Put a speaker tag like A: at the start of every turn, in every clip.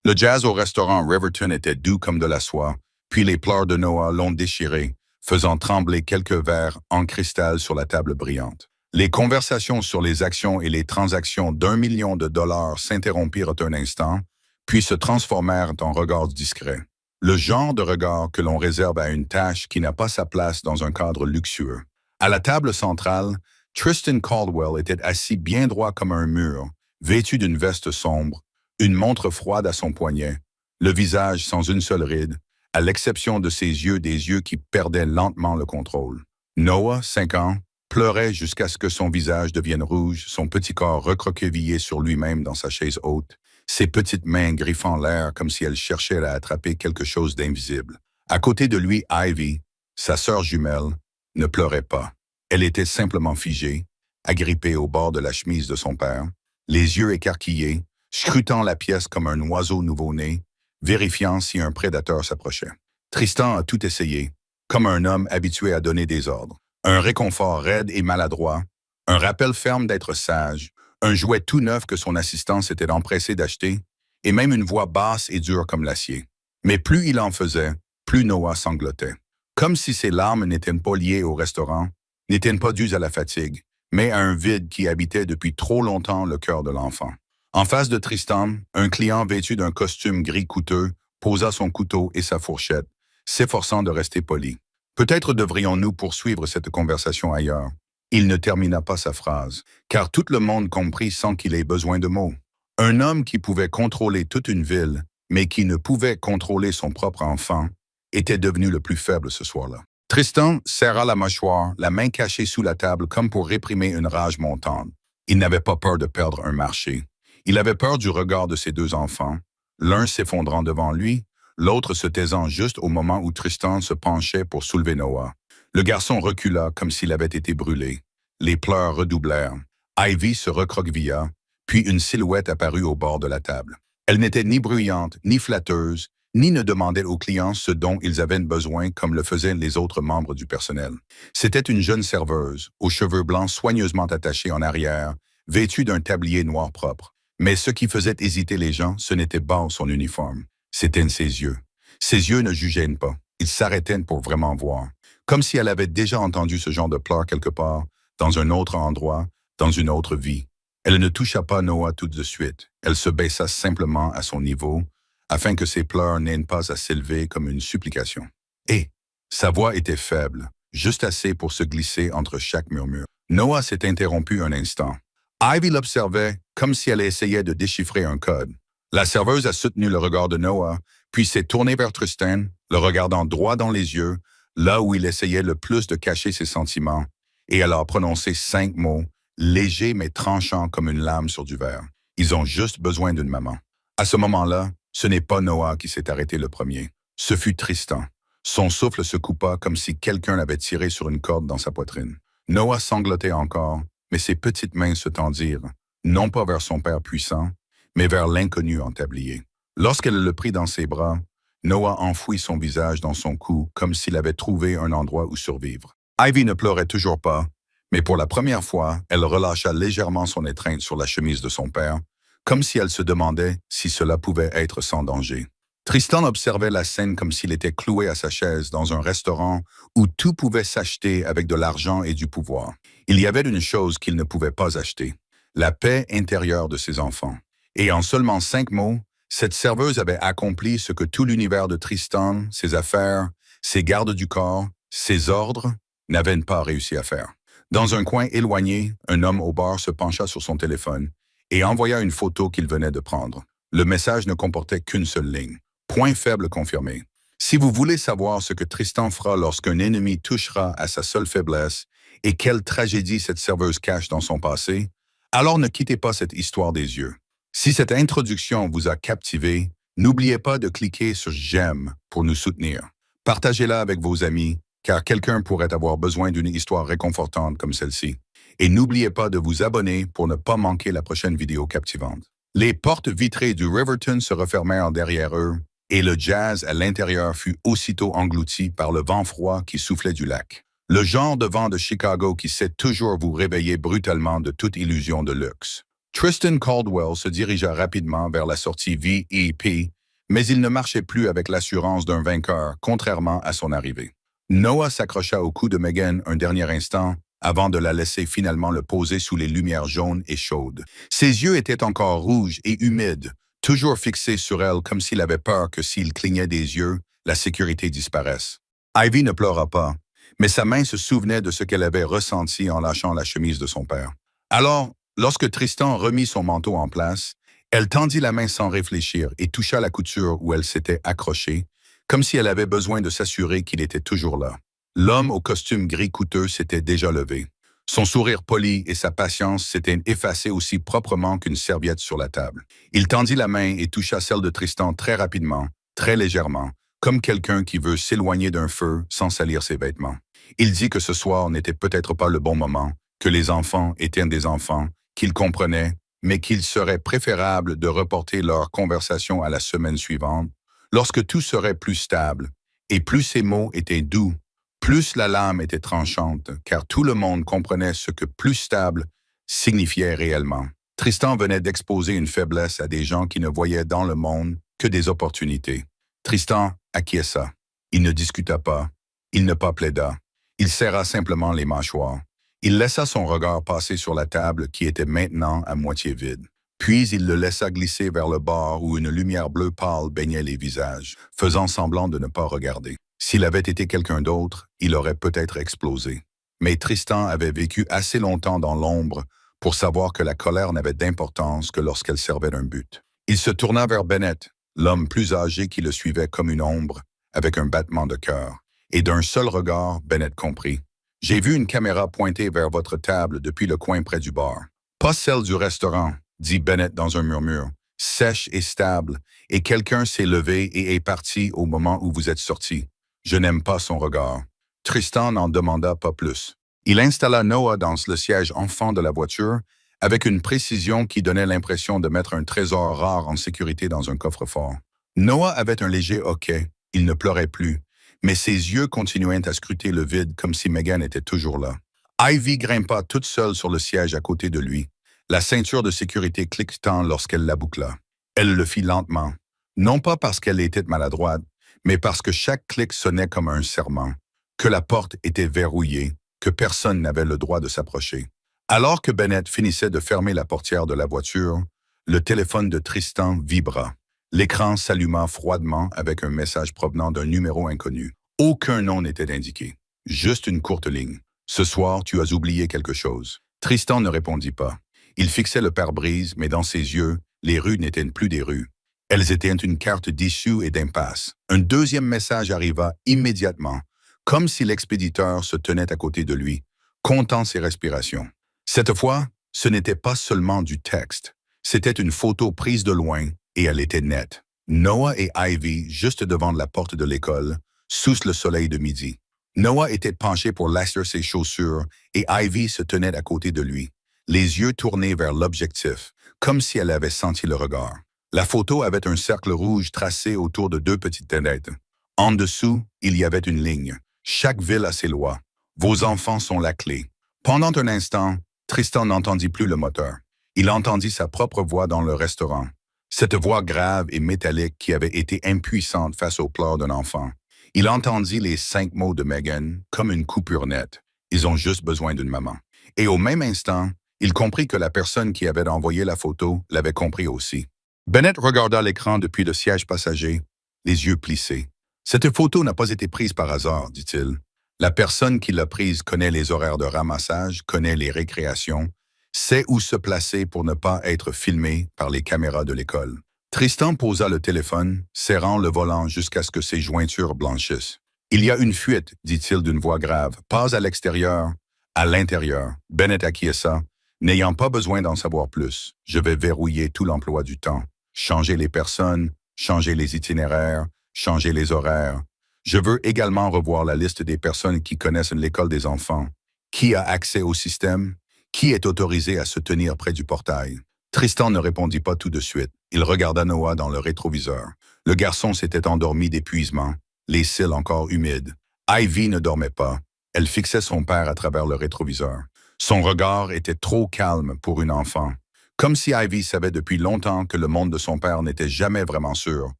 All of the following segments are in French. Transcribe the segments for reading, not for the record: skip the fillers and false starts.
A: Le jazz au restaurant Riverton était doux comme de la soie, puis les pleurs de Noah l'ont déchiré, faisant trembler quelques verres en cristal sur la table brillante. Les conversations sur les actions et les transactions d'1 million de dollars s'interrompirent un instant, puis se transformèrent en regards discrets. Le genre de regard que l'on réserve à une tâche qui n'a pas sa place dans un cadre luxueux. À la table centrale, Tristan Caldwell était assis bien droit comme un mur, vêtu d'une veste sombre, une montre froide à son poignet, le visage sans une seule ride, à l'exception de ses yeux, des yeux qui perdaient lentement le contrôle. Noah, 5 ans, pleurait jusqu'à ce que son visage devienne rouge, son petit corps recroquevillé sur lui-même dans sa chaise haute, ses petites mains griffant l'air comme si elles cherchaient à attraper quelque chose d'invisible. À côté de lui, Ivy, sa sœur jumelle, ne pleurait pas. Elle était simplement figée, agrippée au bord de la chemise de son père, les yeux écarquillés, scrutant la pièce comme un oiseau nouveau-né, vérifiant si un prédateur s'approchait. Tristan a tout essayé, comme un homme habitué à donner des ordres. Un réconfort raide et maladroit, un rappel ferme d'être sage, un jouet tout neuf que son assistant s'était empressé d'acheter, et même une voix basse et dure comme l'acier. Mais plus il en faisait, plus Noah sanglotait. Comme si ses larmes n'étaient pas liées au restaurant, n'étaient pas dues à la fatigue, mais à un vide qui habitait depuis trop longtemps le cœur de l'enfant. En face de Tristan, un client vêtu d'un costume gris coûteux posa son couteau et sa fourchette, s'efforçant de rester poli. Peut-être devrions-nous poursuivre cette conversation ailleurs. Il ne termina pas sa phrase, car tout le monde comprit sans qu'il ait besoin de mots. Un homme qui pouvait contrôler toute une ville, mais qui ne pouvait contrôler son propre enfant, était devenu le plus faible ce soir-là. Tristan serra la mâchoire, la main cachée sous la table comme pour réprimer une rage montante. Il n'avait pas peur de perdre un marché. Il avait peur du regard de ses 2 enfants, l'un s'effondrant devant lui, l'autre se taisant juste au moment où Tristan se penchait pour soulever Noah. Le garçon recula comme s'il avait été brûlé. Les pleurs redoublèrent. Ivy se recroquevilla, puis une silhouette apparut au bord de la table. Elle n'était ni bruyante, ni flatteuse, ni ne demandait aux clients ce dont ils avaient besoin comme le faisaient les autres membres du personnel. C'était une jeune serveuse, aux cheveux blancs soigneusement attachés en arrière, vêtue d'un tablier noir propre. Mais ce qui faisait hésiter les gens, ce n'était pas son uniforme. C'étaient ses yeux. Ses yeux ne jugeaient pas. Ils s'arrêtaient pour vraiment voir. Comme si elle avait déjà entendu ce genre de pleurs quelque part, dans un autre endroit, dans une autre vie. Elle ne toucha pas Noah tout de suite. Elle se baissa simplement à son niveau, afin que ses pleurs n'aient pas à s'élever comme une supplication. Et sa voix était faible, juste assez pour se glisser entre chaque murmure. Noah s'est interrompu un instant. Ivy l'observait comme si elle essayait de déchiffrer un code. La serveuse a soutenu le regard de Noah, puis s'est tournée vers Tristan, le regardant droit dans les yeux, là où il essayait le plus de cacher ses sentiments, et elle a prononcé 5 mots, légers mais tranchants comme une lame sur du verre. Ils ont juste besoin d'une maman. À ce moment-là, ce n'est pas Noah qui s'est arrêté le premier. Ce fut Tristan. Son souffle se coupa comme si quelqu'un l'avait tiré sur une corde dans sa poitrine. Noah sanglotait encore, mais ses petites mains se tendirent, non pas vers son père puissant, mais vers l'inconnu en tablier. Lorsqu'elle le prit dans ses bras, Noah enfouit son visage dans son cou comme s'il avait trouvé un endroit où survivre. Ivy ne pleurait toujours pas, mais pour la première fois, elle relâcha légèrement son étreinte sur la chemise de son père, comme si elle se demandait si cela pouvait être sans danger. Tristan observait la scène comme s'il était cloué à sa chaise dans un restaurant où tout pouvait s'acheter avec de l'argent et du pouvoir. Il y avait une chose qu'il ne pouvait pas acheter, la paix intérieure de ses enfants. Et en seulement 5 mots, cette serveuse avait accompli ce que tout l'univers de Tristan, ses affaires, ses gardes du corps, ses ordres, n'avaient pas réussi à faire. Dans un coin éloigné, un homme au bar se pencha sur son téléphone et envoya une photo qu'il venait de prendre. Le message ne comportait qu'une seule ligne. Point faible confirmé. Si vous voulez savoir ce que Tristan fera lorsqu'un ennemi touchera à sa seule faiblesse et quelle tragédie cette serveuse cache dans son passé, alors ne quittez pas cette histoire des yeux. Si cette introduction vous a captivé, n'oubliez pas de cliquer sur j'aime pour nous soutenir. Partagez-la avec vos amis, car quelqu'un pourrait avoir besoin d'une histoire réconfortante comme celle-ci. Et n'oubliez pas de vous abonner pour ne pas manquer la prochaine vidéo captivante. Les portes vitrées du Riverton se refermèrent derrière eux, et le jazz à l'intérieur fut aussitôt englouti par le vent froid qui soufflait du lac. Le genre de vent de Chicago qui sait toujours vous réveiller brutalement de toute illusion de luxe. Tristan Caldwell se dirigea rapidement vers la sortie VIP, mais il ne marchait plus avec l'assurance d'un vainqueur, contrairement à son arrivée. Noah s'accrocha au cou de Megan un dernier instant avant de la laisser finalement le poser sous les lumières jaunes et chaudes. Ses yeux étaient encore rouges et humides, toujours fixés sur elle comme s'il avait peur que s'il clignait des yeux, la sécurité disparaisse. Ivy ne pleura pas, mais sa main se souvenait de ce qu'elle avait ressenti en lâchant la chemise de son père. Alors, lorsque Tristan remit son manteau en place, elle tendit la main sans réfléchir et toucha la couture où elle s'était accrochée, comme si elle avait besoin de s'assurer qu'il était toujours là. L'homme au costume gris coûteux s'était déjà levé. Son sourire poli et sa patience s'étaient effacés aussi proprement qu'une serviette sur la table. Il tendit la main et toucha celle de Tristan très rapidement, très légèrement, comme quelqu'un qui veut s'éloigner d'un feu sans salir ses vêtements. Il dit que ce soir n'était peut-être pas le bon moment, que les enfants étaient des enfants, qu'il comprenait, mais qu'il serait préférable de reporter leur conversation à la semaine suivante, lorsque tout serait plus stable, et plus ses mots étaient doux, plus la lame était tranchante, car tout le monde comprenait ce que plus stable signifiait réellement. Tristan venait d'exposer une faiblesse à des gens qui ne voyaient dans le monde que des opportunités. Tristan acquiesça. Il ne discuta pas. Il ne pas plaida. Il serra simplement les mâchoires. Il laissa son regard passer sur la table qui était maintenant à moitié vide. Puis il le laissa glisser vers le bord où une lumière bleue pâle baignait les visages, faisant semblant de ne pas regarder. S'il avait été quelqu'un d'autre, il aurait peut-être explosé. Mais Tristan avait vécu assez longtemps dans l'ombre pour savoir que la colère n'avait d'importance que lorsqu'elle servait d'un but. Il se tourna vers Bennett, l'homme plus âgé qui le suivait comme une ombre, avec un battement de cœur. Et d'un seul regard, Bennett comprit. « J'ai vu une caméra pointée vers votre table depuis le coin près du bar. Pas celle du restaurant, dit Bennett dans un murmure, sèche et stable, et quelqu'un s'est levé et est parti au moment où vous êtes sorti. Je n'aime pas son regard. » Tristan n'en demanda pas plus. Il installa Noah dans le siège enfant de la voiture avec une précision qui donnait l'impression de mettre un trésor rare en sécurité dans un coffre-fort. Noah avait un léger hoquet. Il ne pleurait plus, mais ses yeux continuaient à scruter le vide comme si Megan était toujours là. Ivy grimpa toute seule sur le siège à côté de lui, la ceinture de sécurité cliquetant lorsqu'elle la boucla. Elle le fit lentement, non pas parce qu'elle était maladroite, mais parce que chaque clic sonnait comme un serment, que la porte était verrouillée, que personne n'avait le droit de s'approcher. Alors que Bennett finissait de fermer la portière de la voiture, le téléphone de Tristan vibra. L'écran s'alluma froidement avec un message provenant d'un numéro inconnu. Aucun nom n'était indiqué, juste une courte ligne. « Ce soir, tu as oublié quelque chose. » Tristan ne répondit pas. Il fixait le pare-brise, mais dans ses yeux, les rues n'étaient plus des rues. Elles étaient une carte d'issue et d'impasse. Un deuxième message arriva immédiatement, comme si l'expéditeur se tenait à côté de lui, comptant ses respirations. Cette fois, ce n'était pas seulement du texte. C'était une photo prise de loin, et elle était nette. Noah et Ivy, juste devant la porte de l'école, sous le soleil de midi. Noah était penché pour lâcher ses chaussures, et Ivy se tenait à côté de lui, les yeux tournés vers l'objectif, comme si elle avait senti le regard. La photo avait un cercle rouge tracé autour de deux petites têtes. En dessous, il y avait une ligne. Chaque ville a ses lois. Vos enfants sont la clé. Pendant un instant, Tristan n'entendit plus le moteur. Il entendit sa propre voix dans le restaurant. Cette voix grave et métallique qui avait été impuissante face aux pleurs d'un enfant. Il entendit les 5 mots de Megan comme une coupure nette. Ils ont juste besoin d'une maman. Et au même instant, il comprit que la personne qui avait envoyé la photo l'avait compris aussi. Bennett regarda l'écran depuis le siège passager, les yeux plissés. « Cette photo n'a pas été prise par hasard, dit-il. La personne qui l'a prise connaît les horaires de ramassage, connaît les récréations, sait où se placer pour ne pas être filmé par les caméras de l'école. » Tristan posa le téléphone, serrant le volant jusqu'à ce que ses jointures blanchissent. « Il y a une fuite, dit-il d'une voix grave, pas à l'extérieur, à l'intérieur. » Bennett acquiesça, n'ayant pas besoin d'en savoir plus. « Je vais verrouiller tout l'emploi du temps, changer les personnes, changer les itinéraires, changer les horaires. Je veux également revoir la liste des personnes qui connaissent l'école des enfants. Qui a accès au système? Qui est autorisé à se tenir près du portail? » Tristan ne répondit pas tout de suite. Il regarda Noah dans le rétroviseur. Le garçon s'était endormi d'épuisement, les cils encore humides. Ivy ne dormait pas. Elle fixait son père à travers le rétroviseur. Son regard était trop calme pour une enfant, Comme si Ivy savait depuis longtemps que le monde de son père n'était jamais vraiment sûr,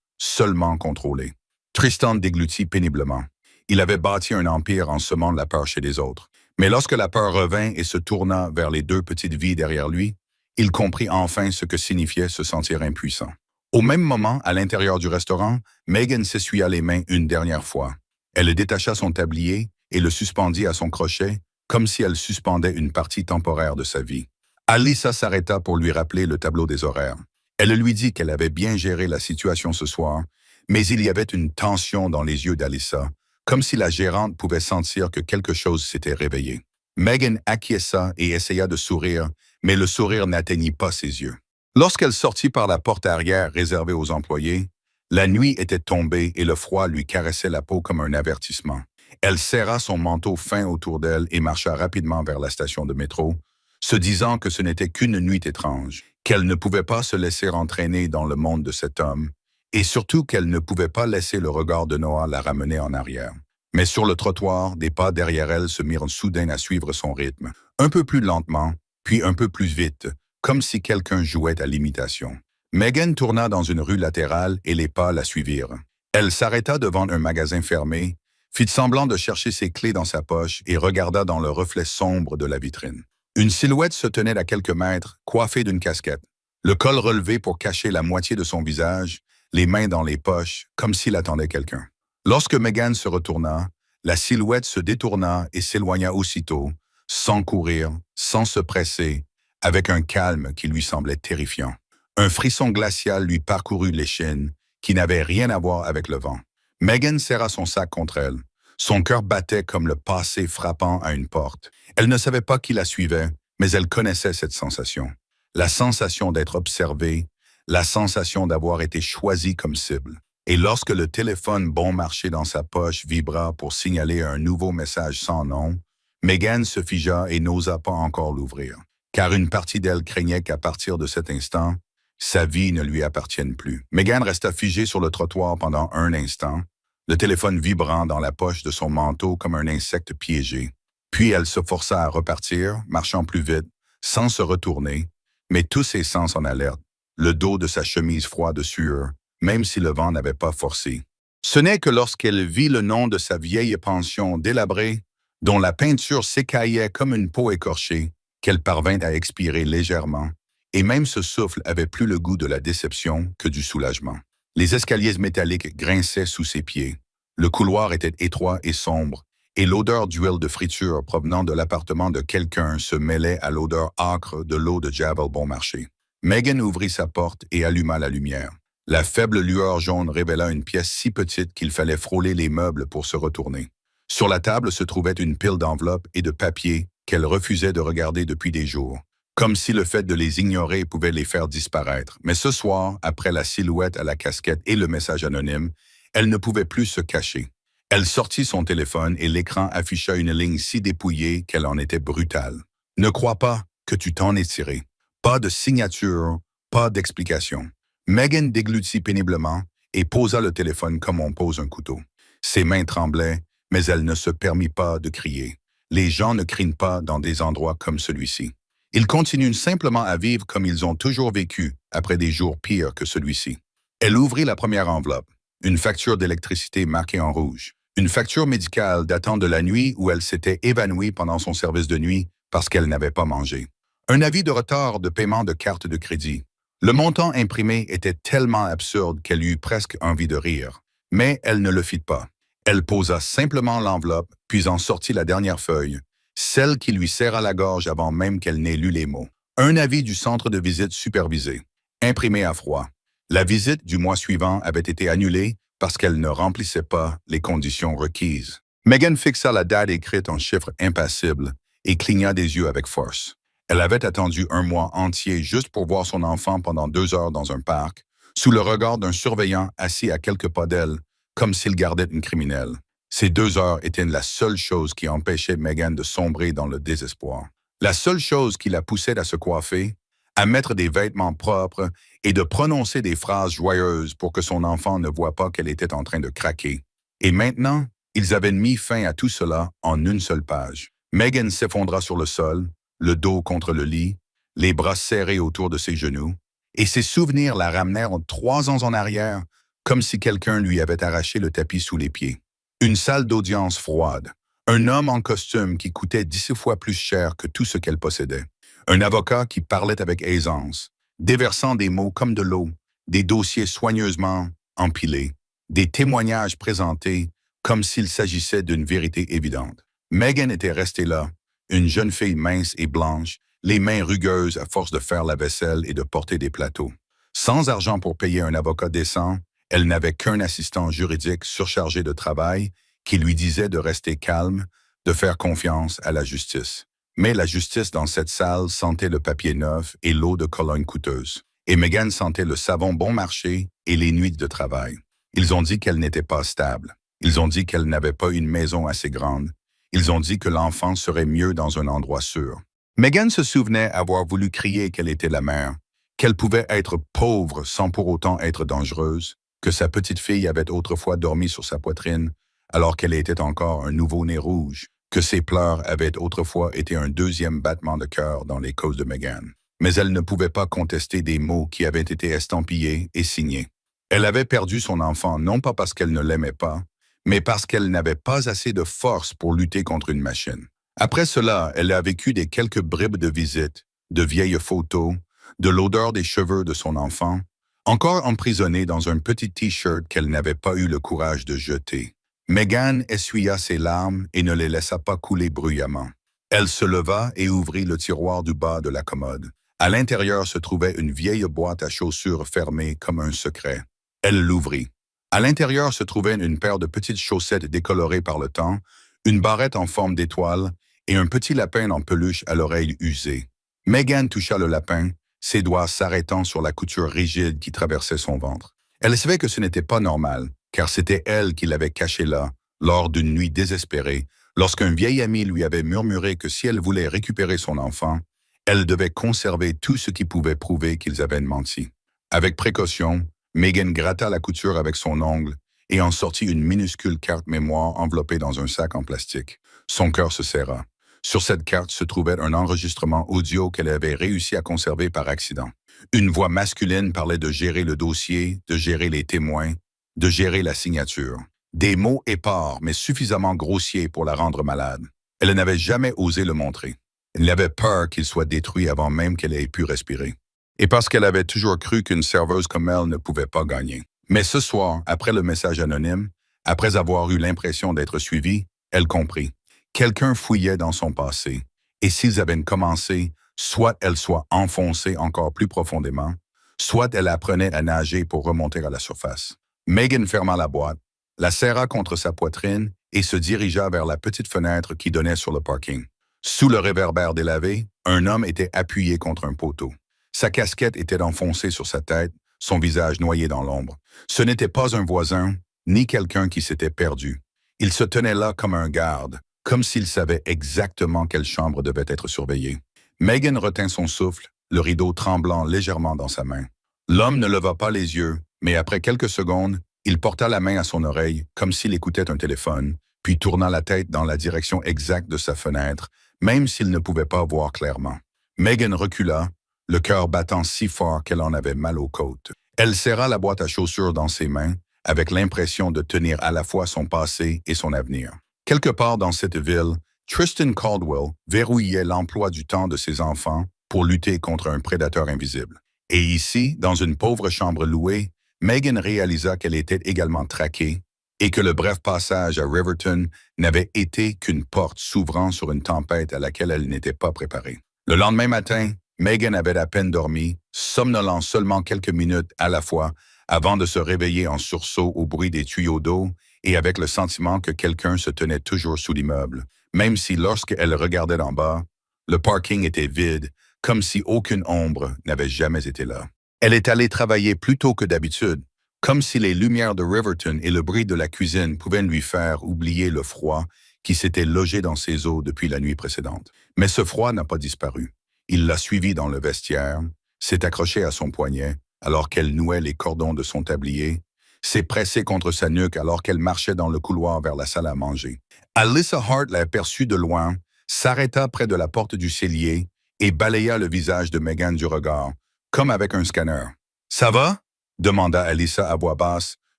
A: seulement contrôlé. Tristan déglutit péniblement. Il avait bâti un empire en semant la peur chez les autres. Mais lorsque la peur revint et se tourna vers les deux petites vies derrière lui, il comprit enfin ce que signifiait se sentir impuissant. Au même moment, à l'intérieur du restaurant, Megan s'essuya les mains une dernière fois. Elle détacha son tablier et le suspendit à son crochet, comme si elle suspendait une partie temporaire de sa vie. Alyssa s'arrêta pour lui rappeler le tableau des horaires. Elle lui dit qu'elle avait bien géré la situation ce soir, mais il y avait une tension dans les yeux d'Alyssa, comme si la gérante pouvait sentir que quelque chose s'était réveillé. Megan acquiesça et essaya de sourire, mais le sourire n'atteignit pas ses yeux. Lorsqu'elle sortit par la porte arrière réservée aux employés, la nuit était tombée et le froid lui caressait la peau comme un avertissement. Elle serra son manteau fin autour d'elle et marcha rapidement vers la station de métro, se disant que ce n'était qu'une nuit étrange, qu'elle ne pouvait pas se laisser entraîner dans le monde de cet homme, et surtout qu'elle ne pouvait pas laisser le regard de Noah la ramener en arrière. Mais sur le trottoir, des pas derrière elle se mirent soudain à suivre son rythme, un peu plus lentement, puis un peu plus vite, comme si quelqu'un jouait à l'imitation. Megan tourna dans une rue latérale et les pas la suivirent. Elle s'arrêta devant un magasin fermé, fit semblant de chercher ses clés dans sa poche et regarda dans le reflet sombre de la vitrine. Une silhouette se tenait à quelques mètres, coiffée d'une casquette, le col relevé pour cacher la moitié de son visage, les mains dans les poches, comme s'il attendait quelqu'un. Lorsque Megan se retourna, la silhouette se détourna et s'éloigna aussitôt, sans courir, sans se presser, avec un calme qui lui semblait terrifiant. Un frisson glacial lui parcourut l'échine, qui n'avait rien à voir avec le vent. Megan serra son sac contre elle. Son cœur battait comme le passé frappant à une porte. Elle ne savait pas qui la suivait, mais elle connaissait cette sensation. La sensation d'être observée, la sensation d'avoir été choisie comme cible. Et lorsque le téléphone bon marché dans sa poche vibra pour signaler un nouveau message sans nom, Megan se figea et n'osa pas encore l'ouvrir, car une partie d'elle craignait qu'à partir de cet instant, sa vie ne lui appartienne plus. Megan resta figée sur le trottoir pendant un instant, le téléphone vibrant dans la poche de son manteau comme un insecte piégé. Puis elle se força à repartir, marchant plus vite, sans se retourner, mais tous ses sens en alerte, le dos de sa chemise froide de sueur, même si le vent n'avait pas forcé. Ce n'est que lorsqu'elle vit le nom de sa vieille pension délabrée, dont la peinture s'écaillait comme une peau écorchée, qu'elle parvint à expirer légèrement, et même ce souffle avait plus le goût de la déception que du soulagement. Les escaliers métalliques grinçaient sous ses pieds. Le couloir était étroit et sombre, et l'odeur d'huile de friture provenant de l'appartement de quelqu'un se mêlait à l'odeur âcre de l'eau de Javel bon marché. Megan ouvrit sa porte et alluma la lumière. La faible lueur jaune révéla une pièce si petite qu'il fallait frôler les meubles pour se retourner. Sur la table se trouvait une pile d'enveloppes et de papiers qu'elle refusait de regarder depuis des jours, comme si le fait de les ignorer pouvait les faire disparaître. Mais ce soir, après la silhouette à la casquette et le message anonyme, elle ne pouvait plus se cacher. Elle sortit son téléphone et l'écran afficha une ligne si dépouillée qu'elle en était brutale. « Ne crois pas que tu t'en es tiré. Pas de signature, pas d'explication. » Megan déglutit péniblement et posa le téléphone comme on pose un couteau. Ses mains tremblaient, mais elle ne se permit pas de crier. Les gens ne crient pas dans des endroits comme celui-ci. Ils continuent simplement à vivre comme ils ont toujours vécu après des jours pires que celui-ci. Elle ouvrit la première enveloppe. Une facture d'électricité marquée en rouge. Une facture médicale datant de la nuit où elle s'était évanouie pendant son service de nuit parce qu'elle n'avait pas mangé. Un avis de retard de paiement de carte de crédit. Le montant imprimé était tellement absurde qu'elle eut presque envie de rire. Mais elle ne le fit pas. Elle posa simplement l'enveloppe, puis en sortit la dernière feuille, celle qui lui serra la gorge avant même qu'elle n'ait lu les mots. Un avis du centre de visite supervisé, imprimé à froid. La visite du mois suivant avait été annulée parce qu'elle ne remplissait pas les conditions requises. Megan fixa la date écrite en chiffres impassibles et cligna des yeux avec force. Elle avait attendu un mois entier juste pour voir son enfant pendant 2 heures dans un parc, sous le regard d'un surveillant assis à quelques pas d'elle, comme s'il gardait une criminelle. Ces 2 heures étaient la seule chose qui empêchait Megan de sombrer dans le désespoir. La seule chose qui la poussait à se coiffer, à mettre des vêtements propres et de prononcer des phrases joyeuses pour que son enfant ne voie pas qu'elle était en train de craquer. Et maintenant, ils avaient mis fin à tout cela en une seule page. Megan s'effondra sur le sol, le dos contre le lit, les bras serrés autour de ses genoux, et ses souvenirs la ramenèrent 3 ans en arrière, comme si quelqu'un lui avait arraché le tapis sous les pieds. Une salle d'audience froide, un homme en costume qui coûtait 10 fois plus cher que tout ce qu'elle possédait, un avocat qui parlait avec aisance, déversant des mots comme de l'eau, des dossiers soigneusement empilés, des témoignages présentés comme s'il s'agissait d'une vérité évidente. Megan était restée là, une jeune fille mince et blanche, les mains rugueuses à force de faire la vaisselle et de porter des plateaux. Sans argent pour payer un avocat décent, elle n'avait qu'un assistant juridique surchargé de travail qui lui disait de rester calme, de faire confiance à la justice. Mais la justice dans cette salle sentait le papier neuf et l'eau de Cologne coûteuse. Et Megan sentait le savon bon marché et les nuits de travail. Ils ont dit qu'elle n'était pas stable. Ils ont dit qu'elle n'avait pas une maison assez grande. Ils ont dit que l'enfant serait mieux dans un endroit sûr. Megan se souvenait avoir voulu crier qu'elle était la mère, qu'elle pouvait être pauvre sans pour autant être dangereuse, que sa petite fille avait autrefois dormi sur sa poitrine alors qu'elle était encore un nouveau-né rouge, que ses pleurs avaient autrefois été un deuxième battement de cœur dans les causes de Megan. Mais elle ne pouvait pas contester des mots qui avaient été estampillés et signés. Elle avait perdu son enfant non pas parce qu'elle ne l'aimait pas, mais parce qu'elle n'avait pas assez de force pour lutter contre une machine. Après cela, elle a vécu des quelques bribes de visites, de vieilles photos, de l'odeur des cheveux de son enfant, encore emprisonnée dans un petit t-shirt qu'elle n'avait pas eu le courage de jeter. Megan essuya ses larmes et ne les laissa pas couler bruyamment. Elle se leva et ouvrit le tiroir du bas de la commode. À l'intérieur se trouvait une vieille boîte à chaussures fermée comme un secret. Elle l'ouvrit. À l'intérieur se trouvait une paire de petites chaussettes décolorées par le temps, une barrette en forme d'étoile et un petit lapin en peluche à l'oreille usée. Megan toucha le lapin, ses doigts s'arrêtant sur la couture rigide qui traversait son ventre. Elle savait que ce n'était pas normal, car c'était elle qui l'avait caché là, lors d'une nuit désespérée, lorsqu'un vieil ami lui avait murmuré que si elle voulait récupérer son enfant, elle devait conserver tout ce qui pouvait prouver qu'ils avaient menti. Avec précaution, Megan gratta la couture avec son ongle et en sortit une minuscule carte mémoire enveloppée dans un sac en plastique. Son cœur se serra. Sur cette carte se trouvait un enregistrement audio qu'elle avait réussi à conserver par accident. Une voix masculine parlait de gérer le dossier, de gérer les témoins, de gérer la signature. Des mots épars, mais suffisamment grossiers pour la rendre malade. Elle n'avait jamais osé le montrer. Elle avait peur qu'il soit détruit avant même qu'elle ait pu respirer. Et parce qu'elle avait toujours cru qu'une serveuse comme elle ne pouvait pas gagner. Mais ce soir, après le message anonyme, après avoir eu l'impression d'être suivie, elle comprit. Quelqu'un fouillait dans son passé. Et s'ils avaient commencé, soit elle soit enfoncée encore plus profondément, soit elle apprenait à nager pour remonter à la surface. Megan ferma la boîte, la serra contre sa poitrine et se dirigea vers la petite fenêtre qui donnait sur le parking. Sous le réverbère délavé, un homme était appuyé contre un poteau. Sa casquette était enfoncée sur sa tête, son visage noyé dans l'ombre. Ce n'était pas un voisin, ni quelqu'un qui s'était perdu. Il se tenait là comme un garde, comme s'il savait exactement quelle chambre devait être surveillée. Megan retint son souffle, le rideau tremblant légèrement dans sa main. L'homme ne leva pas les yeux, mais après quelques secondes, il porta la main à son oreille, comme s'il écoutait un téléphone, puis tourna la tête dans la direction exacte de sa fenêtre, même s'il ne pouvait pas voir clairement. Megan recula, le cœur battant si fort qu'elle en avait mal aux côtes. Elle serra la boîte à chaussures dans ses mains, avec l'impression de tenir à la fois son passé et son avenir. Quelque part dans cette ville, Tristan Caldwell verrouillait l'emploi du temps de ses enfants pour lutter contre un prédateur invisible. Et ici, dans une pauvre chambre louée, Megan réalisa qu'elle était également traquée et que le bref passage à Riverton n'avait été qu'une porte s'ouvrant sur une tempête à laquelle elle n'était pas préparée. Le lendemain matin, Megan avait à peine dormi, somnolant seulement quelques minutes à la fois avant de se réveiller en sursaut au bruit des tuyaux d'eau et avec le sentiment que quelqu'un se tenait toujours sous l'immeuble, même si lorsqu'elle regardait d'en bas, le parking était vide, comme si aucune ombre n'avait jamais été là. Elle est allée travailler plus tôt que d'habitude, comme si les lumières de Riverton et le bruit de la cuisine pouvaient lui faire oublier le froid qui s'était logé dans ses os depuis la nuit précédente. Mais ce froid n'a pas disparu. Il l'a suivie dans le vestiaire, s'est accroché à son poignet alors qu'elle nouait les cordons de son tablier, s'est pressé contre sa nuque alors qu'elle marchait dans le couloir vers la salle à manger. Alyssa Hart l'a aperçue de loin, s'arrêta près de la porte du cellier et balaya le visage de Megan du regard, comme avec un scanner. « Ça va ?» demanda Alyssa à voix basse,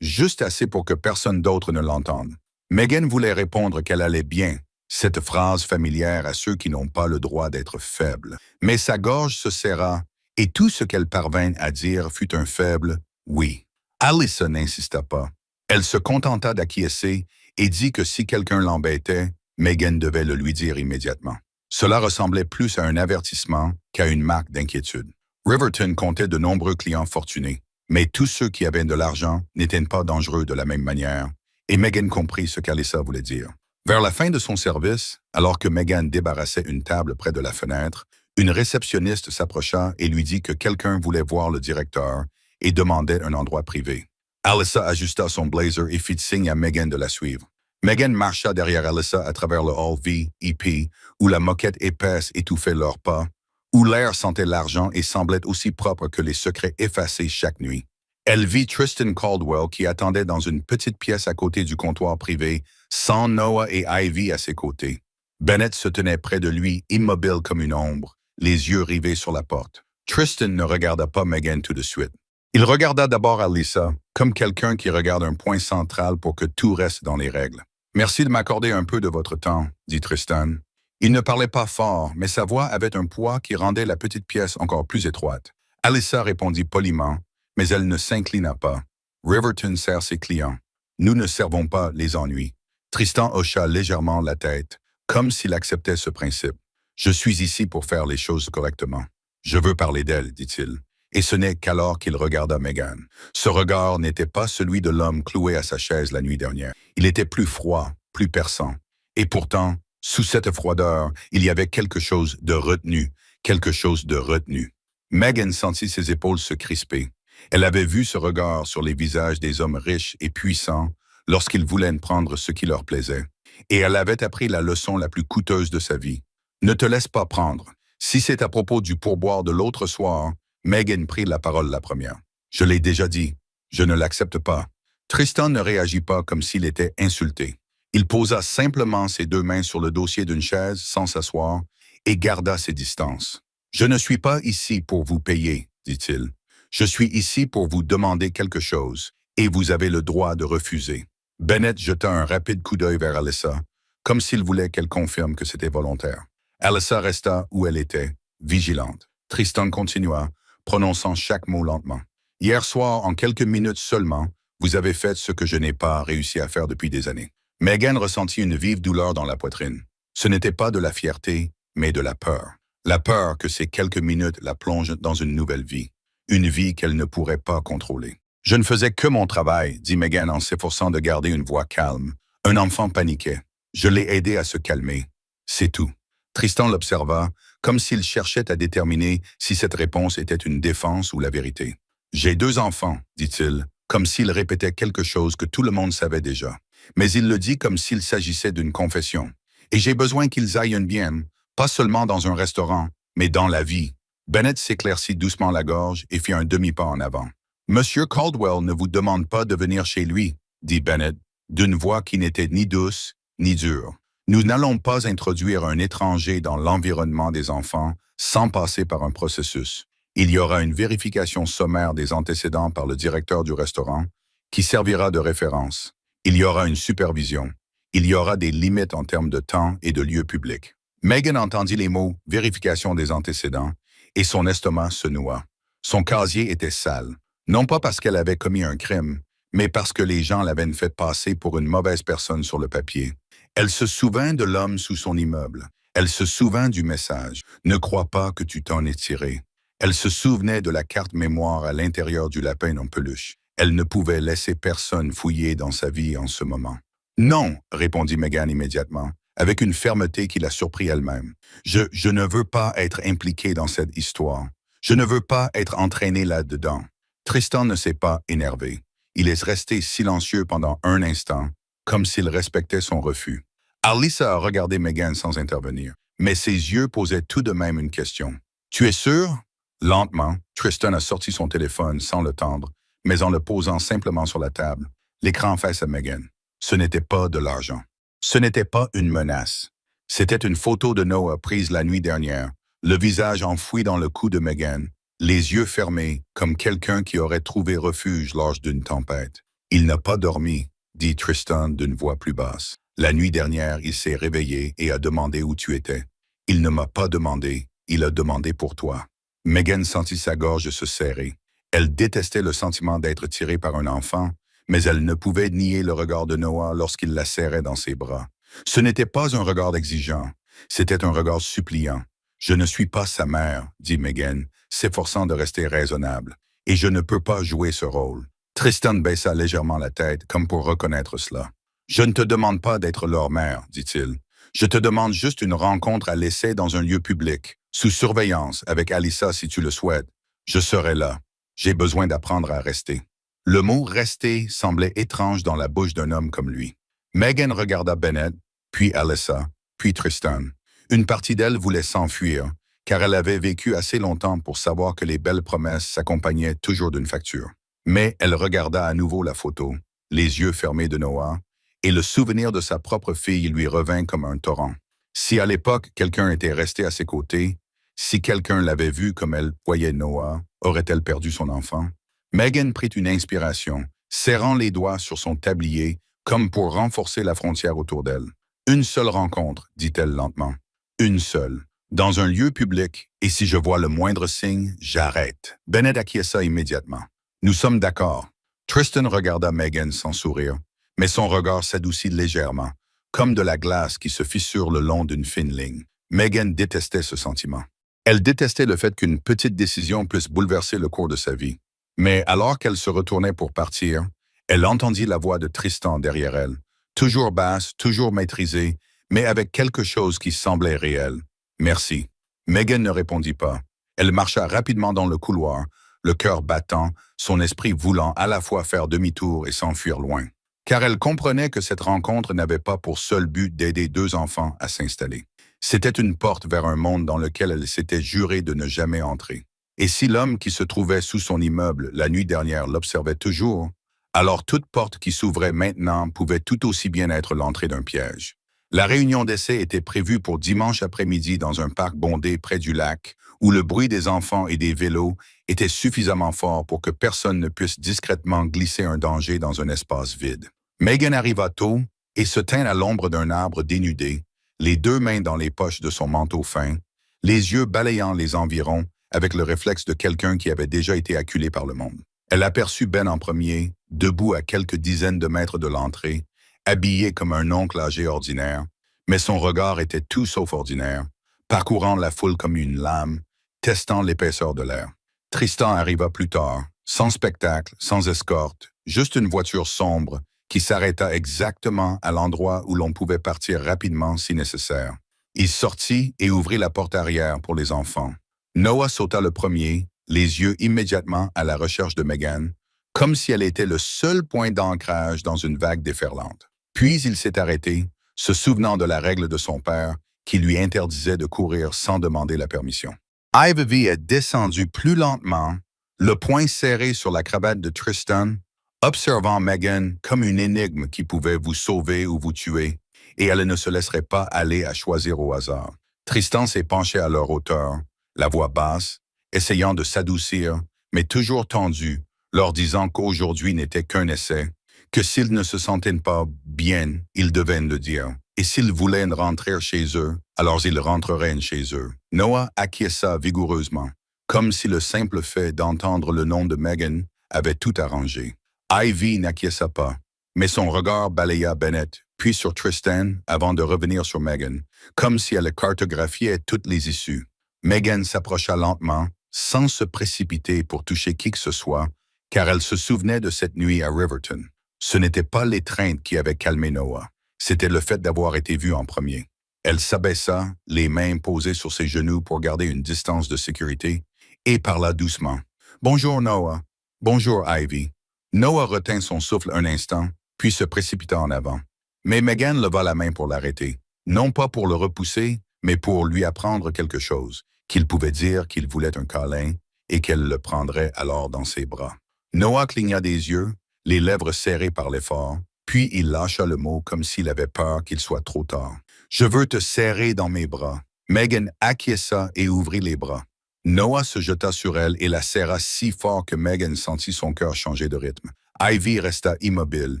A: juste assez pour que personne d'autre ne l'entende. Megan voulait répondre qu'elle allait bien, cette phrase familière à ceux qui n'ont pas le droit d'être faibles. Mais sa gorge se serra, et tout ce qu'elle parvint à dire fut un faible « oui ». Alyssa n'insista pas. Elle se contenta d'acquiescer et dit que si quelqu'un l'embêtait, Megan devait le lui dire immédiatement. Cela ressemblait plus à un avertissement qu'à une marque d'inquiétude. Riverton comptait de nombreux clients fortunés, mais tous ceux qui avaient de l'argent n'étaient pas dangereux de la même manière, et Megan comprit ce qu'Alyssa voulait dire. Vers la fin de son service, alors que Megan débarrassait une table près de la fenêtre, une réceptionniste s'approcha et lui dit que quelqu'un voulait voir le directeur et demandait un endroit privé. Alyssa ajusta son blazer et fit signe à Megan de la suivre. Megan marcha derrière Alyssa à travers le hall VIP, où la moquette épaisse étouffait leurs pas, où l'air sentait l'argent et semblait aussi propre que les secrets effacés chaque nuit. Elle vit Tristan Caldwell qui attendait dans une petite pièce à côté du comptoir privé, sans Noah et Ivy à ses côtés. Bennett se tenait près de lui, immobile comme une ombre, les yeux rivés sur la porte. Tristan ne regarda pas Megan tout de suite. Il regarda d'abord Alyssa, comme quelqu'un qui regarde un point central pour que tout reste dans les règles. « Merci de m'accorder un peu de votre temps », dit Tristan. Il ne parlait pas fort, mais sa voix avait un poids qui rendait la petite pièce encore plus étroite. Alyssa répondit poliment, mais elle ne s'inclina pas. Riverton sert ses clients. Nous ne servons pas les ennuis. Tristan hocha légèrement la tête, comme s'il acceptait ce principe. Je suis ici pour faire les choses correctement. Je veux parler d'elle, dit-il. Et ce n'est qu'alors qu'il regarda Megan. Ce regard n'était pas celui de l'homme cloué à sa chaise la nuit dernière. Il était plus froid, plus perçant. Et pourtant, sous cette froideur, il y avait quelque chose de retenu, quelque chose de retenu. Megan sentit ses épaules se crisper. Elle avait vu ce regard sur les visages des hommes riches et puissants lorsqu'ils voulaient prendre ce qui leur plaisait. Et elle avait appris la leçon la plus coûteuse de sa vie. Ne te laisse pas prendre. Si c'est à propos du pourboire de l'autre soir, Megan prit la parole la première. Je l'ai déjà dit, je ne l'accepte pas. Tristan ne réagit pas comme s'il était insulté. Il posa simplement ses deux mains sur le dossier d'une chaise sans s'asseoir et garda ses distances. Je ne suis pas ici pour vous payer, dit-il. Je suis ici pour vous demander quelque chose, et vous avez le droit de refuser. Bennett jeta un rapide coup d'œil vers Alyssa, comme s'il voulait qu'elle confirme que c'était volontaire. Alyssa resta où elle était, vigilante. Tristan continua, prononçant chaque mot lentement. Hier soir, en quelques minutes seulement, vous avez fait ce que je n'ai pas réussi à faire depuis des années. Megan ressentit une vive douleur dans la poitrine. Ce n'était pas de la fierté, mais de la peur. La peur que ces quelques minutes la plongent dans une nouvelle vie. Une vie qu'elle ne pourrait pas contrôler. « Je ne faisais que mon travail », dit Megan en s'efforçant de garder une voix calme. Un enfant paniquait. Je l'ai aidé à se calmer. C'est tout. Tristan l'observa, comme s'il cherchait à déterminer si cette réponse était une défense ou la vérité. « J'ai 2 enfants », dit-il, comme s'il répétait quelque chose que tout le monde savait déjà. Mais il le dit comme s'il s'agissait d'une confession. « Et j'ai besoin qu'ils aillent bien, pas seulement dans un restaurant, mais dans la vie. » Bennett s'éclaircit doucement la gorge et fit un demi-pas en avant. « Monsieur Caldwell ne vous demande pas de venir chez lui, » dit Bennett, d'une voix qui n'était ni douce ni dure. « Nous n'allons pas introduire un étranger dans l'environnement des enfants sans passer par un processus. Il y aura une vérification sommaire des antécédents par le directeur du restaurant qui servira de référence. Il y aura une supervision. Il y aura des limites en termes de temps et de lieux publics. » Megan entendit les mots « vérification des antécédents » et son estomac se noua. Son casier était sale, non pas parce qu'elle avait commis un crime, mais parce que les gens l'avaient fait passer pour une mauvaise personne sur le papier. Elle se souvint de l'homme sous son immeuble. Elle se souvint du message « Ne crois pas que tu t'en es tiré ». Elle se souvenait de la carte mémoire à l'intérieur du lapin en peluche. Elle ne pouvait laisser personne fouiller dans sa vie en ce moment. « Non », répondit Megan immédiatement, avec une fermeté qui la surprit elle-même. « Je ne veux pas être impliqué dans cette histoire. Je ne veux pas être entraîné là-dedans. » Tristan ne s'est pas énervé. Il est resté silencieux pendant un instant, comme s'il respectait son refus. Alyssa a regardé Megan sans intervenir, mais ses yeux posaient tout de même une question. « Tu es sûr ?» Lentement, Tristan a sorti son téléphone sans le tendre, mais en le posant simplement sur la table, l'écran face à Megan. Ce n'était pas de l'argent. Ce n'était pas une menace. C'était une photo de Noah prise la nuit dernière, le visage enfoui dans le cou de Megan, les yeux fermés, comme quelqu'un qui aurait trouvé refuge lors d'une tempête. Il n'a pas dormi, dit Tristan d'une voix plus basse. La nuit dernière, il s'est réveillé et a demandé où tu étais. Il ne m'a pas demandé, il a demandé pour toi. Megan sentit sa gorge se serrer. Elle détestait le sentiment d'être tirée par un enfant, mais elle ne pouvait nier le regard de Noah lorsqu'il la serrait dans ses bras. Ce n'était pas un regard exigeant, c'était un regard suppliant. « Je ne suis pas sa mère, » dit Megan, s'efforçant de rester raisonnable, « et je ne peux pas jouer ce rôle. » Tristan baissa légèrement la tête, comme pour reconnaître cela. « Je ne te demande pas d'être leur mère, » dit-il. « Je te demande juste une rencontre à l'essai dans un lieu public, sous surveillance, avec Alyssa si tu le souhaites. Je serai là. J'ai besoin d'apprendre à rester. » Le mot « rester » semblait étrange dans la bouche d'un homme comme lui. Megan regarda Bennett, puis Alyssa, puis Tristan. Une partie d'elle voulait s'enfuir, car elle avait vécu assez longtemps pour savoir que les belles promesses s'accompagnaient toujours d'une facture. Mais elle regarda à nouveau la photo, les yeux fermés de Noah, et le souvenir de sa propre fille lui revint comme un torrent. Si à l'époque quelqu'un était resté à ses côtés, si quelqu'un l'avait vu comme elle voyait Noah, aurait-elle perdu son enfant? Megan prit une inspiration, serrant les doigts sur son tablier comme pour renforcer la frontière autour d'elle. Une seule rencontre, dit-elle lentement. Une seule. Dans un lieu public, et si je vois le moindre signe, j'arrête. Bennett acquiesça immédiatement. Nous sommes d'accord. Tristan regarda Megan sans sourire, mais son regard s'adoucit légèrement, comme de la glace qui se fissure le long d'une fine ligne. Megan détestait ce sentiment. Elle détestait le fait qu'une petite décision puisse bouleverser le cours de sa vie. Mais alors qu'elle se retournait pour partir, elle entendit la voix de Tristan derrière elle, toujours basse, toujours maîtrisée, mais avec quelque chose qui semblait réel. « Merci. » Megan ne répondit pas. Elle marcha rapidement dans le couloir, le cœur battant, son esprit voulant à la fois faire demi-tour et s'enfuir loin. Car elle comprenait que cette rencontre n'avait pas pour seul but d'aider deux enfants à s'installer. C'était une porte vers un monde dans lequel elle s'était jurée de ne jamais entrer. Et si l'homme qui se trouvait sous son immeuble la nuit dernière l'observait toujours, alors toute porte qui s'ouvrait maintenant pouvait tout aussi bien être l'entrée d'un piège. La réunion d'essai était prévue pour dimanche après-midi dans un parc bondé près du lac, où le bruit des enfants et des vélos était suffisamment fort pour que personne ne puisse discrètement glisser un danger dans un espace vide. Megan arriva tôt et se tint à l'ombre d'un arbre dénudé, les deux mains dans les poches de son manteau fin, les yeux balayant les environs avec le réflexe de quelqu'un qui avait déjà été acculé par le monde. Elle aperçut Ben en premier, debout à quelques dizaines de mètres de l'entrée, habillé comme un oncle âgé ordinaire, mais son regard était tout sauf ordinaire, parcourant la foule comme une lame, testant l'épaisseur de l'air. Tristan arriva plus tard, sans spectacle, sans escorte, juste une voiture sombre qui s'arrêta exactement à l'endroit où l'on pouvait partir rapidement si nécessaire. Il sortit et ouvrit la porte arrière pour les enfants. Noah sauta le premier, les yeux immédiatement à la recherche de Megan, comme si elle était le seul point d'ancrage dans une vague déferlante. Puis il s'est arrêté, se souvenant de la règle de son père qui lui interdisait de courir sans demander la permission. Ivy est descendu plus lentement, le poing serré sur la cravate de Tristan, observant Megan comme une énigme qui pouvait vous sauver ou vous tuer, et elle ne se laisserait pas aller à choisir au hasard. Tristan s'est penché à leur hauteur, la voix basse, essayant de s'adoucir, mais toujours tendu, leur disant qu'aujourd'hui n'était qu'un essai, que s'ils ne se sentaient pas bien, ils devaient le dire, et s'ils voulaient rentrer chez eux, alors ils rentreraient chez eux. Noah acquiesça vigoureusement, comme si le simple fait d'entendre le nom de Megan avait tout arrangé. Ivy n'acquiesça pas, mais son regard balaya Bennett, puis sur Tristan, avant de revenir sur Megan, comme si elle cartographiait toutes les issues. Megan s'approcha lentement, sans se précipiter pour toucher qui que ce soit, car elle se souvenait de cette nuit à Riverton. Ce n'était pas l'étreinte qui avait calmé Noah, c'était le fait d'avoir été vue en premier. Elle s'abaissa, les mains posées sur ses genoux pour garder une distance de sécurité, et parla doucement. « Bonjour Noah. Bonjour Ivy. » Noah retint son souffle un instant, puis se précipita en avant. Mais Megan leva la main pour l'arrêter, non pas pour le repousser, mais pour lui apprendre quelque chose, qu'il pouvait dire qu'il voulait un câlin et qu'elle le prendrait alors dans ses bras. Noah cligna des yeux, les lèvres serrées par l'effort, puis il lâcha le mot comme s'il avait peur qu'il soit trop tard. « Je veux te serrer dans mes bras. » Megan acquiesça et ouvrit les bras. Noah se jeta sur elle et la serra si fort que Megan sentit son cœur changer de rythme. Ivy resta immobile,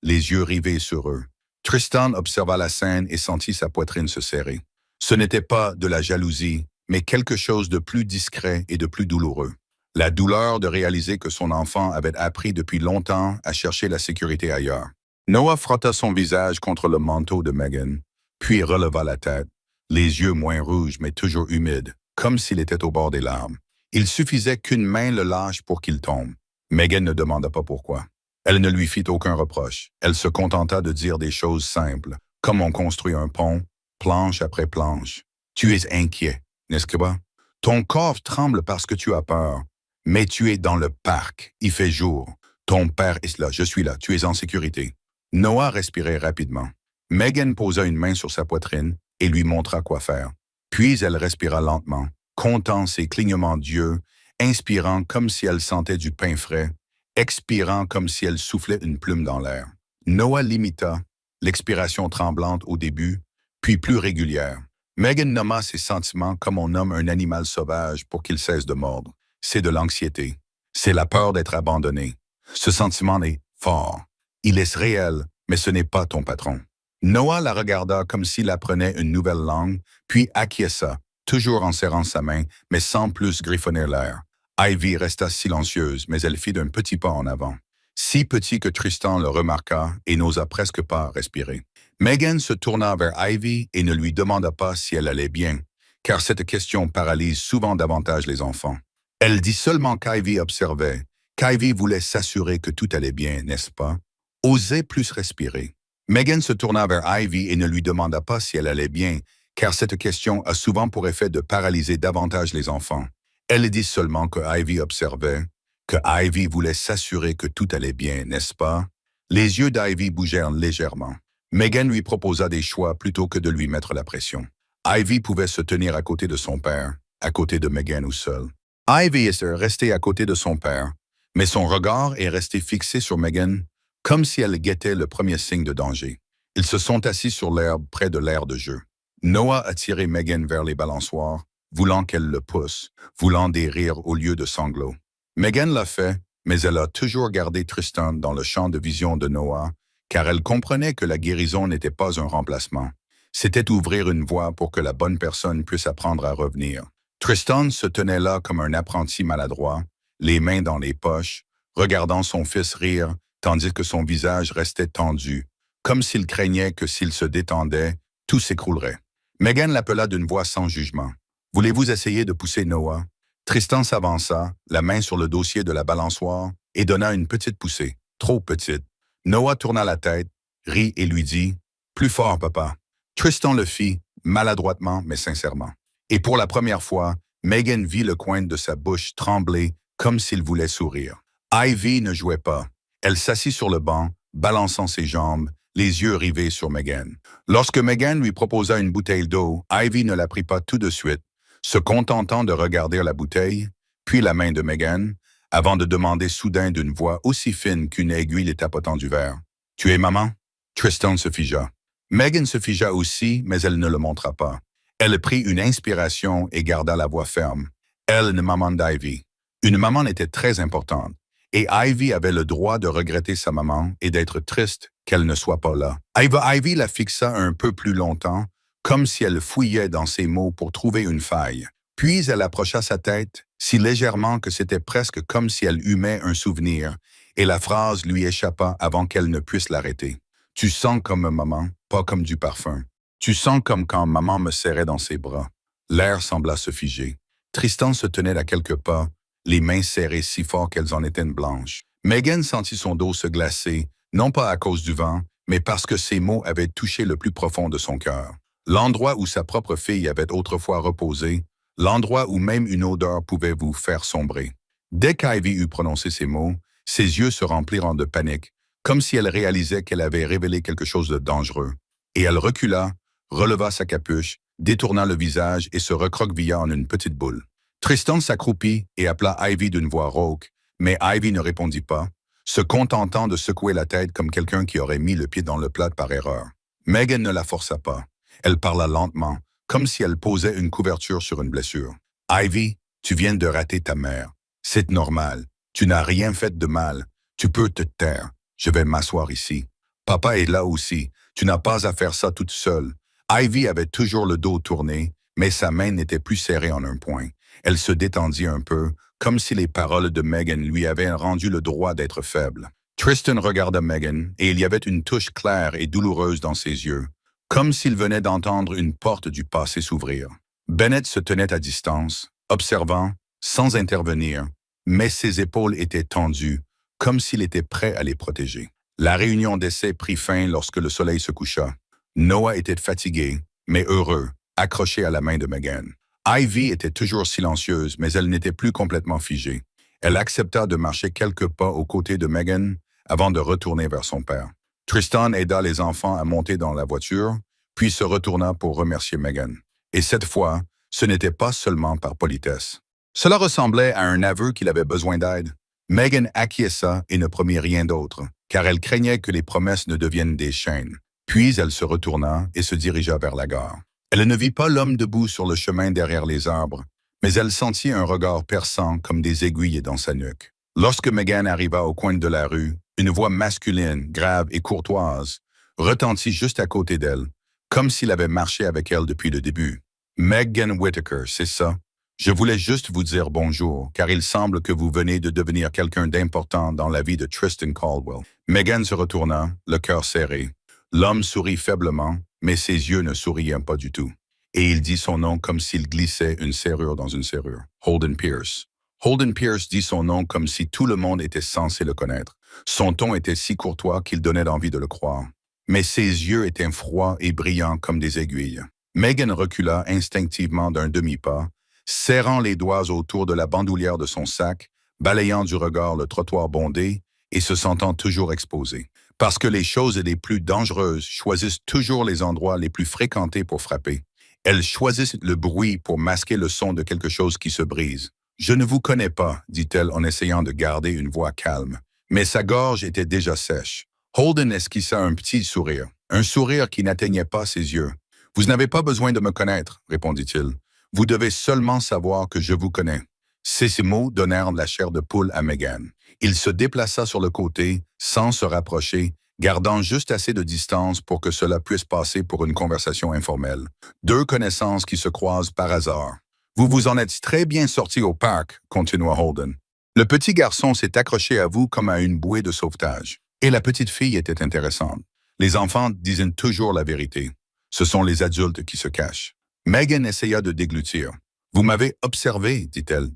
A: les yeux rivés sur eux. Tristan observa la scène et sentit sa poitrine se serrer. Ce n'était pas de la jalousie, mais quelque chose de plus discret et de plus douloureux. La douleur de réaliser que son enfant avait appris depuis longtemps à chercher la sécurité ailleurs. Noah frotta son visage contre le manteau de Megan, puis releva la tête, les yeux moins rouges mais toujours humides, comme s'il était au bord des larmes. Il suffisait qu'une main le lâche pour qu'il tombe. Megan ne demanda pas pourquoi. Elle ne lui fit aucun reproche. Elle se contenta de dire des choses simples, comme on construit un pont, planche après planche. Tu es inquiet, n'est-ce pas? Ton corps tremble parce que tu as peur. Mais tu es dans le parc, il fait jour. Ton père est là, je suis là, tu es en sécurité. Noah respirait rapidement. Megan posa une main sur sa poitrine et lui montra quoi faire. Puis elle respira lentement, comptant ses clignements d'yeux, inspirant comme si elle sentait du pain frais, expirant comme si elle soufflait une plume dans l'air. Noah l'imita, l'expiration tremblante au début, puis plus régulière. Megan nomma ses sentiments comme on nomme un animal sauvage pour qu'il cesse de mordre. C'est de l'anxiété. C'est la peur d'être abandonné. Ce sentiment est fort. Il est réel, mais ce n'est pas ton patron. Noah la regarda comme s'il apprenait une nouvelle langue, puis acquiesça, toujours en serrant sa main, mais sans plus griffonner l'air. Ivy resta silencieuse, mais elle fit d'un petit pas en avant. Si petit que Tristan le remarqua et n'osa presque pas respirer. Megan se tourna vers Ivy et ne lui demanda pas si elle allait bien, car cette question paralyse souvent davantage les enfants. Elle dit seulement qu'Ivy observait, qu'Ivy voulait s'assurer que tout allait bien, n'est-ce pas? Osait plus respirer. Megan se tourna vers Ivy et ne lui demanda pas si elle allait bien, car cette question a souvent pour effet de paralyser davantage les enfants. Elle dit seulement que Ivy observait, que Ivy voulait s'assurer que tout allait bien, n'est-ce pas? Les yeux d'Ivy bougèrent légèrement. Megan lui proposa des choix plutôt que de lui mettre la pression. Ivy pouvait se tenir à côté de son père, à côté de Megan ou seule. Ivy est restée à côté de son père, mais son regard est resté fixé sur Megan, comme si elle guettait le premier signe de danger. Ils se sont assis sur l'herbe près de l'aire de jeu. Noah a tiré Megan vers les balançoires, voulant qu'elle le pousse, voulant des rires au lieu de sanglots. Megan l'a fait, mais elle a toujours gardé Tristan dans le champ de vision de Noah, car elle comprenait que la guérison n'était pas un remplacement. C'était ouvrir une voie pour que la bonne personne puisse apprendre à revenir. Tristan se tenait là comme un apprenti maladroit, les mains dans les poches, regardant son fils rire, tandis que son visage restait tendu, comme s'il craignait que s'il se détendait, tout s'écroulerait. Megan l'appela d'une voix sans jugement. « Voulez-vous essayer de pousser Noah? » Tristan s'avança, la main sur le dossier de la balançoire, et donna une petite poussée, trop petite. Noah tourna la tête, rit et lui dit « Plus fort, papa. » Tristan le fit, maladroitement mais sincèrement. Et pour la première fois, Megan vit le coin de sa bouche trembler comme s'il voulait sourire. Ivy ne jouait pas. Elle s'assit sur le banc, balançant ses jambes, les yeux rivés sur Megan. Lorsque Megan lui proposa une bouteille d'eau, Ivy ne la prit pas tout de suite, se contentant de regarder la bouteille, puis la main de Megan, avant de demander soudain d'une voix aussi fine qu'une aiguille les tapotant du verre. « Tu es maman? » Tristan se figea. Megan se figea aussi, mais elle ne le montra pas. Elle prit une inspiration et garda la voix ferme. Elle, une maman d'Ivy. Une maman était très importante, et Ivy avait le droit de regretter sa maman et d'être triste qu'elle ne soit pas là. Ivy la fixa un peu plus longtemps, comme si elle fouillait dans ses mots pour trouver une faille. Puis elle approcha sa tête, si légèrement que c'était presque comme si elle humait un souvenir, et la phrase lui échappa avant qu'elle ne puisse l'arrêter. « Tu sens comme maman, pas comme du parfum. Tu sens comme quand maman me serrait dans ses bras. » L'air sembla se figer. Tristan se tenait à quelques pas, les mains serrées si fort qu'elles en étaient blanches. Megan sentit son dos se glacer, non pas à cause du vent, mais parce que ces mots avaient touché le plus profond de son cœur. L'endroit où sa propre fille avait autrefois reposé, l'endroit où même une odeur pouvait vous faire sombrer. Dès qu'Ivy eut prononcé ces mots, ses yeux se remplirent de panique, comme si elle réalisait qu'elle avait révélé quelque chose de dangereux. Et elle recula, releva sa capuche, détourna le visage et se recroquevilla en une petite boule. Tristan s'accroupit et appela Ivy d'une voix rauque, mais Ivy ne répondit pas, se contentant de secouer la tête comme quelqu'un qui aurait mis le pied dans le plat par erreur. Megan ne la força pas. Elle parla lentement, comme si elle posait une couverture sur une blessure. Ivy, tu viens de rater ta mère. C'est normal. Tu n'as rien fait de mal. Tu peux te taire. Je vais m'asseoir ici. Papa est là aussi. Tu n'as pas à faire ça toute seule. Ivy avait toujours le dos tourné, mais sa main n'était plus serrée en un point. Elle se détendit un peu, comme si les paroles de Megan lui avaient rendu le droit d'être faible. Tristan regarda Megan, et il y avait une touche claire et douloureuse dans ses yeux, comme s'il venait d'entendre une porte du passé s'ouvrir. Bennett se tenait à distance, observant, sans intervenir, mais ses épaules étaient tendues, comme s'il était prêt à les protéger. La réunion d'essai prit fin lorsque le soleil se coucha. Noah était fatigué, mais heureux, accroché à la main de Megan. Ivy était toujours silencieuse, mais elle n'était plus complètement figée. Elle accepta de marcher quelques pas aux côtés de Megan avant de retourner vers son père. Tristan aida les enfants à monter dans la voiture, puis se retourna pour remercier Megan. Et cette fois, ce n'était pas seulement par politesse. Cela ressemblait à un aveu qu'il avait besoin d'aide. Megan acquiesça et ne promit rien d'autre, car elle craignait que les promesses ne deviennent des chaînes. Puis elle se retourna et se dirigea vers la gare. Elle ne vit pas l'homme debout sur le chemin derrière les arbres, mais elle sentit un regard perçant comme des aiguilles dans sa nuque. Lorsque Megan arriva au coin de la rue, une voix masculine, grave et courtoise, retentit juste à côté d'elle, comme s'il avait marché avec elle depuis le début. « Megan Whittaker, c'est ça? Je voulais juste vous dire bonjour, car il semble que vous venez de devenir quelqu'un d'important dans la vie de Tristan Caldwell. » Megan se retourna, le cœur serré. L'homme sourit faiblement, mais ses yeux ne souriaient pas du tout. Et il dit son nom comme s'il glissait une serrure dans une serrure. Holden Pierce. Holden Pierce dit son nom comme si tout le monde était censé le connaître. Son ton était si courtois qu'il donnait envie de le croire. Mais ses yeux étaient froids et brillants comme des aiguilles. Megan recula instinctivement d'un demi-pas, serrant les doigts autour de la bandoulière de son sac, balayant du regard le trottoir bondé et se sentant toujours exposée. Parce que les choses les plus dangereuses choisissent toujours les endroits les plus fréquentés pour frapper. Elles choisissent le bruit pour masquer le son de quelque chose qui se brise. « Je ne vous connais pas, » dit-elle en essayant de garder une voix calme. Mais sa gorge était déjà sèche. Holden esquissa un petit sourire, un sourire qui n'atteignait pas ses yeux. « Vous n'avez pas besoin de me connaître, » répondit-il. « Vous devez seulement savoir que je vous connais. » Ces mots donnèrent de la chair de poule à Megan. Il se déplaça sur le côté, sans se rapprocher, gardant juste assez de distance pour que cela puisse passer pour une conversation informelle. Deux connaissances qui se croisent par hasard. « Vous vous en êtes très bien sorti au parc, » continua Holden. « Le petit garçon s'est accroché à vous comme à une bouée de sauvetage. Et la petite fille était intéressante. Les enfants disent toujours la vérité. Ce sont les adultes qui se cachent. » Megan essaya de déglutir. « Vous m'avez observé, dit-elle.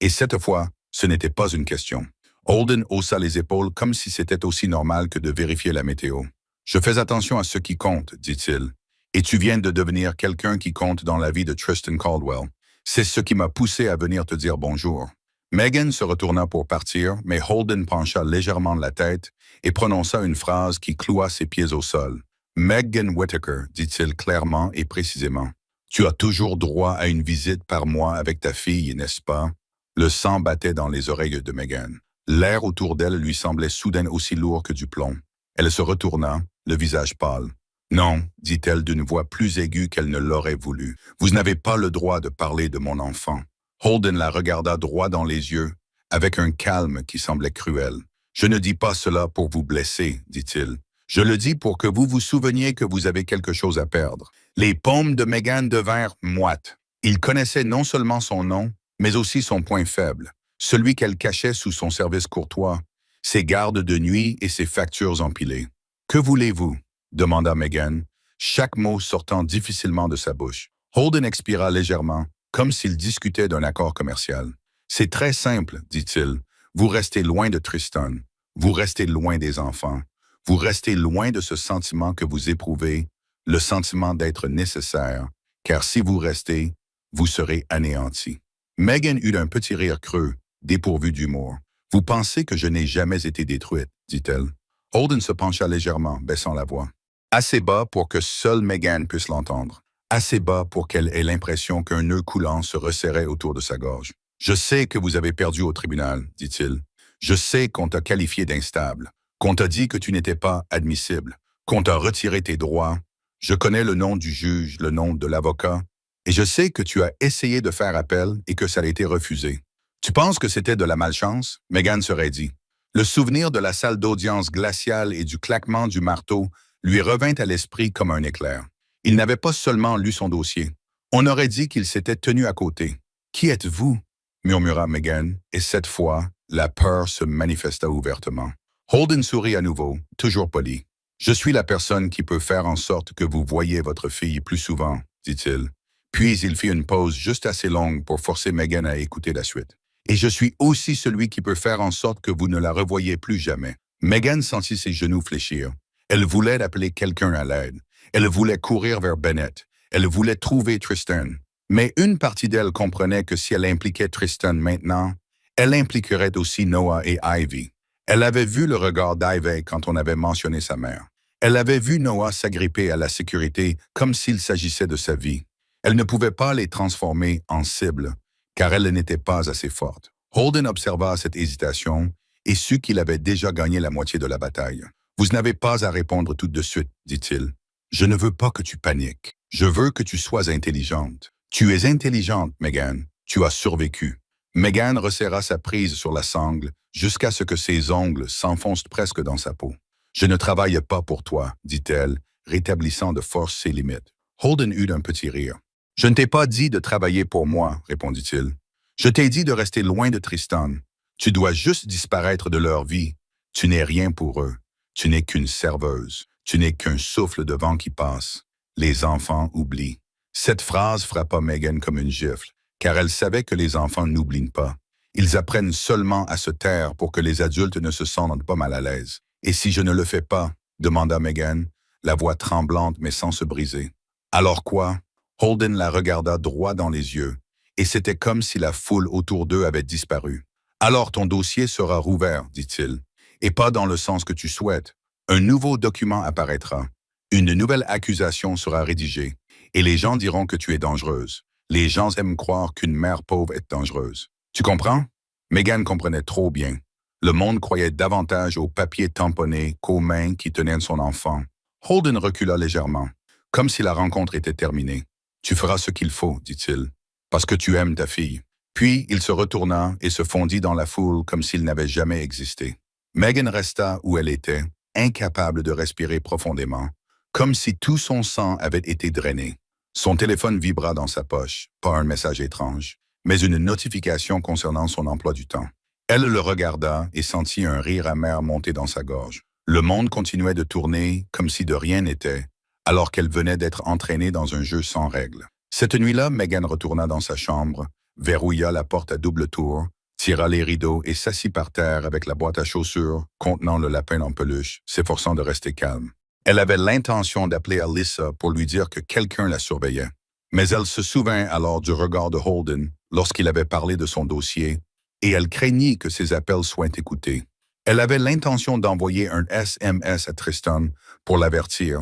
A: Et cette fois, ce n'était pas une question. » Holden haussa les épaules comme si c'était aussi normal que de vérifier la météo. « Je fais attention à ce qui compte, dit-il. Et tu viens de devenir quelqu'un qui compte dans la vie de Tristan Caldwell. C'est ce qui m'a poussé à venir te dire bonjour. » Megan se retourna pour partir, mais Holden pencha légèrement la tête et prononça une phrase qui cloua ses pieds au sol. « Megan Whittaker, dit-il clairement et précisément. Tu as toujours droit à une visite par mois avec ta fille, n'est-ce pas? » Le sang battait dans les oreilles de Megan. L'air autour d'elle lui semblait soudain aussi lourd que du plomb. Elle se retourna, le visage pâle. « Non, dit-elle d'une voix plus aiguë qu'elle ne l'aurait voulu. Vous n'avez pas le droit de parler de mon enfant. » Holden la regarda droit dans les yeux, avec un calme qui semblait cruel. « Je ne dis pas cela pour vous blesser, dit-il. Je le dis pour que vous vous souveniez que vous avez quelque chose à perdre. » Les paumes de Megan devinrent moites. Il connaissait non seulement son nom, mais aussi son point faible, celui qu'elle cachait sous son service courtois, ses gardes de nuit et ses factures empilées. « Que voulez-vous » demanda Megan, chaque mot sortant difficilement de sa bouche. Holden expira légèrement, comme s'il discutait d'un accord commercial. « C'est très simple, dit-il. Vous restez loin de Tristan. Vous restez loin des enfants. Vous restez loin de ce sentiment que vous éprouvez, le sentiment d'être nécessaire, car si vous restez, vous serez anéanti. » Megan eut un petit rire creux, dépourvu d'humour. « Vous pensez que je n'ai jamais été détruite, dit-elle. » Holden se pencha légèrement, baissant la voix. Assez bas pour que seule Megan puisse l'entendre. Assez bas pour qu'elle ait l'impression qu'un nœud coulant se resserrait autour de sa gorge. « Je sais que vous avez perdu au tribunal, dit-il. Je sais qu'on t'a qualifié d'instable, qu'on t'a dit que tu n'étais pas admissible, qu'on t'a retiré tes droits. Je connais le nom du juge, le nom de l'avocat, et je sais que tu as essayé de faire appel et que ça a été refusé. Tu penses que c'était de la malchance? Megan serait dit. Le souvenir de la salle d'audience glaciale et du claquement du marteau lui revint à l'esprit comme un éclair. Il n'avait pas seulement lu son dossier. On aurait dit qu'il s'était tenu à côté. « Qui êtes-vous? » murmura Megan, et cette fois, la peur se manifesta ouvertement. Holden sourit à nouveau, toujours poli. « Je suis la personne qui peut faire en sorte que vous voyiez votre fille plus souvent, » dit-il. Puis il fit une pause juste assez longue pour forcer Megan à écouter la suite. « Et je suis aussi celui qui peut faire en sorte que vous ne la revoyiez plus jamais. » Megan sentit ses genoux fléchir. Elle voulait appeler quelqu'un à l'aide. Elle voulait courir vers Bennett. Elle voulait trouver Tristan. Mais une partie d'elle comprenait que si elle impliquait Tristan maintenant, elle impliquerait aussi Noah et Ivy. Elle avait vu le regard d'Ivy quand on avait mentionné sa mère. Elle avait vu Noah s'agripper à la sécurité comme s'il s'agissait de sa vie. Elle ne pouvait pas les transformer en cibles, car elle n'était pas assez forte. Holden observa cette hésitation et sut qu'il avait déjà gagné la moitié de la bataille. « Vous n'avez pas à répondre tout de suite, dit-il. Je ne veux pas que tu paniques. Je veux que tu sois intelligente. Tu es intelligente, Megan. Tu as survécu. » Megan resserra sa prise sur la sangle jusqu'à ce que ses ongles s'enfoncent presque dans sa peau. « Je ne travaille pas pour toi, dit-elle, rétablissant de force ses limites. Holden eut un petit rire. « Je ne t'ai pas dit de travailler pour moi, répondit-il. Je t'ai dit de rester loin de Tristan. Tu dois juste disparaître de leur vie. Tu n'es rien pour eux. Tu n'es qu'une serveuse. Tu n'es qu'un souffle de vent qui passe. Les enfants oublient. » Cette phrase frappa Megan comme une gifle, car elle savait que les enfants n'oublient pas. Ils apprennent seulement à se taire pour que les adultes ne se sentent pas mal à l'aise. « Et si je ne le fais pas? » demanda Megan, la voix tremblante mais sans se briser. « Alors quoi? » Holden la regarda droit dans les yeux, et c'était comme si la foule autour d'eux avait disparu. « Alors ton dossier sera rouvert, dit-il, et pas dans le sens que tu souhaites. Un nouveau document apparaîtra. Une nouvelle accusation sera rédigée, et les gens diront que tu es dangereuse. Les gens aiment croire qu'une mère pauvre est dangereuse. Tu comprends? » Megan comprenait trop bien. Le monde croyait davantage au papier tamponné qu'aux mains qui tenaient son enfant. Holden recula légèrement, comme si la rencontre était terminée. « Tu feras ce qu'il faut, dit-il, parce que tu aimes ta fille. » Puis il se retourna et se fondit dans la foule comme s'il n'avait jamais existé. Megan resta où elle était, incapable de respirer profondément, comme si tout son sang avait été drainé. Son téléphone vibra dans sa poche, pas un message étrange, mais une notification concernant son emploi du temps. Elle le regarda et sentit un rire amer monter dans sa gorge. Le monde continuait de tourner comme si de rien n'était, alors qu'elle venait d'être entraînée dans un jeu sans règles. Cette nuit-là, Megan retourna dans sa chambre, verrouilla la porte à double tour, tira les rideaux et s'assit par terre avec la boîte à chaussures contenant le lapin en peluche, s'efforçant de rester calme. Elle avait l'intention d'appeler Alyssa pour lui dire que quelqu'un la surveillait. Mais elle se souvint alors du regard de Holden lorsqu'il avait parlé de son dossier, et elle craignit que ses appels soient écoutés. Elle avait l'intention d'envoyer un SMS à Tristan pour l'avertir,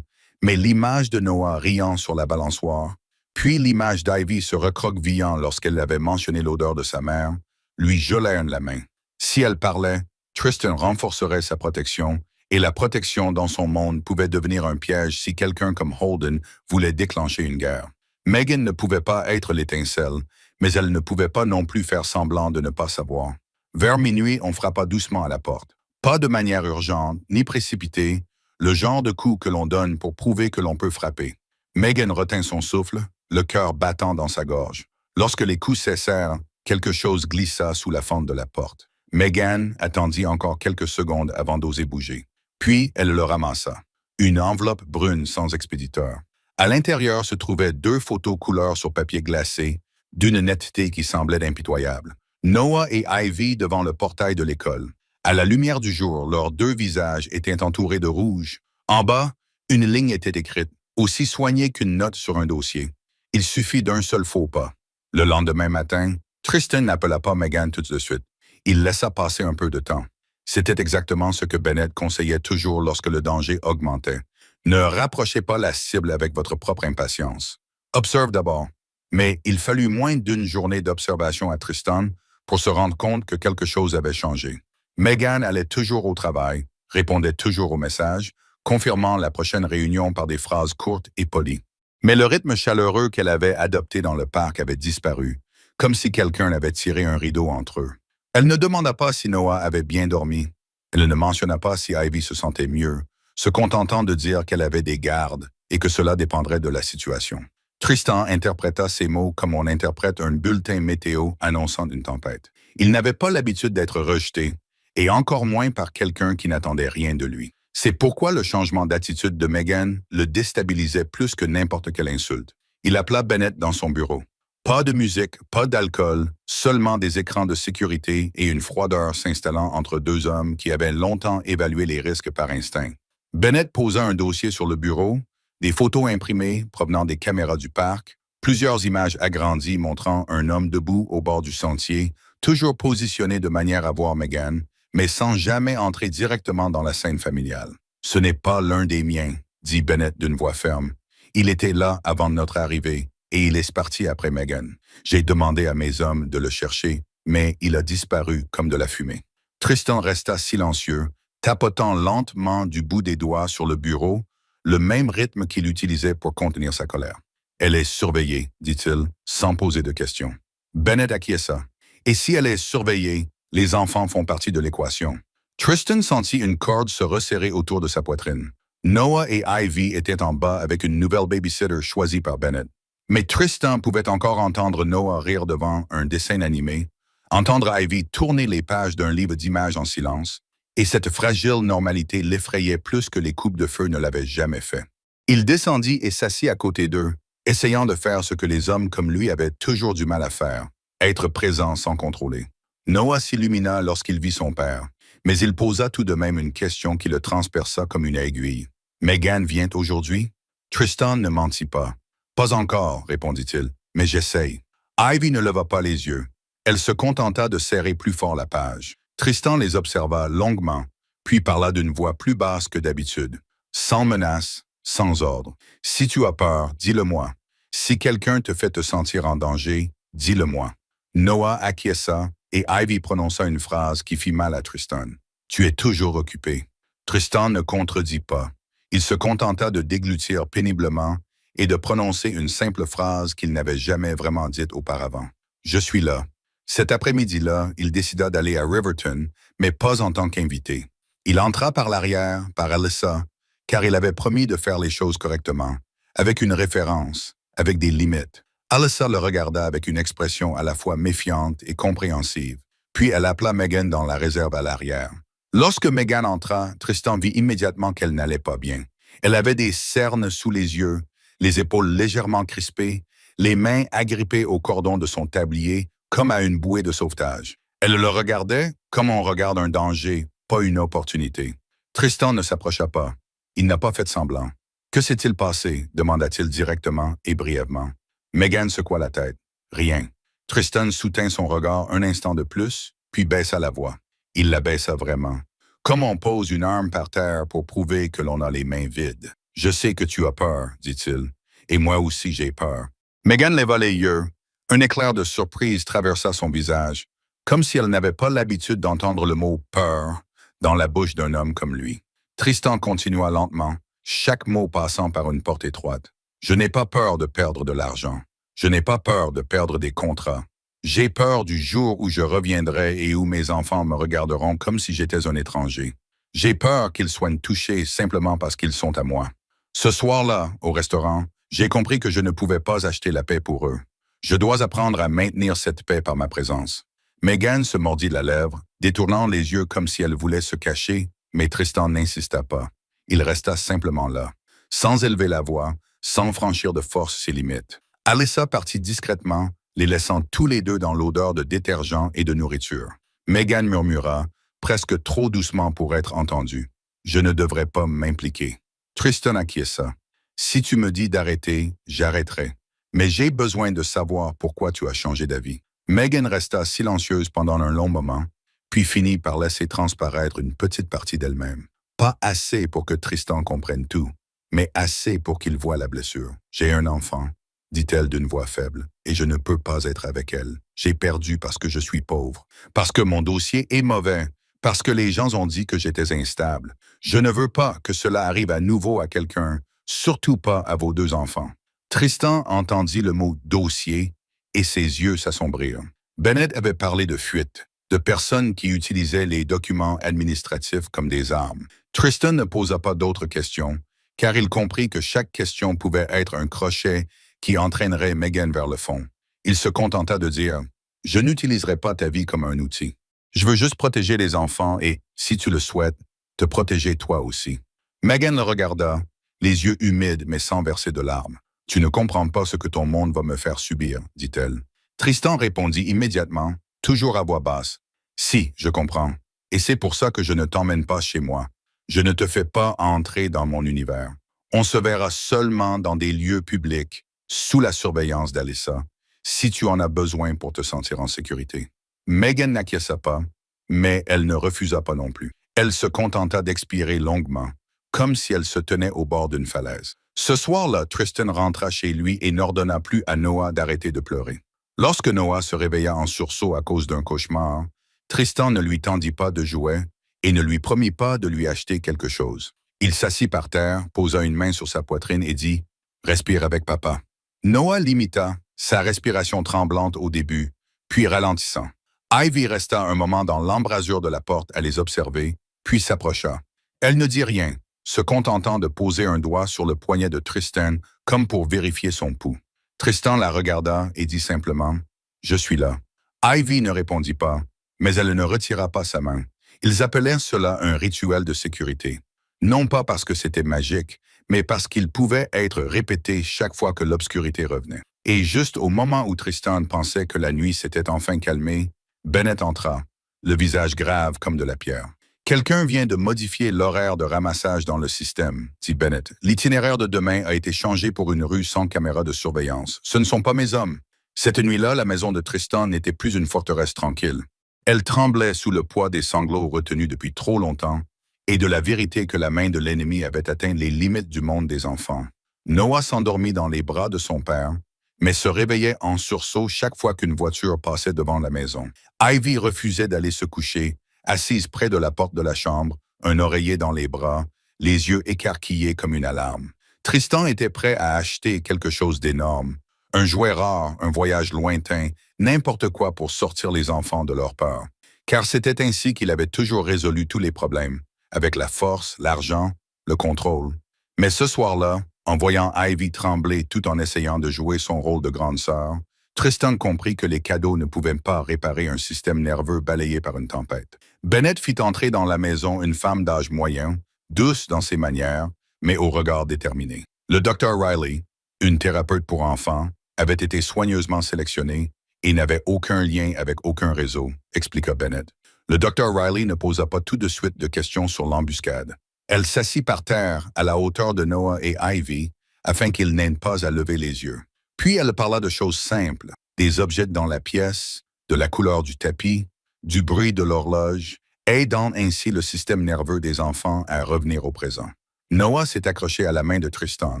A: mais l'image de Noah riant sur la balançoire, puis l'image d'Ivy se recroquevillant lorsqu'elle avait mentionné l'odeur de sa mère, lui gelèrent la main. Si elle parlait, Tristan renforcerait sa protection, et la protection dans son monde pouvait devenir un piège si quelqu'un comme Holden voulait déclencher une guerre. Megan ne pouvait pas être l'étincelle, mais elle ne pouvait pas non plus faire semblant de ne pas savoir. Vers minuit, on frappa doucement à la porte. Pas de manière urgente, ni précipitée, le genre de coup que l'on donne pour prouver que l'on peut frapper. Megan retint son souffle, le cœur battant dans sa gorge. Lorsque les coups cessèrent, quelque chose glissa sous la fente de la porte. Megan attendit encore quelques secondes avant d'oser bouger. Puis, elle le ramassa. Une enveloppe brune sans expéditeur. À l'intérieur se trouvaient 2 photos couleur sur papier glacé, d'une netteté qui semblait impitoyable. Noah et Ivy devant le portail de l'école. À la lumière du jour, leurs 2 visages étaient entourés de rouge. En bas, une ligne était écrite, aussi soignée qu'une note sur un dossier. Il suffit d'un seul faux pas. Le lendemain matin, Tristan n'appela pas Megan tout de suite. Il laissa passer un peu de temps. C'était exactement ce que Bennett conseillait toujours lorsque le danger augmentait. Ne rapprochez pas la cible avec votre propre impatience. Observe d'abord. Mais il fallut moins d'une journée d'observation à Tristan pour se rendre compte que quelque chose avait changé. Megan allait toujours au travail, répondait toujours aux messages, confirmant la prochaine réunion par des phrases courtes et polies. Mais le rythme chaleureux qu'elle avait adopté dans le parc avait disparu, comme si quelqu'un avait tiré un rideau entre eux. Elle ne demanda pas si Noah avait bien dormi. Elle ne mentionna pas si Ivy se sentait mieux, se contentant de dire qu'elle avait des gardes et que cela dépendrait de la situation. Tristan interpréta ces mots comme on interprète un bulletin météo annonçant une tempête. Il n'avait pas l'habitude d'être rejeté, et encore moins par quelqu'un qui n'attendait rien de lui. C'est pourquoi le changement d'attitude de Megan le déstabilisait plus que n'importe quelle insulte. Il appela Bennett dans son bureau. Pas de musique, pas d'alcool, seulement des écrans de sécurité et une froideur s'installant entre deux hommes qui avaient longtemps évalué les risques par instinct. Bennett posa un dossier sur le bureau, des photos imprimées provenant des caméras du parc, plusieurs images agrandies montrant un homme debout au bord du sentier, toujours positionné de manière à voir Megan, mais sans jamais entrer directement dans la scène familiale. « Ce n'est pas l'un des miens », dit Bennett d'une voix ferme. « Il était là avant notre arrivée. Et il est parti après Megan. J'ai demandé à mes hommes de le chercher, mais il a disparu comme de la fumée. » Tristan resta silencieux, tapotant lentement du bout des doigts sur le bureau, le même rythme qu'il utilisait pour contenir sa colère. « Elle est surveillée, dit-il, sans poser de questions. » Bennett acquiesça. « Et si elle est surveillée, les enfants font partie de l'équation. » Tristan sentit une corde se resserrer autour de sa poitrine. Noah et Ivy étaient en bas avec une nouvelle babysitter choisie par Bennett. Mais Tristan pouvait encore entendre Noah rire devant un dessin animé, entendre Ivy tourner les pages d'un livre d'images en silence, et cette fragile normalité l'effrayait plus que les coupes de feu ne l'avaient jamais fait. Il descendit et s'assit à côté d'eux, essayant de faire ce que les hommes comme lui avaient toujours du mal à faire, être présent sans contrôler. Noah s'illumina lorsqu'il vit son père, mais il posa tout de même une question qui le transperça comme une aiguille. « Megan vient aujourd'hui? » Tristan ne mentit pas. « Pas encore, répondit-il, mais j'essaye. » Ivy ne leva pas les yeux. Elle se contenta de serrer plus fort la page. Tristan les observa longuement, puis parla d'une voix plus basse que d'habitude. Sans menace, sans ordre. « Si tu as peur, dis-le-moi. Si quelqu'un te fait te sentir en danger, dis-le-moi. » Noah acquiesça et Ivy prononça une phrase qui fit mal à Tristan. « Tu es toujours occupé. » Tristan ne contredit pas. Il se contenta de déglutir péniblement et de prononcer une simple phrase qu'il n'avait jamais vraiment dite auparavant. « Je suis là. » Cet après-midi-là, il décida d'aller à Riverton, mais pas en tant qu'invité. Il entra par l'arrière, par Alyssa, car il avait promis de faire les choses correctement, avec une référence, avec des limites. Alyssa le regarda avec une expression à la fois méfiante et compréhensive, puis elle appela Megan dans la réserve à l'arrière. Lorsque Megan entra, Tristan vit immédiatement qu'elle n'allait pas bien. Elle avait des cernes sous les yeux, les épaules légèrement crispées, les mains agrippées au cordon de son tablier, comme à une bouée de sauvetage. Elle le regardait comme on regarde un danger, pas une opportunité. Tristan ne s'approcha pas. Il n'a pas fait semblant. « Que s'est-il passé ?» demanda-t-il directement et brièvement. Megan secoua la tête. « Rien. » Tristan soutint son regard un instant de plus, puis baissa la voix. Il la baissa vraiment. Comme on pose une arme par terre pour prouver que l'on a les mains vides. « Je sais que tu as peur, dit-il, et moi aussi j'ai peur. » Megan leva les yeux. Un éclair de surprise traversa son visage, comme si elle n'avait pas l'habitude d'entendre le mot « peur » dans la bouche d'un homme comme lui. Tristan continua lentement, chaque mot passant par une porte étroite. « Je n'ai pas peur de perdre de l'argent. Je n'ai pas peur de perdre des contrats. J'ai peur du jour où je reviendrai et où mes enfants me regarderont comme si j'étais un étranger. J'ai peur qu'ils soient touchés simplement parce qu'ils sont à moi. Ce soir-là, au restaurant, j'ai compris que je ne pouvais pas acheter la paix pour eux. Je dois apprendre à maintenir cette paix par ma présence. » Megan se mordit la lèvre, détournant les yeux comme si elle voulait se cacher, mais Tristan n'insista pas. Il resta simplement là, sans élever la voix, sans franchir de force ses limites. Alyssa partit discrètement, les laissant tous les deux dans l'odeur de détergent et de nourriture. Megan murmura, presque trop doucement pour être entendue. « Je ne devrais pas m'impliquer. » Tristan acquiesça. « Si tu me dis d'arrêter, j'arrêterai. Mais j'ai besoin de savoir pourquoi tu as changé d'avis. » Megan resta silencieuse pendant un long moment, puis finit par laisser transparaître une petite partie d'elle-même. Pas assez pour que Tristan comprenne tout, mais assez pour qu'il voie la blessure. « J'ai un enfant, » dit-elle d'une voix faible, « et je ne peux pas être avec elle. J'ai perdu parce que je suis pauvre, parce que mon dossier est mauvais, Parce que les gens ont dit que j'étais instable. Je ne veux pas que cela arrive à nouveau à quelqu'un, surtout pas à vos 2 enfants. Tristan entendit le mot dossier et ses yeux s'assombrirent. Bennett avait parlé de fuite, de personnes qui utilisaient les documents administratifs comme des armes. Tristan ne posa pas d'autres questions, car il comprit que chaque question pouvait être un crochet qui entraînerait Megan vers le fond. Il se contenta de dire « Je n'utiliserai pas ta vie comme un outil. Je veux juste protéger les enfants et, si tu le souhaites, te protéger toi aussi. » Megan le regarda, les yeux humides mais sans verser de larmes. « Tu ne comprends pas ce que ton monde va me faire subir, » dit-elle. Tristan répondit immédiatement, toujours à voix basse. « Si, je comprends. Et c'est pour ça que je ne t'emmène pas chez moi. Je ne te fais pas entrer dans mon univers. On se verra seulement dans des lieux publics, sous la surveillance d'Alyssa, si tu en as besoin pour te sentir en sécurité. » Megan n'acquiesça pas, mais elle ne refusa pas non plus. Elle se contenta d'expirer longuement, comme si elle se tenait au bord d'une falaise. Ce soir-là, Tristan rentra chez lui et n'ordonna plus à Noah d'arrêter de pleurer. Lorsque Noah se réveilla en sursaut à cause d'un cauchemar, Tristan ne lui tendit pas de jouet et ne lui promit pas de lui acheter quelque chose. Il s'assit par terre, posa une main sur sa poitrine et dit « Respire avec papa ». Noah l'imita, sa respiration tremblante au début, puis ralentissant. Ivy resta un moment dans l'embrasure de la porte à les observer, puis s'approcha. Elle ne dit rien, se contentant de poser un doigt sur le poignet de Tristan comme pour vérifier son pouls. Tristan la regarda et dit simplement « Je suis là ». Ivy ne répondit pas, mais elle ne retira pas sa main. Ils appelaient cela un rituel de sécurité. Non pas parce que c'était magique, mais parce qu'il pouvait être répété chaque fois que l'obscurité revenait. Et juste au moment où Tristan pensait que la nuit s'était enfin calmée, Bennett entra, le visage grave comme de la pierre. « Quelqu'un vient de modifier l'horaire de ramassage dans le système, » dit Bennett. « L'itinéraire de demain a été changé pour une rue sans caméra de surveillance. Ce ne sont pas mes hommes. » Cette nuit-là, la maison de Tristan n'était plus une forteresse tranquille. Elle tremblait sous le poids des sanglots retenus depuis trop longtemps et de la vérité que la main de l'ennemi avait atteint les limites du monde des enfants. Noah s'endormit dans les bras de son père, mais se réveillait en sursaut chaque fois qu'une voiture passait devant la maison. Ivy refusait d'aller se coucher, assise près de la porte de la chambre, un oreiller dans les bras, les yeux écarquillés comme une alarme. Tristan était prêt à acheter quelque chose d'énorme, un jouet rare, un voyage lointain, n'importe quoi pour sortir les enfants de leur peur. Car c'était ainsi qu'il avait toujours résolu tous les problèmes, avec la force, l'argent, le contrôle. Mais ce soir-là, en voyant Ivy trembler tout en essayant de jouer son rôle de grande sœur, Tristan comprit que les cadeaux ne pouvaient pas réparer un système nerveux balayé par une tempête. Bennett fit entrer dans la maison une femme d'âge moyen, douce dans ses manières, mais au regard déterminé. Le Dr. Riley, une thérapeute pour enfants, avait été soigneusement sélectionné et n'avait aucun lien avec aucun réseau, expliqua Bennett. Le Dr. Riley ne posa pas tout de suite de questions sur l'embuscade. Elle s'assit par terre à la hauteur de Noah et Ivy afin qu'ils n'aient pas à lever les yeux. Puis elle parla de choses simples, des objets dans la pièce, de la couleur du tapis, du bruit de l'horloge, aidant ainsi le système nerveux des enfants à revenir au présent. Noah s'est accroché à la main de Tristan.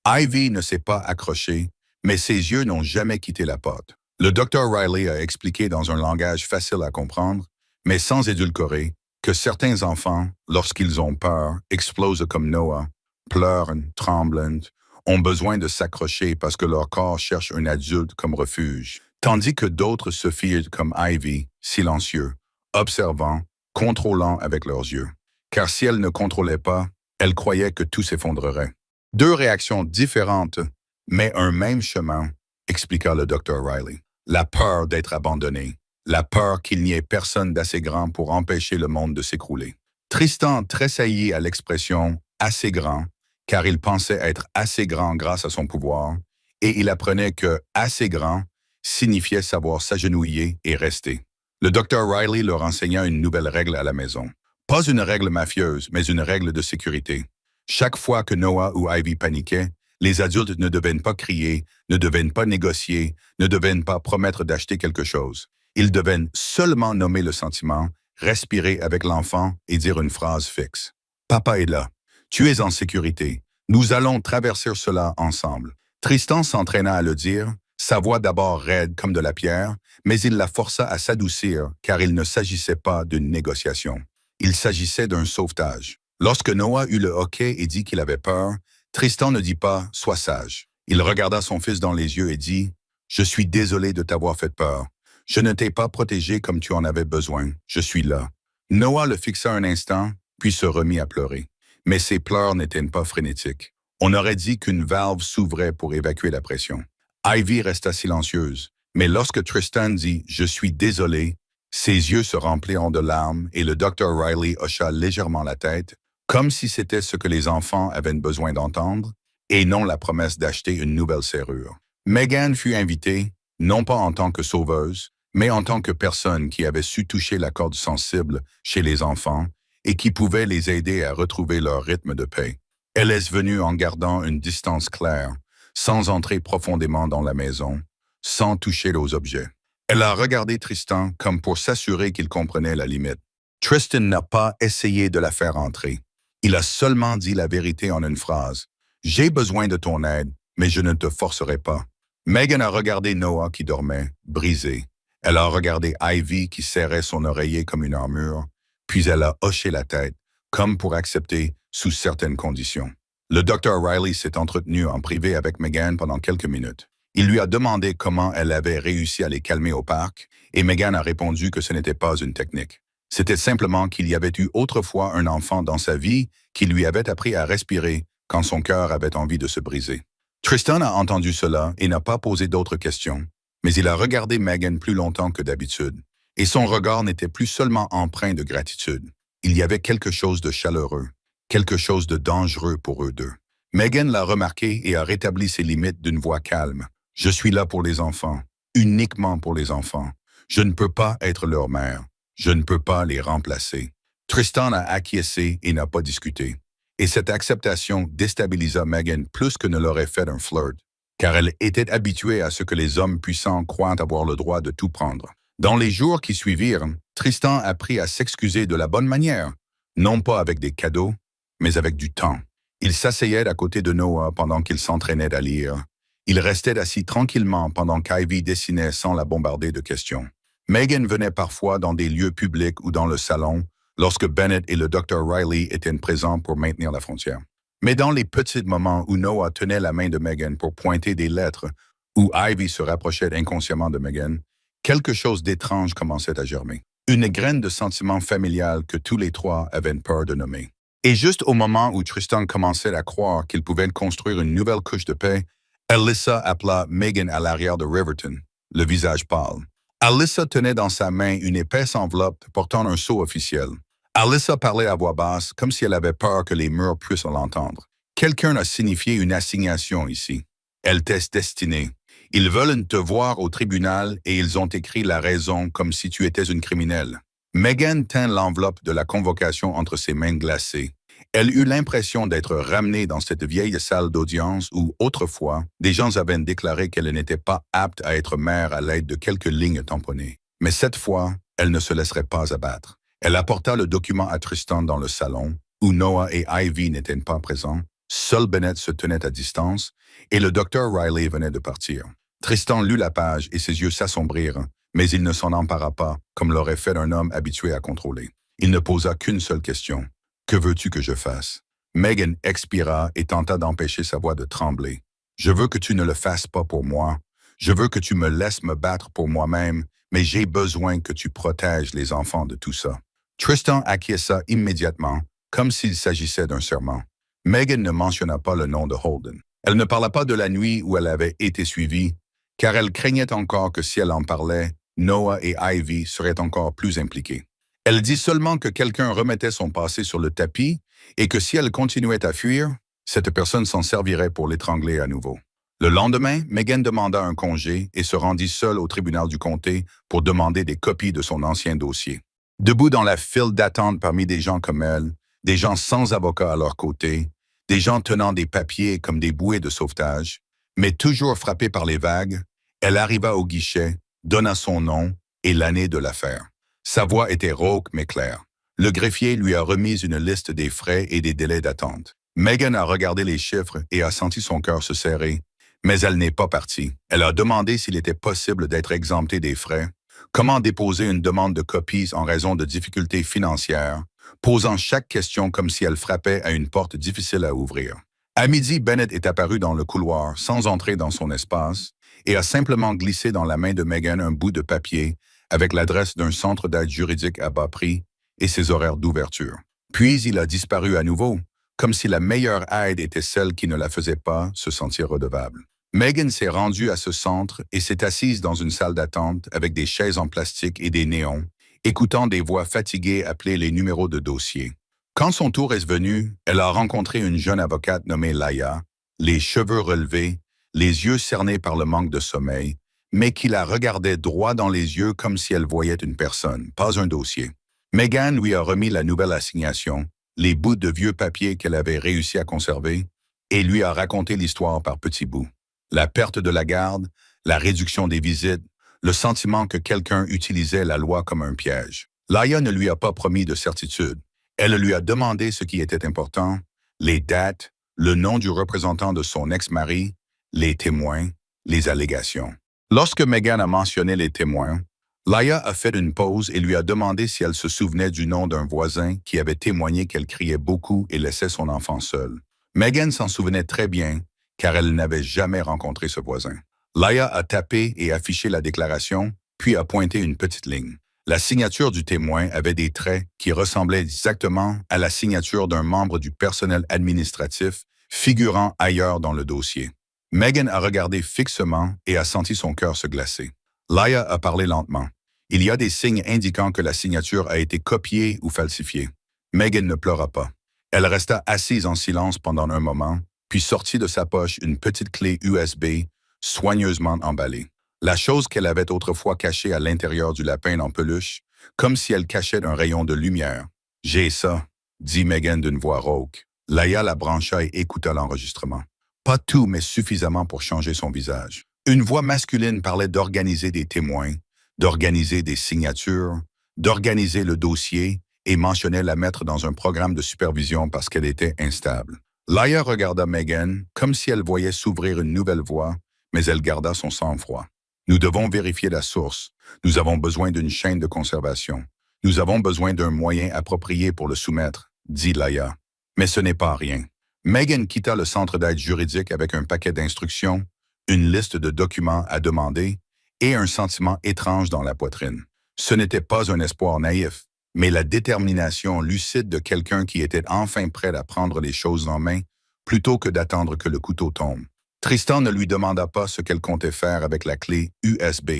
A: Ivy ne s'est pas accrochée, mais ses yeux n'ont jamais quitté la porte. Le Dr. Riley a expliqué dans un langage facile à comprendre, mais sans édulcorer, que certains enfants, lorsqu'ils ont peur, explosent comme Noah, pleurent, tremblent, ont besoin de s'accrocher parce que leur corps cherche un adulte comme refuge, tandis que d'autres se fient comme Ivy, silencieux, observant, contrôlant avec leurs yeux. Car si elle ne contrôlait pas, elle croyait que tout s'effondrerait. Deux réactions différentes, mais un même chemin, expliqua le Dr. Riley. La peur d'être abandonné, la peur qu'il n'y ait personne d'assez grand pour empêcher le monde de s'écrouler. Tristan tressaillit à l'expression « assez grand », car il pensait être assez grand grâce à son pouvoir, et il apprenait que « assez grand » signifiait savoir s'agenouiller et rester. Le Dr. Riley leur enseigna une nouvelle règle à la maison. Pas une règle mafieuse, mais une règle de sécurité. Chaque fois que Noah ou Ivy paniquaient, les adultes ne devaient pas crier, ne devaient pas négocier, ne devaient pas promettre d'acheter quelque chose. Ils devaient seulement nommer le sentiment, respirer avec l'enfant et dire une phrase fixe. « Papa est là. Tu es en sécurité. Nous allons traverser cela ensemble. » Tristan s'entraîna à le dire, sa voix d'abord raide comme de la pierre, mais il la força à s'adoucir car il ne s'agissait pas d'une négociation. Il s'agissait d'un sauvetage. Lorsque Noah eut le hoquet et dit qu'il avait peur, Tristan ne dit pas « sois sage ». Il regarda son fils dans les yeux et dit « Je suis désolé de t'avoir fait peur. Je ne t'ai pas protégé comme tu en avais besoin. Je suis là. » Noah le fixa un instant, puis se remit à pleurer. Mais ses pleurs n'étaient pas frénétiques. On aurait dit qu'une valve s'ouvrait pour évacuer la pression. Ivy resta silencieuse, mais lorsque Tristan dit « Je suis désolé », ses yeux se remplirent de larmes et le Dr. Riley hocha légèrement la tête, comme si c'était ce que les enfants avaient besoin d'entendre, et non la promesse d'acheter une nouvelle serrure. Megan fut invitée, non pas en tant que sauveuse, mais en tant que personne qui avait su toucher la corde sensible chez les enfants et qui pouvait les aider à retrouver leur rythme de paix. Elle est venue en gardant une distance claire, sans entrer profondément dans la maison, sans toucher aux objets. Elle a regardé Tristan comme pour s'assurer qu'il comprenait la limite. Tristan n'a pas essayé de la faire entrer. Il a seulement dit la vérité en une phrase. « J'ai besoin de ton aide, mais je ne te forcerai pas. » Megan a regardé Noah qui dormait, brisé. Elle a regardé Ivy qui serrait son oreiller comme une armure, puis elle a hoché la tête, comme pour accepter sous certaines conditions. Le Dr. Riley s'est entretenu en privé avec Megan pendant quelques minutes. Il lui a demandé comment elle avait réussi à les calmer au parc, et Megan a répondu que ce n'était pas une technique. C'était simplement qu'il y avait eu autrefois un enfant dans sa vie qui lui avait appris à respirer quand son cœur avait envie de se briser. Tristan a entendu cela et n'a pas posé d'autres questions, mais il a regardé Megan plus longtemps que d'habitude, et son regard n'était plus seulement empreint de gratitude. Il y avait quelque chose de chaleureux, quelque chose de dangereux pour eux deux. Megan l'a remarqué et a rétabli ses limites d'une voix calme. « Je suis là pour les enfants, uniquement pour les enfants. Je ne peux pas être leur mère. Je ne peux pas les remplacer. » Tristan a acquiescé et n'a pas discuté. Et cette acceptation déstabilisa Megan plus que ne l'aurait fait un flirt, car elle était habituée à ce que les hommes puissants croient avoir le droit de tout prendre. Dans les jours qui suivirent, Tristan apprit à s'excuser de la bonne manière, non pas avec des cadeaux, mais avec du temps. Il s'asseyait à côté de Noah pendant qu'il s'entraînait à lire. Il restait assis tranquillement pendant qu'Ivy dessinait sans la bombarder de questions. Megan venait parfois dans des lieux publics ou dans le salon, lorsque Bennett et le Dr. Riley étaient présents pour maintenir la frontière. Mais dans les petits moments où Noah tenait la main de Megan pour pointer des lettres, où Ivy se rapprochait inconsciemment de Megan, quelque chose d'étrange commençait à germer. Une graine de sentiment familial que tous les trois avaient peur de nommer. Et juste au moment où Tristan commençait à croire qu'il pouvait construire une nouvelle couche de paix, Alyssa appela Megan à l'arrière de Riverton, le visage pâle. Alyssa tenait dans sa main une épaisse enveloppe portant un sceau officiel. Alyssa parlait à voix basse, comme si elle avait peur que les murs puissent l'entendre. « Quelqu'un a signifié une assignation ici. Elle t'est destinée. Ils veulent te voir au tribunal et ils ont écrit la raison comme si tu étais une criminelle. » Megan tint l'enveloppe de la convocation entre ses mains glacées. Elle eut l'impression d'être ramenée dans cette vieille salle d'audience où, autrefois, des gens avaient déclaré qu'elle n'était pas apte à être mère à l'aide de quelques lignes tamponnées. Mais cette fois, elle ne se laisserait pas abattre. Elle apporta le document à Tristan dans le salon, où Noah et Ivy n'étaient pas présents. Seul Bennett se tenait à distance, et le Dr. Riley venait de partir. Tristan lut la page et ses yeux s'assombrirent, mais il ne s'en empara pas, comme l'aurait fait un homme habitué à contrôler. Il ne posa qu'une seule question. « Que veux-tu que je fasse ?» Megan expira et tenta d'empêcher sa voix de trembler. « Je veux que tu ne le fasses pas pour moi. Je veux que tu me laisses me battre pour moi-même, mais j'ai besoin que tu protèges les enfants de tout ça. » Tristan acquiesça immédiatement, comme s'il s'agissait d'un serment. Megan ne mentionna pas le nom de Holden. Elle ne parla pas de la nuit où elle avait été suivie, car elle craignait encore que si elle en parlait, Noah et Ivy seraient encore plus impliqués. Elle dit seulement que quelqu'un remettait son passé sur le tapis et que si elle continuait à fuir, cette personne s'en servirait pour l'étrangler à nouveau. Le lendemain, Megan demanda un congé et se rendit seule au tribunal du comté pour demander des copies de son ancien dossier. Debout dans la file d'attente parmi des gens comme elle, des gens sans avocat à leur côté, des gens tenant des papiers comme des bouées de sauvetage, mais toujours frappée par les vagues, elle arriva au guichet, donna son nom et l'année de l'affaire. Sa voix était rauque mais claire. Le greffier lui a remis une liste des frais et des délais d'attente. Megan a regardé les chiffres et a senti son cœur se serrer, mais elle n'est pas partie. Elle a demandé s'il était possible d'être exemptée des frais, comment déposer une demande de copies en raison de difficultés financières, posant chaque question comme si elle frappait à une porte difficile à ouvrir. À midi, Bennett est apparu dans le couloir sans entrer dans son espace et a simplement glissé dans la main de Megan un bout de papier avec l'adresse d'un centre d'aide juridique à bas prix et ses horaires d'ouverture. Puis il a disparu à nouveau, comme si la meilleure aide était celle qui ne la faisait pas se sentir redevable. Megan s'est rendue à ce centre et s'est assise dans une salle d'attente avec des chaises en plastique et des néons, écoutant des voix fatiguées appeler les numéros de dossier. Quand son tour est venu, elle a rencontré une jeune avocate nommée Laia, les cheveux relevés, les yeux cernés par le manque de sommeil, mais qui la regardait droit dans les yeux comme si elle voyait une personne, pas un dossier. Megan lui a remis la nouvelle assignation, les bouts de vieux papiers qu'elle avait réussi à conserver, et lui a raconté l'histoire par petits bouts. La perte de la garde, la réduction des visites, le sentiment que quelqu'un utilisait la loi comme un piège. Laia ne lui a pas promis de certitude. Elle lui a demandé ce qui était important, les dates, le nom du représentant de son ex-mari, les témoins, les allégations. Lorsque Megan a mentionné les témoins, Laia a fait une pause et lui a demandé si elle se souvenait du nom d'un voisin qui avait témoigné qu'elle criait beaucoup et laissait son enfant seul. Megan s'en souvenait très bien, car elle n'avait jamais rencontré ce voisin. Laia a tapé et affiché la déclaration, puis a pointé une petite ligne. La signature du témoin avait des traits qui ressemblaient exactement à la signature d'un membre du personnel administratif figurant ailleurs dans le dossier. Megan a regardé fixement et a senti son cœur se glacer. Laia a parlé lentement. Il y a des signes indiquant que la signature a été copiée ou falsifiée. Megan ne pleura pas. Elle resta assise en silence pendant un moment, puis sortit de sa poche une petite clé USB soigneusement emballée. La chose qu'elle avait autrefois cachée à l'intérieur du lapin en peluche, comme si elle cachait un rayon de lumière. « J'ai ça », dit Megan d'une voix rauque. Laia la brancha et écouta l'enregistrement. Pas tout, mais suffisamment pour changer son visage. Une voix masculine parlait d'organiser des témoins, d'organiser des signatures, d'organiser le dossier et mentionnait la mettre dans un programme de supervision parce qu'elle était instable. Laia regarda Megan comme si elle voyait s'ouvrir une nouvelle voie, mais elle garda son sang-froid. Nous devons vérifier la source. Nous avons besoin d'une chaîne de conservation. Nous avons besoin d'un moyen approprié pour le soumettre, dit Laia. Mais ce n'est pas rien. Megan quitta le centre d'aide juridique avec un paquet d'instructions, une liste de documents à demander et un sentiment étrange dans la poitrine. Ce n'était pas un espoir naïf, mais la détermination lucide de quelqu'un qui était enfin prêt à prendre les choses en main plutôt que d'attendre que le couteau tombe. Tristan ne lui demanda pas ce qu'elle comptait faire avec la clé USB.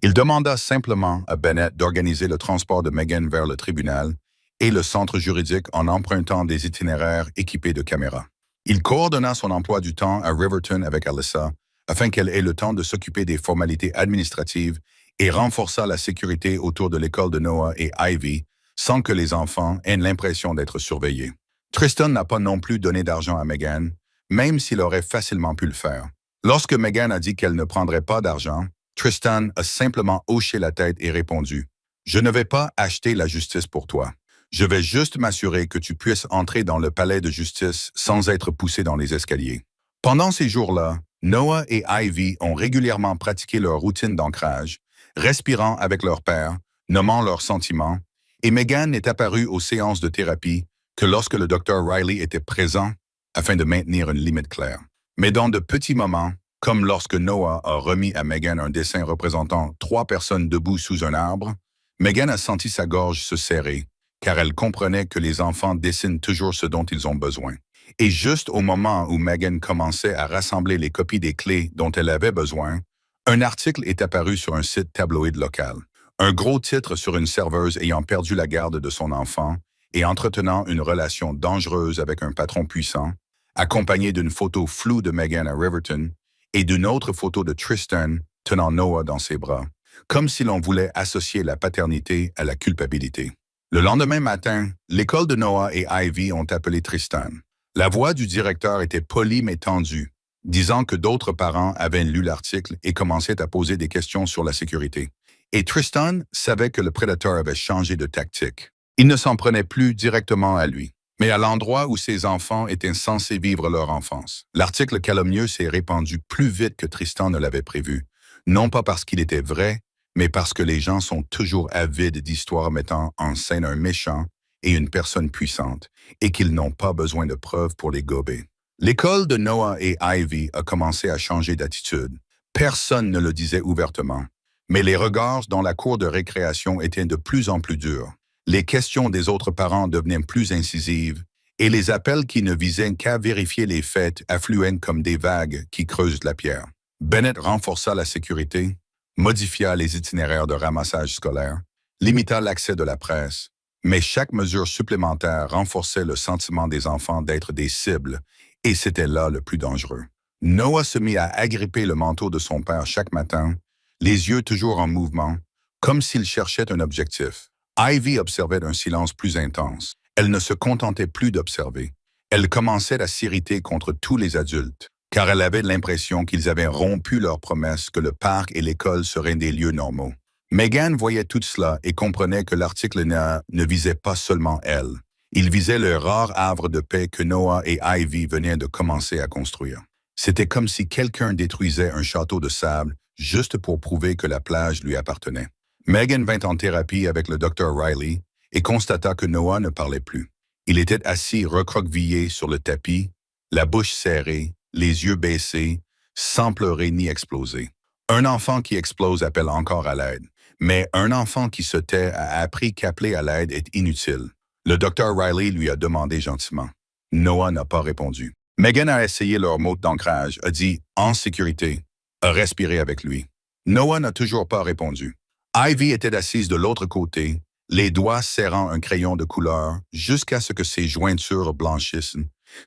A: Il demanda simplement à Bennett d'organiser le transport de Megan vers le tribunal et le centre juridique en empruntant des itinéraires équipés de caméras. Il coordonna son emploi du temps à Riverton avec Alyssa afin qu'elle ait le temps de s'occuper des formalités administratives et renforça la sécurité autour de l'école de Noah et Ivy sans que les enfants aient l'impression d'être surveillés. Tristan n'a pas non plus donné d'argent à Megan, même s'il aurait facilement pu le faire. Lorsque Megan a dit qu'elle ne prendrait pas d'argent, Tristan a simplement hoché la tête et répondu « Je ne vais pas acheter la justice pour toi. Je vais juste m'assurer que tu puisses entrer dans le palais de justice sans être poussé dans les escaliers. » Pendant ces jours-là, Noah et Ivy ont régulièrement pratiqué leur routine d'ancrage, respirant avec leur père, nommant leurs sentiments, et Megan est apparue aux séances de thérapie que lorsque le docteur Riley était présent afin de maintenir une limite claire. Mais dans de petits moments, comme lorsque Noah a remis à Megan un dessin représentant 3 personnes debout sous un arbre, Megan a senti sa gorge se serrer, car elle comprenait que les enfants dessinent toujours ce dont ils ont besoin. Et juste au moment où Megan commençait à rassembler les copies des clés dont elle avait besoin, un article est apparu sur un site tabloïd local. Un gros titre sur une serveuse ayant perdu la garde de son enfant et entretenant une relation dangereuse avec un patron puissant, accompagné d'une photo floue de Megan à Riverton et d'une autre photo de Tristan tenant Noah dans ses bras, comme si l'on voulait associer la paternité à la culpabilité. Le lendemain matin, l'école de Noah et Ivy ont appelé Tristan. La voix du directeur était polie mais tendue, disant que d'autres parents avaient lu l'article et commençaient à poser des questions sur la sécurité. Et Tristan savait que le prédateur avait changé de tactique. Il ne s'en prenait plus directement à lui, mais à l'endroit où ses enfants étaient censés vivre leur enfance. L'article calomnieux s'est répandu plus vite que Tristan ne l'avait prévu, non pas parce qu'il était vrai, mais parce que les gens sont toujours avides d'histoires mettant en scène un méchant et une personne puissante, et qu'ils n'ont pas besoin de preuves pour les gober. L'école de Noah et Ivy a commencé à changer d'attitude. Personne ne le disait ouvertement, mais les regards dans la cour de récréation étaient de plus en plus durs. Les questions des autres parents devenaient plus incisives, et les appels qui ne visaient qu'à vérifier les faits affluaient comme des vagues qui creusent la pierre. Bennett renforça la sécurité, modifia les itinéraires de ramassage scolaire, limita l'accès de la presse, mais chaque mesure supplémentaire renforçait le sentiment des enfants d'être des cibles, et c'était là le plus dangereux. Noah se mit à agripper le manteau de son père chaque matin, les yeux toujours en mouvement, comme s'il cherchait un objectif. Ivy observait d'un silence plus intense. Elle ne se contentait plus d'observer. Elle commençait à s'irriter contre tous les adultes, car elle avait l'impression qu'ils avaient rompu leur promesse que le parc et l'école seraient des lieux normaux. Megan voyait tout cela et comprenait que l'article ne visait pas seulement elle. Il visait le rare havre de paix que Noah et Ivy venaient de commencer à construire. C'était comme si quelqu'un détruisait un château de sable juste pour prouver que la plage lui appartenait. Megan vint en thérapie avec le Dr. Riley et constata que Noah ne parlait plus. Il était assis recroquevillé sur le tapis, la bouche serrée, les yeux baissés, sans pleurer ni exploser. Un enfant qui explose appelle encore à l'aide, mais un enfant qui se tait a appris qu'appeler à l'aide est inutile. Le Dr. Riley lui a demandé gentiment. Noah n'a pas répondu. Megan a essayé leur mot d'ancrage, a dit « en sécurité », a respiré avec lui. Noah n'a toujours pas répondu. Ivy était assise de l'autre côté, les doigts serrant un crayon de couleur jusqu'à ce que ses jointures blanchissent,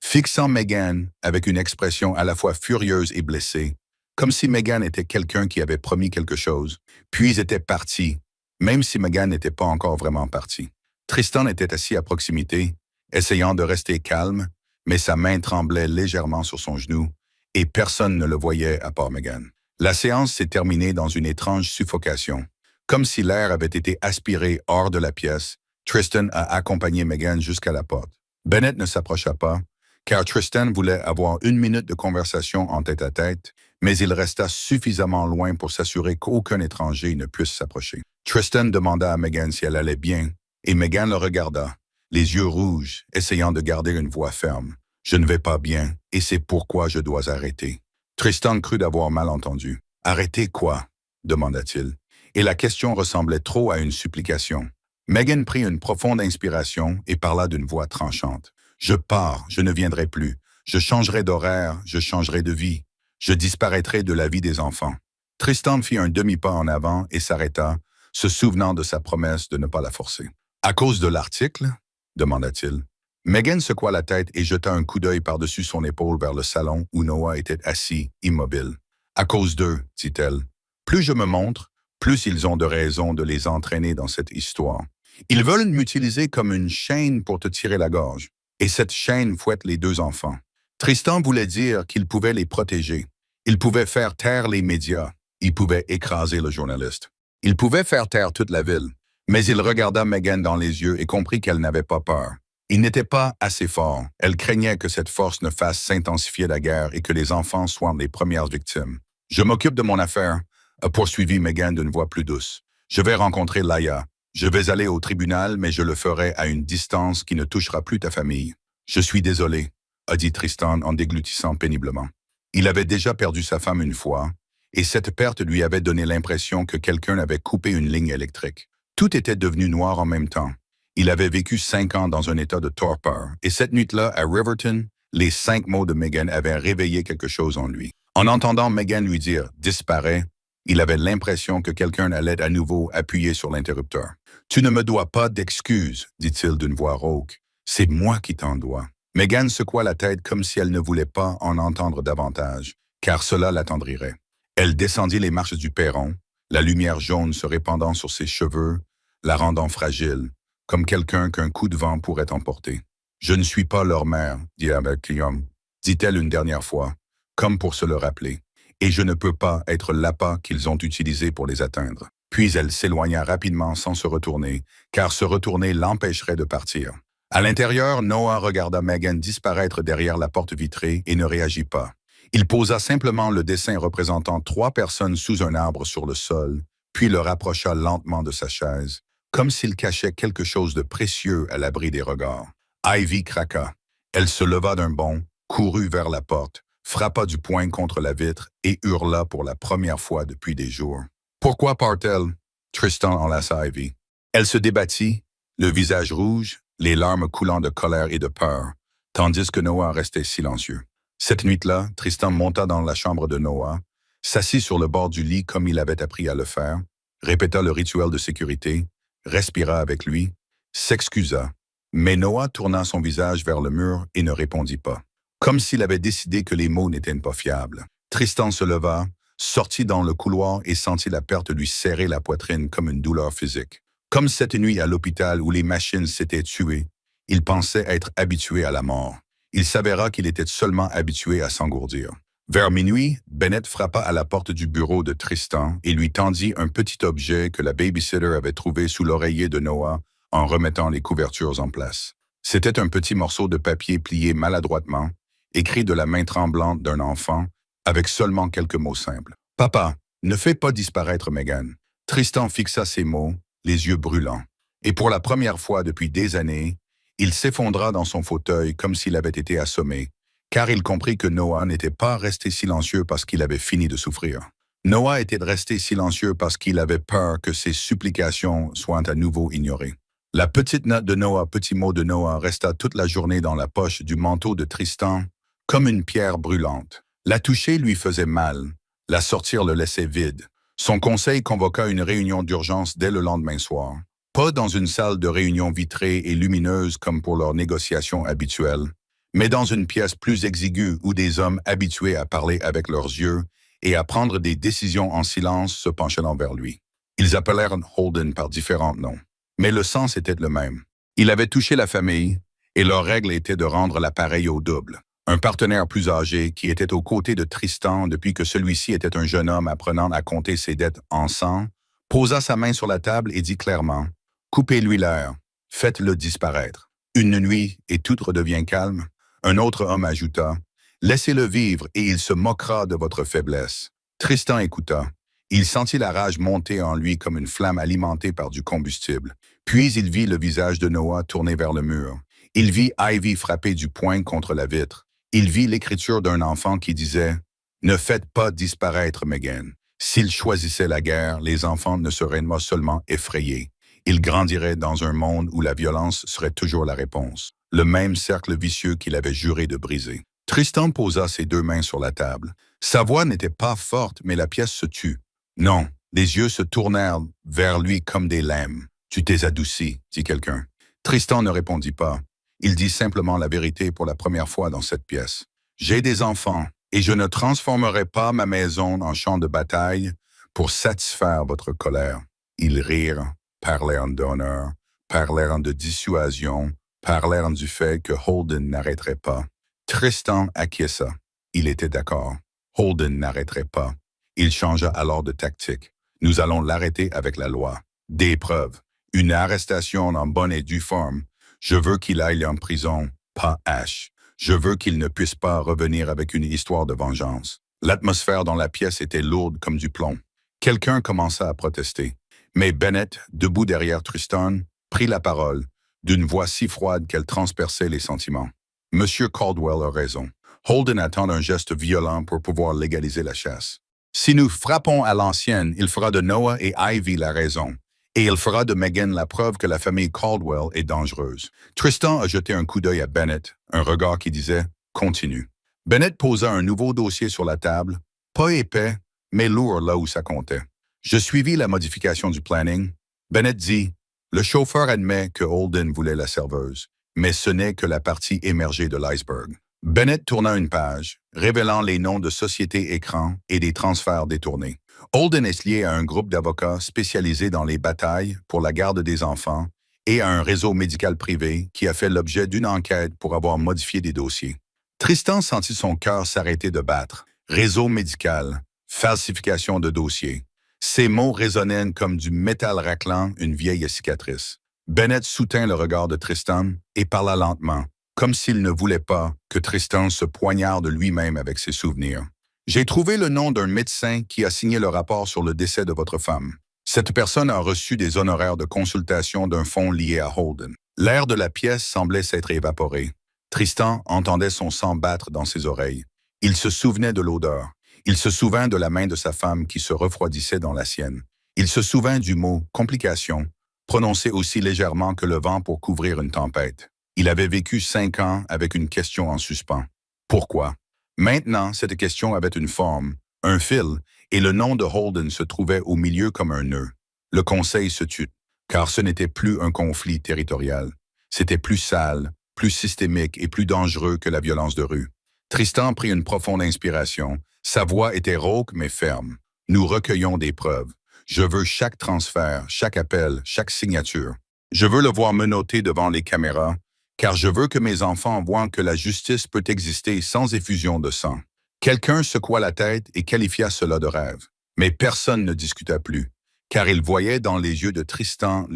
A: fixant Megan avec une expression à la fois furieuse et blessée, comme si Megan était quelqu'un qui avait promis quelque chose, puis était parti, même si Megan n'était pas encore vraiment partie. Tristan était assis à proximité, essayant de rester calme, mais sa main tremblait légèrement sur son genou, et personne ne le voyait à part Megan. La séance s'est terminée dans une étrange suffocation. Comme si l'air avait été aspiré hors de la pièce, Tristan a accompagné Megan jusqu'à la porte. Bennett ne s'approcha pas, car Tristan voulait avoir 1 minute de conversation en tête-à-tête, mais il resta suffisamment loin pour s'assurer qu'aucun étranger ne puisse s'approcher. Tristan demanda à Megan si elle allait bien, et Megan le regarda, les yeux rouges, essayant de garder une voix ferme. « Je ne vais pas bien, et c'est pourquoi je dois arrêter. » Tristan crut d'avoir mal entendu. « Arrêter quoi ?» demanda-t-il. Et la question ressemblait trop à une supplication. Megan prit une profonde inspiration et parla d'une voix tranchante. « Je pars, je ne viendrai plus. Je changerai d'horaire, je changerai de vie. Je disparaîtrai de la vie des enfants. » Tristan fit un demi-pas en avant et s'arrêta, se souvenant de sa promesse de ne pas la forcer. « À cause de l'article ?» demanda-t-il. Megan secoua la tête et jeta un coup d'œil par-dessus son épaule vers le salon où Noah était assis, immobile. « À cause d'eux, dit-elle. Plus je me montre, plus ils ont de raisons de les entraîner dans cette histoire. Ils veulent m'utiliser comme une chaîne pour te tirer la gorge. Et cette chaîne fouette les 2 enfants. Tristan voulait dire qu'il pouvait les protéger. Il pouvait faire taire les médias. Il pouvait écraser le journaliste. Il pouvait faire taire toute la ville. Mais il regarda Megan dans les yeux et comprit qu'elle n'avait pas peur. Il n'était pas assez fort. Elle craignait que cette force ne fasse s'intensifier la guerre et que les enfants soient les premières victimes. « Je m'occupe de mon affaire », a poursuivi Megan d'une voix plus douce. « Je vais rencontrer Laia. Je vais aller au tribunal, mais je le ferai à une distance qui ne touchera plus ta famille. »« Je suis désolé », a dit Tristan en déglutissant péniblement. Il avait déjà perdu sa femme une fois, et cette perte lui avait donné l'impression que quelqu'un avait coupé une ligne électrique. Tout était devenu noir en même temps. Il avait vécu 5 ans dans un état de torpeur, et cette nuit-là, à Riverton, les 5 mots de Megan avaient réveillé quelque chose en lui. En entendant Megan lui dire « disparaît », il avait l'impression que quelqu'un allait à nouveau appuyer sur l'interrupteur. « Tu ne me dois pas d'excuses, dit-il d'une voix rauque. C'est moi qui t'en dois. » Megan secoua la tête comme si elle ne voulait pas en entendre davantage, car cela l'attendrirait. Elle descendit les marches du perron, la lumière jaune se répandant sur ses cheveux, la rendant fragile, comme quelqu'un qu'un coup de vent pourrait emporter. « Je ne suis pas leur mère, dit-elle une dernière fois, comme pour se le rappeler. Et je ne peux pas être l'appât qu'ils ont utilisé pour les atteindre. » Puis elle s'éloigna rapidement sans se retourner, car se retourner l'empêcherait de partir. À l'intérieur, Noah regarda Megan disparaître derrière la porte vitrée et ne réagit pas. Il posa simplement le dessin représentant 3 personnes sous un arbre sur le sol, puis le rapprocha lentement de sa chaise, comme s'il cachait quelque chose de précieux à l'abri des regards. Ivy craqua. Elle se leva d'un bond, courut vers la porte, frappa du poing contre la vitre et hurla pour la première fois depuis des jours. Pourquoi part-elle? Tristan enlaça Ivy. Elle se débattit, le visage rouge, les larmes coulant de colère et de peur, tandis que Noah restait silencieux. Cette nuit-là, Tristan monta dans la chambre de Noah, s'assit sur le bord du lit comme il avait appris à le faire, répéta le rituel de sécurité, respira avec lui, s'excusa. Mais Noah tourna son visage vers le mur et ne répondit pas, comme s'il avait décidé que les mots n'étaient pas fiables. Tristan se leva, sortit dans le couloir et sentit la perte lui serrer la poitrine comme une douleur physique. Comme cette nuit à l'hôpital où les machines s'étaient tuées, il pensait être habitué à la mort. Il s'avéra qu'il était seulement habitué à s'engourdir. Vers minuit, Bennett frappa à la porte du bureau de Tristan et lui tendit un petit objet que la babysitter avait trouvé sous l'oreiller de Noah en remettant les couvertures en place. C'était un petit morceau de papier plié maladroitement, écrit de la main tremblante d'un enfant, avec seulement quelques mots simples. « Papa, ne fais pas disparaître Megan. » Tristan fixa ces mots, les yeux brûlants. Et pour la première fois depuis des années, il s'effondra dans son fauteuil comme s'il avait été assommé, car il comprit que Noah n'était pas resté silencieux parce qu'il avait fini de souffrir. Noah était resté silencieux parce qu'il avait peur que ses supplications soient à nouveau ignorées. La petite note de Noah, petit mot de Noah, resta toute la journée dans la poche du manteau de Tristan, comme une pierre brûlante. La toucher lui faisait mal, la sortir le laissait vide. Son conseil convoqua une réunion d'urgence dès le lendemain soir. Pas dans une salle de réunion vitrée et lumineuse comme pour leurs négociations habituelles, mais dans une pièce plus exiguë où des hommes habitués à parler avec leurs yeux et à prendre des décisions en silence se penchant vers lui. Ils appelèrent Holden par différents noms, mais le sens était le même. Il avait touché la famille et leur règle était de rendre l'appareil au double. Un partenaire plus âgé qui était aux côtés de Tristan depuis que celui-ci était un jeune homme apprenant à compter ses dettes en sang, posa sa main sur la table et dit clairement « Coupez-lui l'air, faites-le disparaître. » Une nuit et tout redevient calme. Un autre homme ajouta « Laissez-le vivre et il se moquera de votre faiblesse. » Tristan écouta. Il sentit la rage monter en lui comme une flamme alimentée par du combustible. Puis il vit le visage de Noah tourné vers le mur. Il vit Ivy frapper du poing contre la vitre. Il vit l'écriture d'un enfant qui disait « Ne faites pas disparaître Megan. S'il choisissait la guerre, les enfants ne seraient pas seulement effrayés. Ils grandiraient dans un monde où la violence serait toujours la réponse. » Le même cercle vicieux qu'il avait juré de briser. Tristan posa ses deux mains sur la table. Sa voix n'était pas forte, mais la pièce se tut. Non, les yeux se tournèrent vers lui comme des lames. « Tu t'es adouci, » dit quelqu'un. Tristan ne répondit pas. Il dit simplement la vérité pour la première fois dans cette pièce. « J'ai des enfants, et je ne transformerai pas ma maison en champ de bataille pour satisfaire votre colère. » Ils rirent, parlèrent d'honneur, parlèrent de dissuasion, parlèrent du fait que Holden n'arrêterait pas. Tristan acquiesça. Il était d'accord. Holden n'arrêterait pas. Il changea alors de tactique. Nous allons l'arrêter avec la loi. Des preuves. Une arrestation en bonne et due forme. Je veux qu'il aille en prison, pas Ash. Je veux qu'il ne puisse pas revenir avec une histoire de vengeance. L'atmosphère dans la pièce était lourde comme du plomb. Quelqu'un commença à protester. Mais Bennett, debout derrière Tristan, prit la parole, d'une voix si froide qu'elle transperçait les sentiments. « Monsieur Caldwell a raison. Holden attend un geste violent pour pouvoir légaliser la chasse. Si nous frappons à l'ancienne, il fera de Noah et Ivy la raison. Et il fera de Megan la preuve que la famille Caldwell est dangereuse. » Tristan a jeté un coup d'œil à Bennett, un regard qui disait « Continue ». Bennett posa un nouveau dossier sur la table, pas épais, mais lourd là où ça comptait. Je suivis la modification du planning. Bennett dit « Le chauffeur admet que Holden voulait la serveuse, mais ce n'est que la partie émergée de l'iceberg. » Bennett tourna une page, révélant les noms de sociétés écrans et des transferts détournés. Holden est lié à un groupe d'avocats spécialisés dans les batailles pour la garde des enfants et à un réseau médical privé qui a fait l'objet d'une enquête pour avoir modifié des dossiers. Tristan sentit son cœur s'arrêter de battre. Réseau médical, falsification de dossiers. Ces mots résonnaient comme du métal raclant une vieille cicatrice. Bennett soutint le regard de Tristan et parla lentement, comme s'il ne voulait pas que Tristan se poignarde lui-même avec ses souvenirs. « J'ai trouvé le nom d'un médecin qui a signé le rapport sur le décès de votre femme. Cette personne a reçu des honoraires de consultation d'un fonds lié à Holden. L'air de la pièce semblait s'être évaporé. Tristan entendait son sang battre dans ses oreilles. Il se souvenait de l'odeur. Il se souvint de la main de sa femme qui se refroidissait dans la sienne. Il se souvint du mot « complication », prononcé aussi légèrement que le vent pour couvrir une tempête. Il avait vécu 5 ans avec une question en suspens. Pourquoi? Maintenant, cette question avait une forme, un fil, et le nom de Holden se trouvait au milieu comme un nœud. Le conseil se tut, car ce n'était plus un conflit territorial. C'était plus sale, plus systémique et plus dangereux que la violence de rue. Tristan prit une profonde inspiration. Sa voix était rauque mais ferme. Nous recueillons des preuves. Je veux chaque transfert, chaque appel, chaque signature. Je veux le voir menotté devant les caméras, car je veux que mes enfants voient que la justice peut exister sans effusion de sang. Quelqu'un secoua la tête et qualifia cela de rêve. Mais personne ne discuta plus, car il voyait dans les yeux de Tristan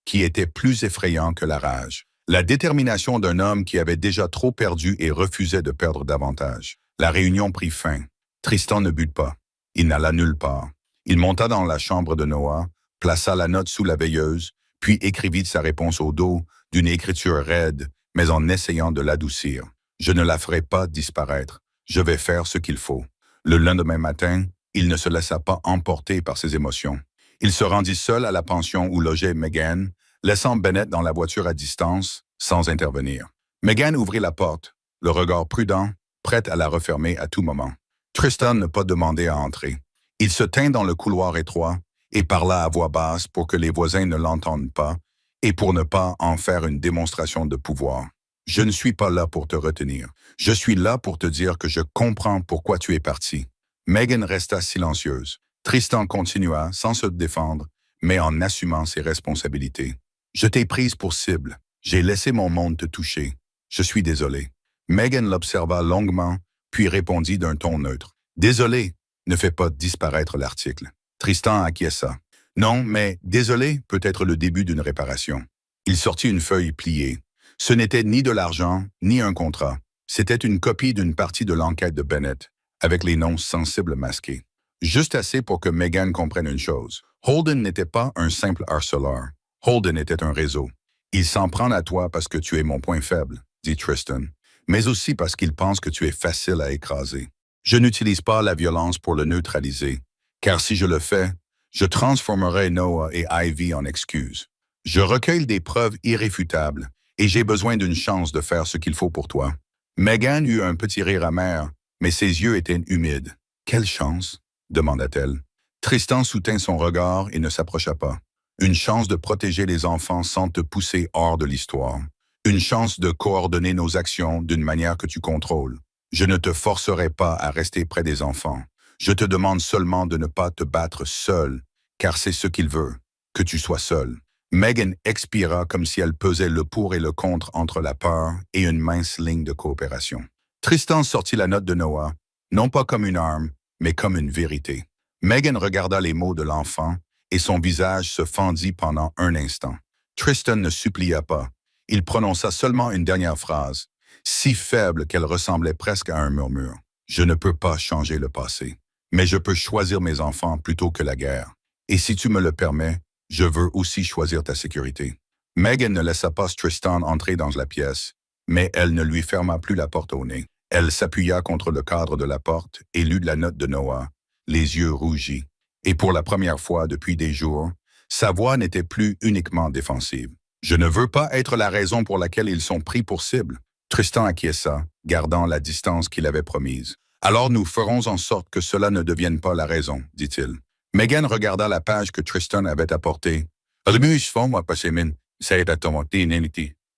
A: qui étaient plus effrayants que la rage. La détermination d'un homme qui avait déjà trop perdu et refusait de perdre davantage. La réunion prit fin. Tristan ne but pas. Il n'alla nulle part. Il monta dans la chambre de Noah, plaça la note sous la veilleuse, puis écrivit sa réponse au dos, d'une écriture raide, mais en essayant de l'adoucir. Je ne la ferai pas disparaître. Je vais faire ce qu'il faut. Le lendemain matin, il ne se laissa pas emporter par ses émotions. Il se rendit seul à la pension où logeait Megan, laissant Bennett dans la voiture à distance, sans intervenir. Megan ouvrit la porte, le regard prudent, prête à la refermer à tout moment. Tristan ne pas demandé à entrer. Il se tint dans le couloir étroit et parla à voix basse pour que les voisins ne l'entendent pas et pour ne pas en faire une démonstration de pouvoir. Je ne suis pas là pour te retenir. Je suis là pour te dire que je comprends pourquoi tu es parti. Megan resta silencieuse. Tristan continua, sans se défendre, mais en assumant ses responsabilités. Je t'ai prise pour cible. J'ai laissé mon monde te toucher. Je suis désolé. Megan l'observa longuement, puis répondit d'un ton neutre. Désolé, ne fais pas disparaître l'article. Tristan acquiesça. Non, mais désolé peut être le début d'une réparation. Il sortit une feuille pliée. Ce n'était ni de l'argent, ni un contrat. C'était une copie d'une partie de l'enquête de Bennett, avec les noms sensibles masqués. Juste assez pour que Megan comprenne une chose. Holden n'était pas un simple harceleur. Holden était un réseau. Il s'en prend à toi parce que tu es mon point faible, dit Tristan, mais aussi parce qu'il pense que tu es facile à écraser. Je n'utilise pas la violence pour le neutraliser, car si je le fais, je transformerai Noah et Ivy en excuses. Je recueille des preuves irréfutables et j'ai besoin d'une chance de faire ce qu'il faut pour toi. Megan eut un petit rire amer, mais ses yeux étaient humides. Quelle chance? Demanda-t-elle. Tristan soutint son regard et ne s'approcha pas. Une chance de protéger les enfants sans te pousser hors de l'histoire. Une chance de coordonner nos actions d'une manière que tu contrôles. Je ne te forcerai pas à rester près des enfants. Je te demande seulement de ne pas te battre seul, car c'est ce qu'il veut, que tu sois seul. Megan expira comme si elle pesait le pour et le contre entre la peur et une mince ligne de coopération. Tristan sortit la note de Noah, non pas comme une arme, mais comme une vérité. Megan regarda les mots de l'enfant et son visage se fendit pendant un instant. Tristan ne supplia pas. Il prononça seulement une dernière phrase, si faible qu'elle ressemblait presque à un murmure. Je ne peux pas changer le passé, mais je peux choisir mes enfants plutôt que la guerre. Et si tu me le permets, je veux aussi choisir ta sécurité. Megan ne laissa pas Tristan entrer dans la pièce, mais elle ne lui ferma plus la porte au nez. Elle s'appuya contre le cadre de la porte et lut la note de Noah, les yeux rougis. Et pour la première fois depuis des jours, sa voix n'était plus uniquement défensive. Je ne veux pas être la raison pour laquelle ils sont pris pour cible. Tristan acquiesça, gardant la distance qu'il avait promise. Alors nous ferons en sorte que cela ne devienne pas la raison, dit-il. Megan regarda la page que Tristan avait apportée.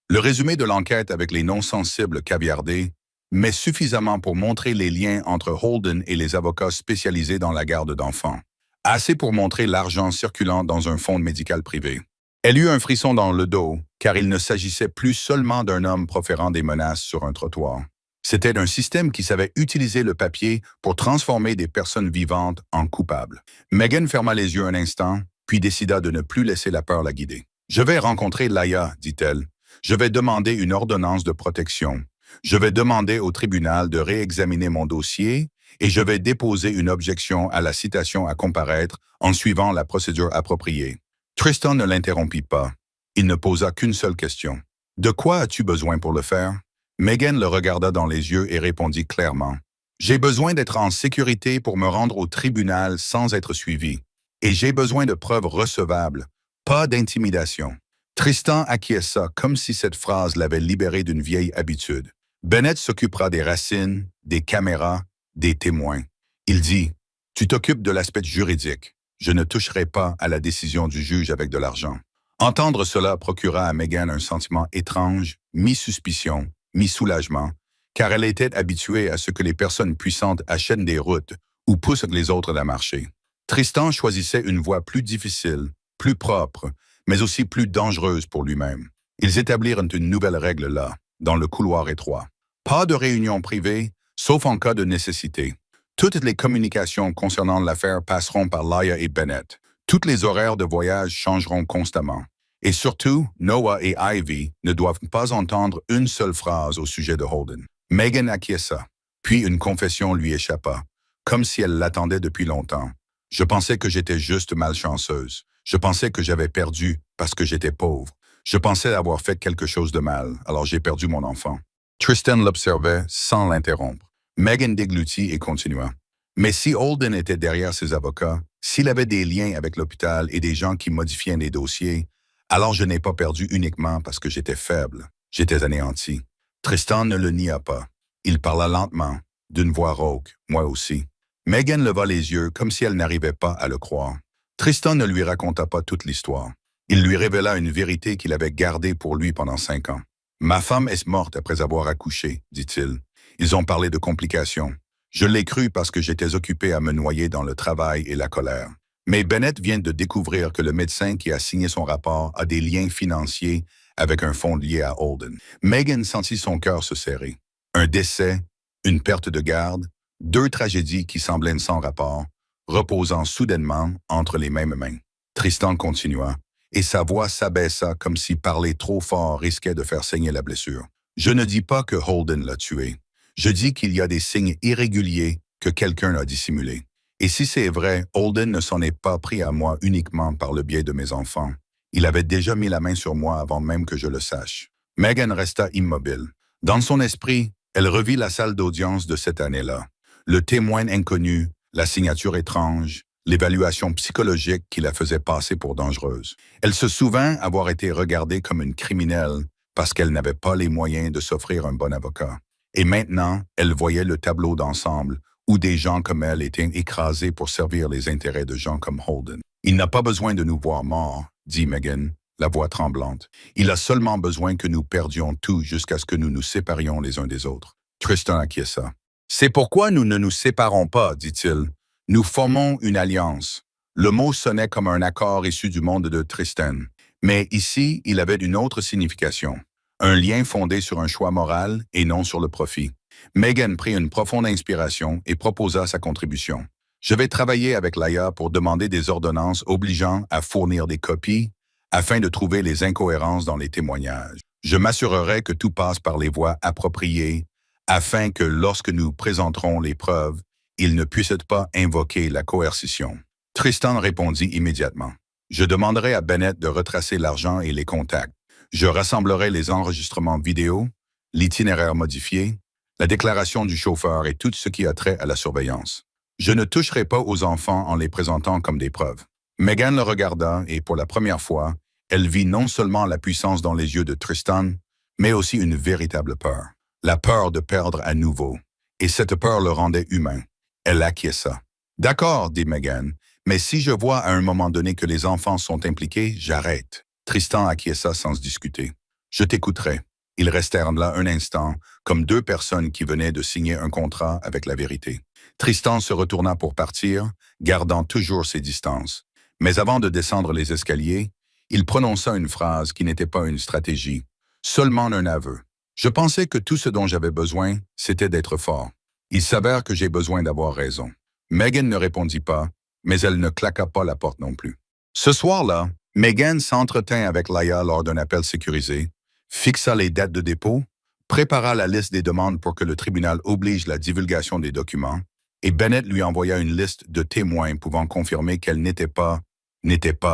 A: Le résumé de l'enquête avec les noms sensibles caviardés, mais suffisamment pour montrer les liens entre Holden et les avocats spécialisés dans la garde d'enfants. Assez pour montrer l'argent circulant dans un fonds médical privé. Elle eut un frisson dans le dos, car il ne s'agissait plus seulement d'un homme proférant des menaces sur un trottoir. C'était un système qui savait utiliser le papier pour transformer des personnes vivantes en coupables. Megan ferma les yeux un instant, puis décida de ne plus laisser la peur la guider. « Je vais rencontrer Laia, dit-elle. Je vais demander une ordonnance de protection. Je vais demander au tribunal de réexaminer mon dossier et je vais déposer une objection à la citation à comparaître en suivant la procédure appropriée. Tristan ne l'interrompit pas. Il ne posa qu'une seule question. « De quoi as-tu besoin pour le faire? » Megan le regarda dans les yeux et répondit clairement. « J'ai besoin d'être en sécurité pour me rendre au tribunal sans être suivi. Et j'ai besoin de preuves recevables, pas d'intimidation. » Tristan acquiesça comme si cette phrase l'avait libéré d'une vieille habitude. Bennett s'occupera des racines, des caméras, des témoins. Il dit « Tu t'occupes de l'aspect juridique. Je ne toucherai pas à la décision du juge avec de l'argent. » Entendre cela procura à Megan un sentiment étrange, mi-suspicion, mi-soulagement, car elle était habituée à ce que les personnes puissantes achètent des routes ou poussent les autres à marcher. Tristan choisissait une voie plus difficile, plus propre, mais aussi plus dangereuse pour lui-même. Ils établirent une nouvelle règle là, dans le couloir étroit. Pas de réunion privée, sauf en cas de nécessité. Toutes les communications concernant l'affaire passeront par Laya et Bennett. Tous les horaires de voyage changeront constamment. Et surtout, Noah et Ivy ne doivent pas entendre une seule phrase au sujet de Holden. Megan acquiesça, puis une confession lui échappa, comme si elle l'attendait depuis longtemps. Je pensais que j'étais juste malchanceuse. Je pensais que j'avais perdu parce que j'étais pauvre. Je pensais avoir fait quelque chose de mal, alors j'ai perdu mon enfant. Tristan l'observait sans l'interrompre. Megan déglutit et continua. Mais si Holden était derrière ses avocats, s'il avait des liens avec l'hôpital et des gens qui modifiaient les dossiers, alors je n'ai pas perdu uniquement parce que j'étais faible. J'étais anéanti. Tristan ne le nia pas. Il parla lentement, d'une voix rauque, moi aussi. Megan leva les yeux comme si elle n'arrivait pas à le croire. Tristan ne lui raconta pas toute l'histoire. Il lui révéla une vérité qu'il avait gardée pour lui pendant 5 ans. « Ma femme est morte après avoir accouché, dit-il. Ils ont parlé de complications. Je l'ai cru parce que j'étais occupé à me noyer dans le travail et la colère. Mais Bennett vient de découvrir que le médecin qui a signé son rapport a des liens financiers avec un fonds lié à Holden. » Megan sentit son cœur se serrer. Un décès, une perte de garde, 2 tragédies qui semblaient sans rapport, reposant soudainement entre les mêmes mains. Tristan continua, et sa voix s'abaissa comme si parler trop fort risquait de faire saigner la blessure. « Je ne dis pas que Holden l'a tué. Je dis qu'il y a des signes irréguliers que quelqu'un a dissimulés. Et si c'est vrai, Holden ne s'en est pas pris à moi uniquement par le biais de mes enfants. Il avait déjà mis la main sur moi avant même que je le sache. » Megan resta immobile. Dans son esprit, elle revit la salle d'audience de cette année-là. Le témoin inconnu, la signature étrange, l'évaluation psychologique qui la faisait passer pour dangereuse. Elle se souvint avoir été regardée comme une criminelle parce qu'elle n'avait pas les moyens de s'offrir un bon avocat. Et maintenant, elle voyait le tableau d'ensemble où des gens comme elle étaient écrasés pour servir les intérêts de gens comme Holden. « Il n'a pas besoin de nous voir morts, » dit Megan, la voix tremblante. « Il a seulement besoin que nous perdions tout jusqu'à ce que nous nous séparions les uns des autres. » Tristan acquiesça. « C'est pourquoi nous ne nous séparons pas, dit-il. Nous formons une alliance. » Le mot sonnait comme un accord issu du monde de Tristan. Mais ici, il avait une autre signification. Un lien fondé sur un choix moral et non sur le profit. Megan prit une profonde inspiration et proposa sa contribution. « Je vais travailler avec Laya pour demander des ordonnances obligeant à fournir des copies afin de trouver les incohérences dans les témoignages. Je m'assurerai que tout passe par les voies appropriées afin que lorsque nous présenterons les preuves, ils ne puissent pas invoquer la coercition. » Tristan répondit immédiatement. « Je demanderai à Bennett de retracer l'argent et les contacts. Je rassemblerai les enregistrements vidéo, l'itinéraire modifié, la déclaration du chauffeur et tout ce qui a trait à la surveillance. Je ne toucherai pas aux enfants en les présentant comme des preuves. » Megan le regarda et pour la première fois, elle vit non seulement la puissance dans les yeux de Tristan, mais aussi une véritable peur. La peur de perdre à nouveau. Et cette peur le rendait humain. Elle acquiesça. « D'accord, dit Megan, mais si je vois à un moment donné que les enfants sont impliqués, j'arrête. » Tristan acquiesça sans se discuter. « Je t'écouterai. » Ils restèrent là un instant, comme 2 personnes qui venaient de signer un contrat avec la vérité. Tristan se retourna pour partir, gardant toujours ses distances. Mais avant de descendre les escaliers, il prononça une phrase qui n'était pas une stratégie, seulement un aveu. « Je pensais que tout ce dont j'avais besoin, c'était d'être fort. Il s'avère que j'ai besoin d'avoir raison. » Megan ne répondit pas, mais elle ne claqua pas la porte non plus. Ce soir-là, Megan s'entretint avec Laya lors d'un appel sécurisé, fixa les dates de dépôt, prépara la liste des demandes pour que le tribunal oblige la divulgation des documents et Bennett lui envoya une liste de témoins pouvant confirmer qu'elle n'était pas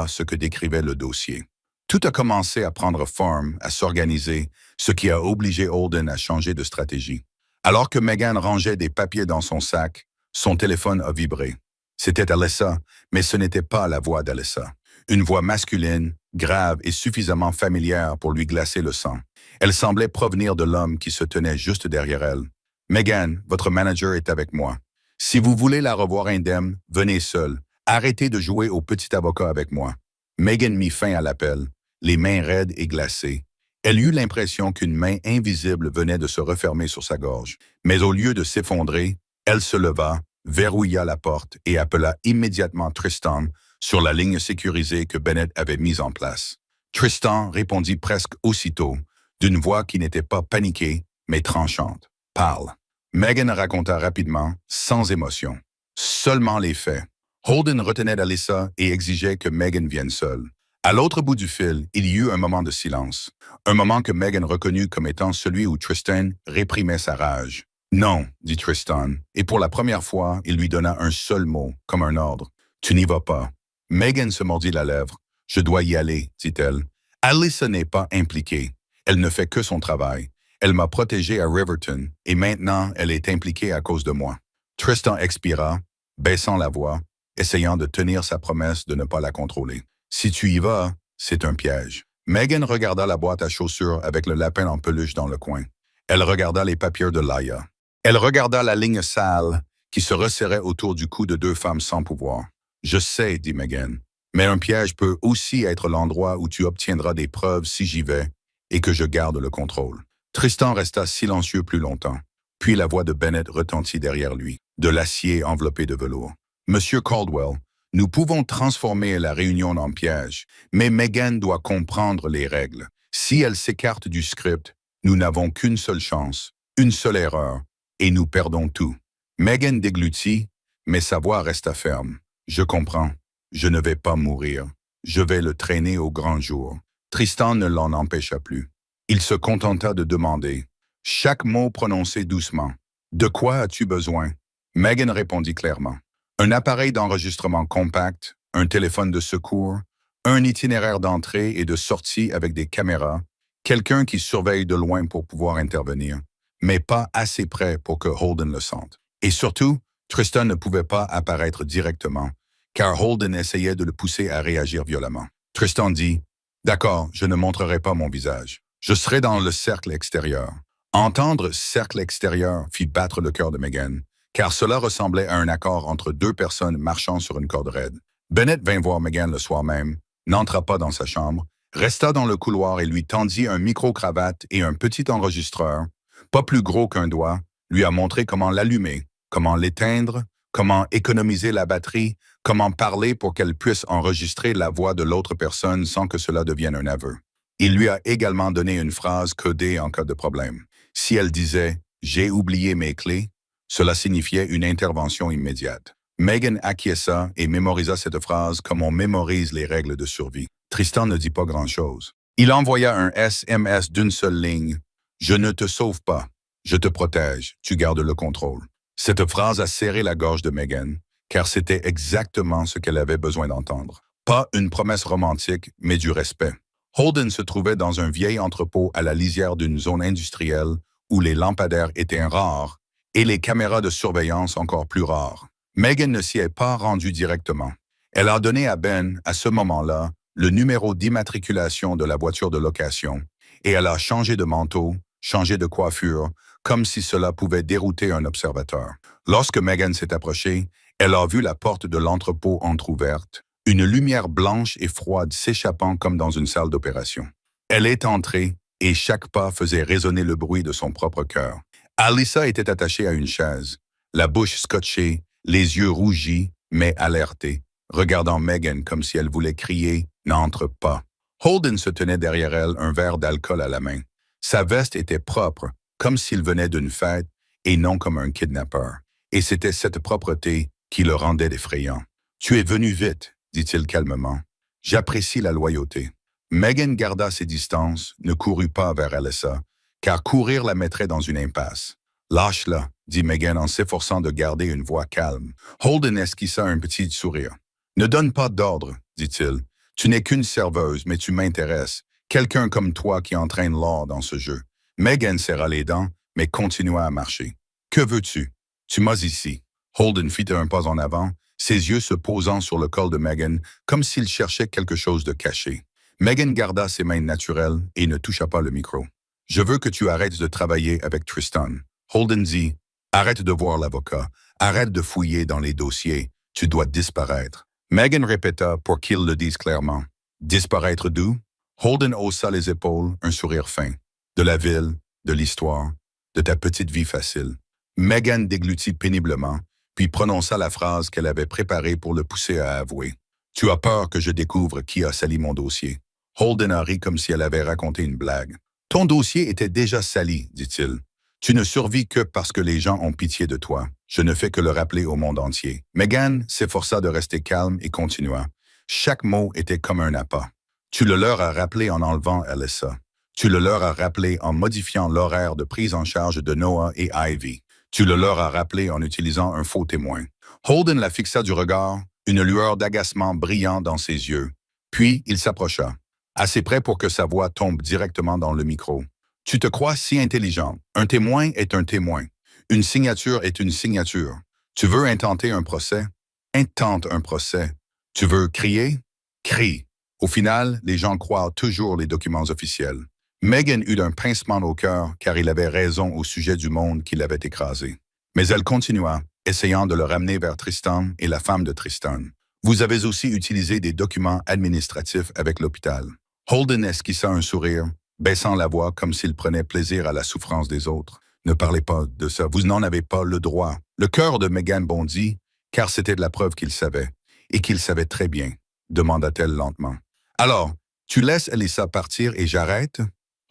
A: ce que décrivait le dossier. Tout a commencé à prendre forme, à s'organiser, ce qui a obligé Holden à changer de stratégie. Alors que Megan rangeait des papiers dans son sac, son téléphone a vibré. C'était Alyssa, mais ce n'était pas la voix d'Alyssa. Une voix masculine, grave et suffisamment familière pour lui glacer le sang. Elle semblait provenir de l'homme qui se tenait juste derrière elle. « Megan, votre manager est avec moi. Si vous voulez la revoir indemne, venez seule. Arrêtez de jouer au petit avocat avec moi. » Megan mit fin à l'appel, les mains raides et glacées. Elle eut l'impression qu'une main invisible venait de se refermer sur sa gorge. Mais au lieu de s'effondrer, elle se leva, verrouilla la porte et appela immédiatement Tristan sur la ligne sécurisée que Bennett avait mise en place. Tristan répondit presque aussitôt, d'une voix qui n'était pas paniquée, mais tranchante. « Parle. » Megan raconta rapidement, sans émotion. Seulement les faits. Holden retenait Alyssa et exigeait que Megan vienne seule. À l'autre bout du fil, il y eut un moment de silence. Un moment que Megan reconnut comme étant celui où Tristan réprimait sa rage. « Non, » dit Tristan, et pour la première fois, il lui donna un seul mot, comme un ordre. « Tu n'y vas pas. » Megan se mordit la lèvre. « Je dois y aller, » dit-elle. « Alyssa n'est pas impliquée. Elle ne fait que son travail. Elle m'a protégé à Riverton, et maintenant, elle est impliquée à cause de moi. » Tristan expira, baissant la voix, essayant de tenir sa promesse de ne pas la contrôler. « Si tu y vas, c'est un piège. » Megan regarda la boîte à chaussures avec le lapin en peluche dans le coin. Elle regarda les papiers de Laia. Elle regarda la ligne sale qui se resserrait autour du cou de deux femmes sans pouvoir. « Je sais, » dit Megan, « mais un piège peut aussi être l'endroit où tu obtiendras des preuves si j'y vais et que je garde le contrôle. » Tristan resta silencieux plus longtemps. Puis la voix de Bennett retentit derrière lui, de l'acier enveloppé de velours. « Monsieur Caldwell, nous pouvons transformer la réunion en piège, mais Megan doit comprendre les règles. Si elle s'écarte du script, nous n'avons qu'une seule chance, une seule erreur, et nous perdons tout. » Megan déglutit, mais sa voix resta ferme. « Je comprends. Je ne vais pas mourir. Je vais le traîner au grand jour. » Tristan ne l'en empêcha plus. Il se contenta de demander, chaque mot prononcé doucement. « De quoi as-tu besoin? » Megan répondit clairement. « Un appareil d'enregistrement compact, un téléphone de secours, un itinéraire d'entrée et de sortie avec des caméras, quelqu'un qui surveille de loin pour pouvoir intervenir, mais pas assez près pour que Holden le sente. Et surtout, Tristan ne pouvait pas apparaître directement, car Holden essayait de le pousser à réagir violemment. Tristan dit, « D'accord, je ne montrerai pas mon visage. Je serai dans le cercle extérieur. » Entendre « cercle extérieur » fit battre le cœur de Megan, car cela ressemblait à un accord entre deux personnes marchant sur une corde raide. Bennett vint voir Megan le soir même, n'entra pas dans sa chambre, resta dans le couloir et lui tendit un micro-cravate et un petit enregistreur, pas plus gros qu'un doigt, lui a montré comment l'allumer, comment l'éteindre, comment économiser la batterie, comment parler pour qu'elle puisse enregistrer la voix de l'autre personne sans que cela devienne un aveu. Il lui a également donné une phrase codée en cas de problème. Si elle disait « J'ai oublié mes clés », cela signifiait une intervention immédiate. Megan acquiesça et mémorisa cette phrase comme on mémorise les règles de survie. Tristan ne dit pas grand-chose. Il envoya un SMS d'une seule ligne. « Je ne te sauve pas. Je te protège. Tu gardes le contrôle. » Cette phrase a serré la gorge de Megan, car c'était exactement ce qu'elle avait besoin d'entendre. Pas une promesse romantique, mais du respect. Holden se trouvait dans un vieil entrepôt à la lisière d'une zone industrielle où les lampadaires étaient rares et les caméras de surveillance encore plus rares. Megan ne s'y est pas rendue directement. Elle a donné à Ben, à ce moment-là, le numéro d'immatriculation de la voiture de location et elle a changé de manteau, changé de coiffure, comme si cela pouvait dérouter un observateur. Lorsque Megan s'est approchée, elle a vu la porte de l'entrepôt entr'ouverte, une lumière blanche et froide s'échappant comme dans une salle d'opération. Elle est entrée et chaque pas faisait résonner le bruit de son propre cœur. Alyssa était attachée à une chaise, la bouche scotchée, les yeux rougis, mais alertés, regardant Megan comme si elle voulait crier « N'entre pas ». Holden se tenait derrière elle, un verre d'alcool à la main. Sa veste était propre, comme s'il venait d'une fête et non comme un kidnappeur. Et c'était cette propreté qui le rendait effrayant. « Tu es venu vite », dit-il calmement. « J'apprécie la loyauté. » Megan garda ses distances, ne courut pas vers Alyssa, car courir la mettrait dans une impasse. Lâche-la, dit Megan en s'efforçant de garder une voix calme. Holden esquissa un petit sourire. Ne donne pas d'ordre, dit-il. Tu n'es qu'une serveuse, mais tu m'intéresses. Quelqu'un comme toi qui entraîne l'or dans ce jeu. Megan serra les dents, mais continua à marcher. Que veux-tu? Tu m'as ici. Holden fit un pas en avant, ses yeux se posant sur le col de Megan, comme s'il cherchait quelque chose de caché. Megan garda ses mains naturelles et ne toucha pas le micro. Je veux que tu arrêtes de travailler avec Tristan. Holden dit, arrête de voir l'avocat, arrête de fouiller dans les dossiers, tu dois disparaître. Megan répéta pour qu'il le dise clairement. Disparaître d'où? Holden haussa les épaules, un sourire fin. De la ville, de l'histoire, de ta petite vie facile. Megan déglutit péniblement, puis prononça la phrase qu'elle avait préparée pour le pousser à avouer. Tu as peur que je découvre qui a sali mon dossier. Holden a ri comme si elle avait raconté une blague. Ton dossier était déjà sali, dit-il. Tu ne survis que parce que les gens ont pitié de toi. Je ne fais que le rappeler au monde entier. Megan s'efforça de rester calme et continua. Chaque mot était comme un appât. Tu le leur as rappelé en enlevant Alyssa. Tu le leur as rappelé en modifiant l'horaire de prise en charge de Noah et Ivy. Tu le leur as rappelé en utilisant un faux témoin. Holden la fixa du regard, une lueur d'agacement brillant dans ses yeux. Puis il s'approcha, assez près pour que sa voix tombe directement dans le micro. Tu te crois si intelligent. Un témoin est un témoin. Une signature est une signature. Tu veux intenter un procès? Intente un procès. Tu veux crier? Crie. Au final, les gens croient toujours les documents officiels. Megan eut un pincement au cœur car il avait raison au sujet du monde qui l'avait écrasé. Mais elle continua, essayant de le ramener vers Tristan et la femme de Tristan. Vous avez aussi utilisé des documents administratifs avec l'hôpital. Holden esquissa un sourire, baissant la voix comme s'il prenait plaisir à la souffrance des autres. Ne parlez pas de ça, vous n'en avez pas le droit. Le cœur de Megan bondit, car c'était de la preuve qu'il savait, et qu'il savait très bien, demanda-t-elle lentement. Alors, tu laisses Alyssa partir et j'arrête?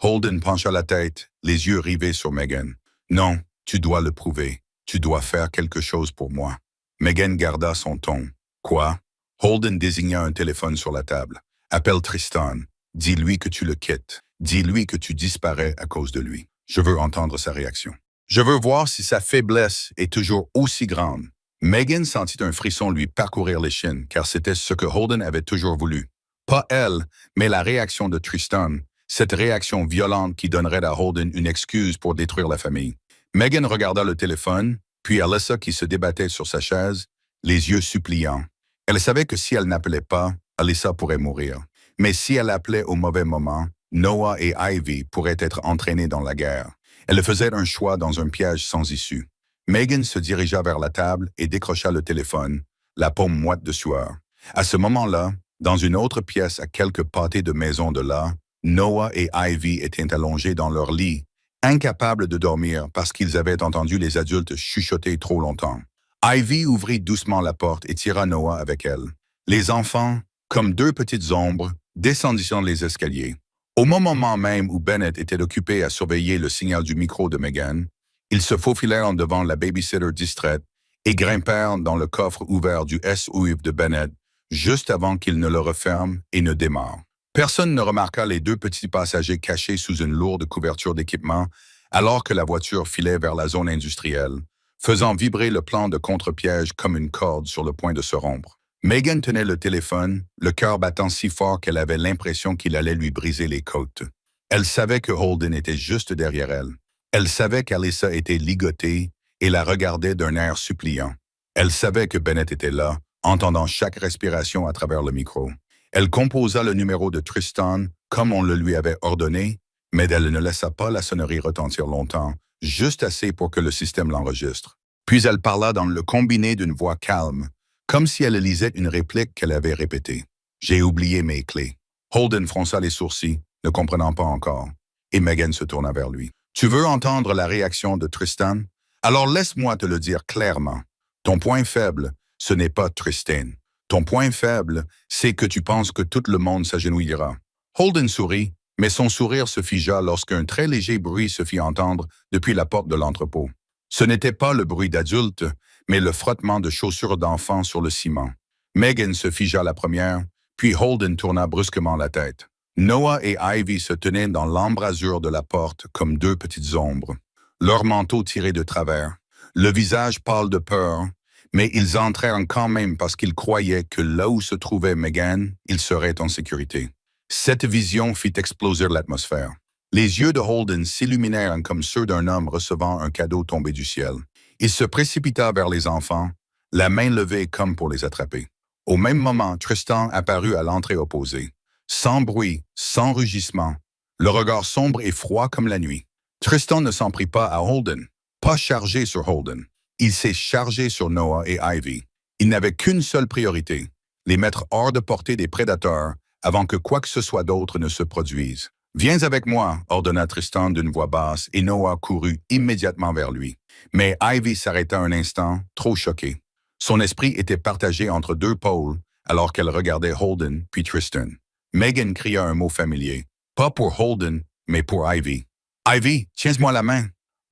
A: Holden pencha la tête, les yeux rivés sur Megan. Non, tu dois le prouver. Tu dois faire quelque chose pour moi. Megan garda son ton. Quoi? Holden désigna un téléphone sur la table. Appelle Tristan. Dis-lui que tu le quittes. Dis-lui que tu disparais à cause de lui. Je veux entendre sa réaction. Je veux voir si sa faiblesse est toujours aussi grande. Megan sentit un frisson lui parcourir l'échine, car c'était ce que Holden avait toujours voulu. Pas elle, mais la réaction de Tristan, cette réaction violente qui donnerait à Holden une excuse pour détruire la famille. Megan regarda le téléphone, puis Alyssa qui se débattait sur sa chaise, les yeux suppliants. Elle savait que si elle n'appelait pas, Alyssa pourrait mourir. Mais si elle appelait au mauvais moment, Noah et Ivy pourraient être entraînés dans la guerre. Elle faisait un choix dans un piège sans issue. Megan se dirigea vers la table et décrocha le téléphone, la paume moite de sueur. À ce moment-là, dans une autre pièce à quelques pâtés de maison de là, Noah et Ivy étaient allongés dans leur lit, incapables de dormir parce qu'ils avaient entendu les adultes chuchoter trop longtemps. Ivy ouvrit doucement la porte et tira Noah avec elle. Les enfants, comme deux petites ombres, descendirent les escaliers. Au moment même où Bennett était occupé à surveiller le signal du micro de Megan, ils se faufilèrent en devant la babysitter distraite et grimpèrent dans le coffre ouvert du SUV de Bennett juste avant qu'il ne le referme et ne démarre. Personne ne remarqua les deux petits passagers cachés sous une lourde couverture d'équipement alors que la voiture filait vers la zone industrielle, faisant vibrer le plan de contre-piège comme une corde sur le point de se rompre. Megan tenait le téléphone, le cœur battant si fort qu'elle avait l'impression qu'il allait lui briser les côtes. Elle savait que Holden était juste derrière elle. Elle savait qu'Alyssa était ligotée et la regardait d'un air suppliant. Elle savait que Bennett était là, entendant chaque respiration à travers le micro. Elle composa le numéro de Tristan comme on le lui avait ordonné, mais elle ne laissa pas la sonnerie retentir longtemps, juste assez pour que le système l'enregistre. Puis elle parla dans le combiné d'une voix calme, comme si elle lisait une réplique qu'elle avait répétée. « J'ai oublié mes clés. » Holden fronça les sourcils, ne comprenant pas encore, et Megan se tourna vers lui. « Tu veux entendre la réaction de Tristan? Alors laisse-moi te le dire clairement. Ton point faible, ce n'est pas Tristan. Ton point faible, c'est que tu penses que tout le monde s'agenouillera. » Holden sourit, mais son sourire se figea lorsqu'un très léger bruit se fit entendre depuis la porte de l'entrepôt. Ce n'était pas le bruit d'adultes, mais le frottement de chaussures d'enfants sur le ciment. Megan se figea la première, puis Holden tourna brusquement la tête. Noah et Ivy se tenaient dans l'embrasure de la porte comme deux petites ombres. leur manteau tiré de travers, le visage pâle de peur, mais ils entrèrent quand même parce qu'ils croyaient que là où se trouvait Megan, ils seraient en sécurité. Cette vision fit exploser l'atmosphère. Les yeux de Holden s'illuminèrent comme ceux d'un homme recevant un cadeau tombé du ciel. Il se précipita vers les enfants, la main levée comme pour les attraper. Au même moment, Tristan apparut à l'entrée opposée. Sans bruit, sans rugissement, le regard sombre et froid comme la nuit. Tristan ne s'en prit pas à Holden, pas chargé sur Holden. Il s'est chargé sur Noah et Ivy. Il n'avait qu'une seule priorité, les mettre hors de portée des prédateurs avant que quoi que ce soit d'autre ne se produise. « Viens avec moi », ordonna Tristan d'une voix basse, et Noah courut immédiatement vers lui. Mais Ivy s'arrêta un instant, trop choquée. Son esprit était partagé entre deux pôles, alors qu'elle regardait Holden puis Tristan. Megan cria un mot familier, pas pour Holden, mais pour Ivy. « Ivy, tiens-moi la main !»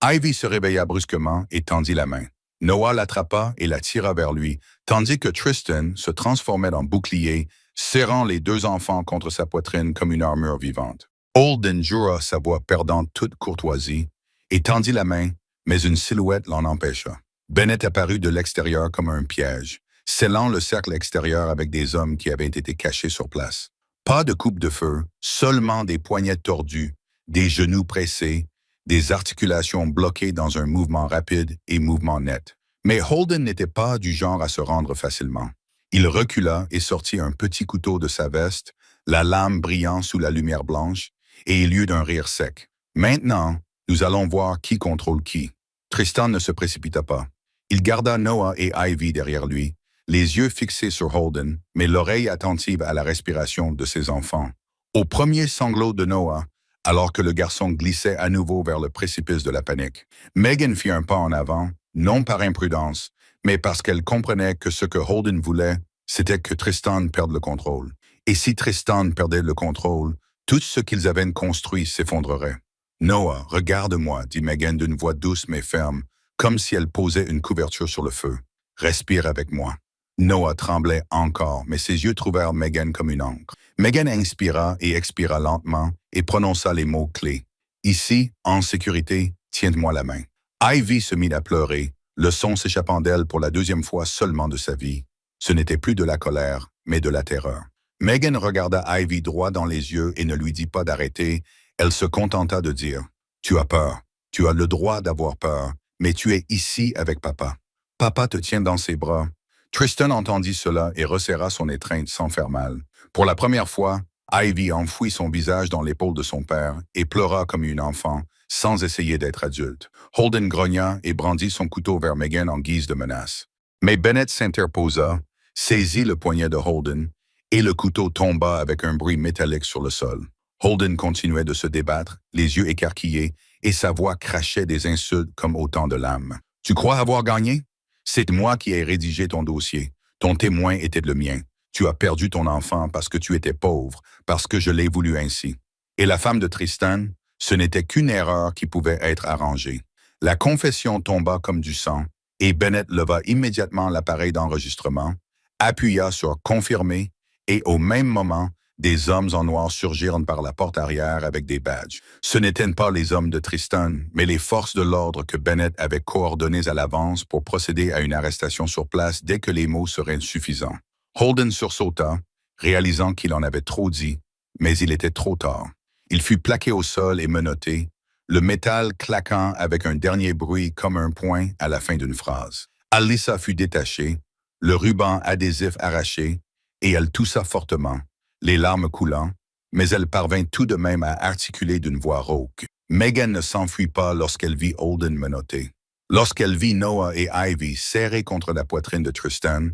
A: Ivy se réveilla brusquement et tendit la main. Noah l'attrapa et la tira vers lui, tandis que Tristan se transformait en bouclier, serrant les deux enfants contre sa poitrine comme une armure vivante. Holden jura sa voix perdant toute courtoisie et tendit la main, mais une silhouette l'en empêcha. Bennett apparut de l'extérieur comme un piège, scellant le cercle extérieur avec des hommes qui avaient été cachés sur place. Pas de coupe de feu, seulement des poignets tordus, des genoux pressés, des articulations bloquées dans un mouvement rapide et mouvement net. Mais Holden n'était pas du genre à se rendre facilement. Il recula et sortit un petit couteau de sa veste, la lame brillant sous la lumière blanche, et il eut d'un rire sec. « Maintenant, nous allons voir qui contrôle qui. » Tristan ne se précipita pas. Il garda Noah et Ivy derrière lui, les yeux fixés sur Holden, mais l'oreille attentive à la respiration de ses enfants. Au premier sanglot de Noah, alors que le garçon glissait à nouveau vers le précipice de la panique, Megan fit un pas en avant, non par imprudence, mais parce qu'elle comprenait que ce que Holden voulait, c'était que Tristan perde le contrôle. Et si Tristan perdait le contrôle, tout ce qu'ils avaient construit s'effondrerait. « Noah, regarde-moi », dit Megan d'une voix douce mais ferme, comme si elle posait une couverture sur le feu. « Respire avec moi. » Noah tremblait encore, mais ses yeux trouvèrent Megan comme une encre. Megan inspira et expira lentement et prononça les mots clés. « Ici, en sécurité, tiens-moi la main. » Ivy se mit à pleurer, le son s'échappant d'elle pour la deuxième fois seulement de sa vie. Ce n'était plus de la colère, mais de la terreur. Megan regarda Ivy droit dans les yeux et ne lui dit pas d'arrêter. Elle se contenta de dire « Tu as peur. Tu as le droit d'avoir peur, mais tu es ici avec papa. Papa te tient dans ses bras. » Tristan entendit cela et resserra son étreinte sans faire mal. Pour la première fois, Ivy enfouit son visage dans l'épaule de son père et pleura comme une enfant, sans essayer d'être adulte. Holden grogna et brandit son couteau vers Megan en guise de menace. Mais Bennett s'interposa, saisit le poignet de Holden, et le couteau tomba avec un bruit métallique sur le sol. Holden continuait de se débattre, les yeux écarquillés, et sa voix crachait des insultes comme autant de lames. « Tu crois avoir gagné? C'est moi qui ai rédigé ton dossier. Ton témoin était le mien. Tu as perdu ton enfant parce que tu étais pauvre, parce que je l'ai voulu ainsi. Et la femme de Tristan, ce n'était qu'une erreur qui pouvait être arrangée. » La confession tomba comme du sang, et Bennett leva immédiatement l'appareil d'enregistrement, appuya sur « Confirmer » et au même moment, des hommes en noir surgirent par la porte arrière avec des badges. Ce n'étaient pas les hommes de Tristan, mais les forces de l'ordre que Bennett avait coordonnées à l'avance pour procéder à une arrestation sur place dès que les mots seraient suffisants. Holden sursauta, réalisant qu'il en avait trop dit, mais il était trop tard. Il fut plaqué au sol et menotté, le métal claquant avec un dernier bruit comme un point à la fin d'une phrase. Alyssa fut détachée, le ruban adhésif arraché, et elle toussa fortement, les larmes coulant, mais elle parvint tout de même à articuler d'une voix rauque. Megan ne s'enfuit pas lorsqu'elle vit Holden menotté. Lorsqu'elle vit Noah et Ivy serrés contre la poitrine de Tristan,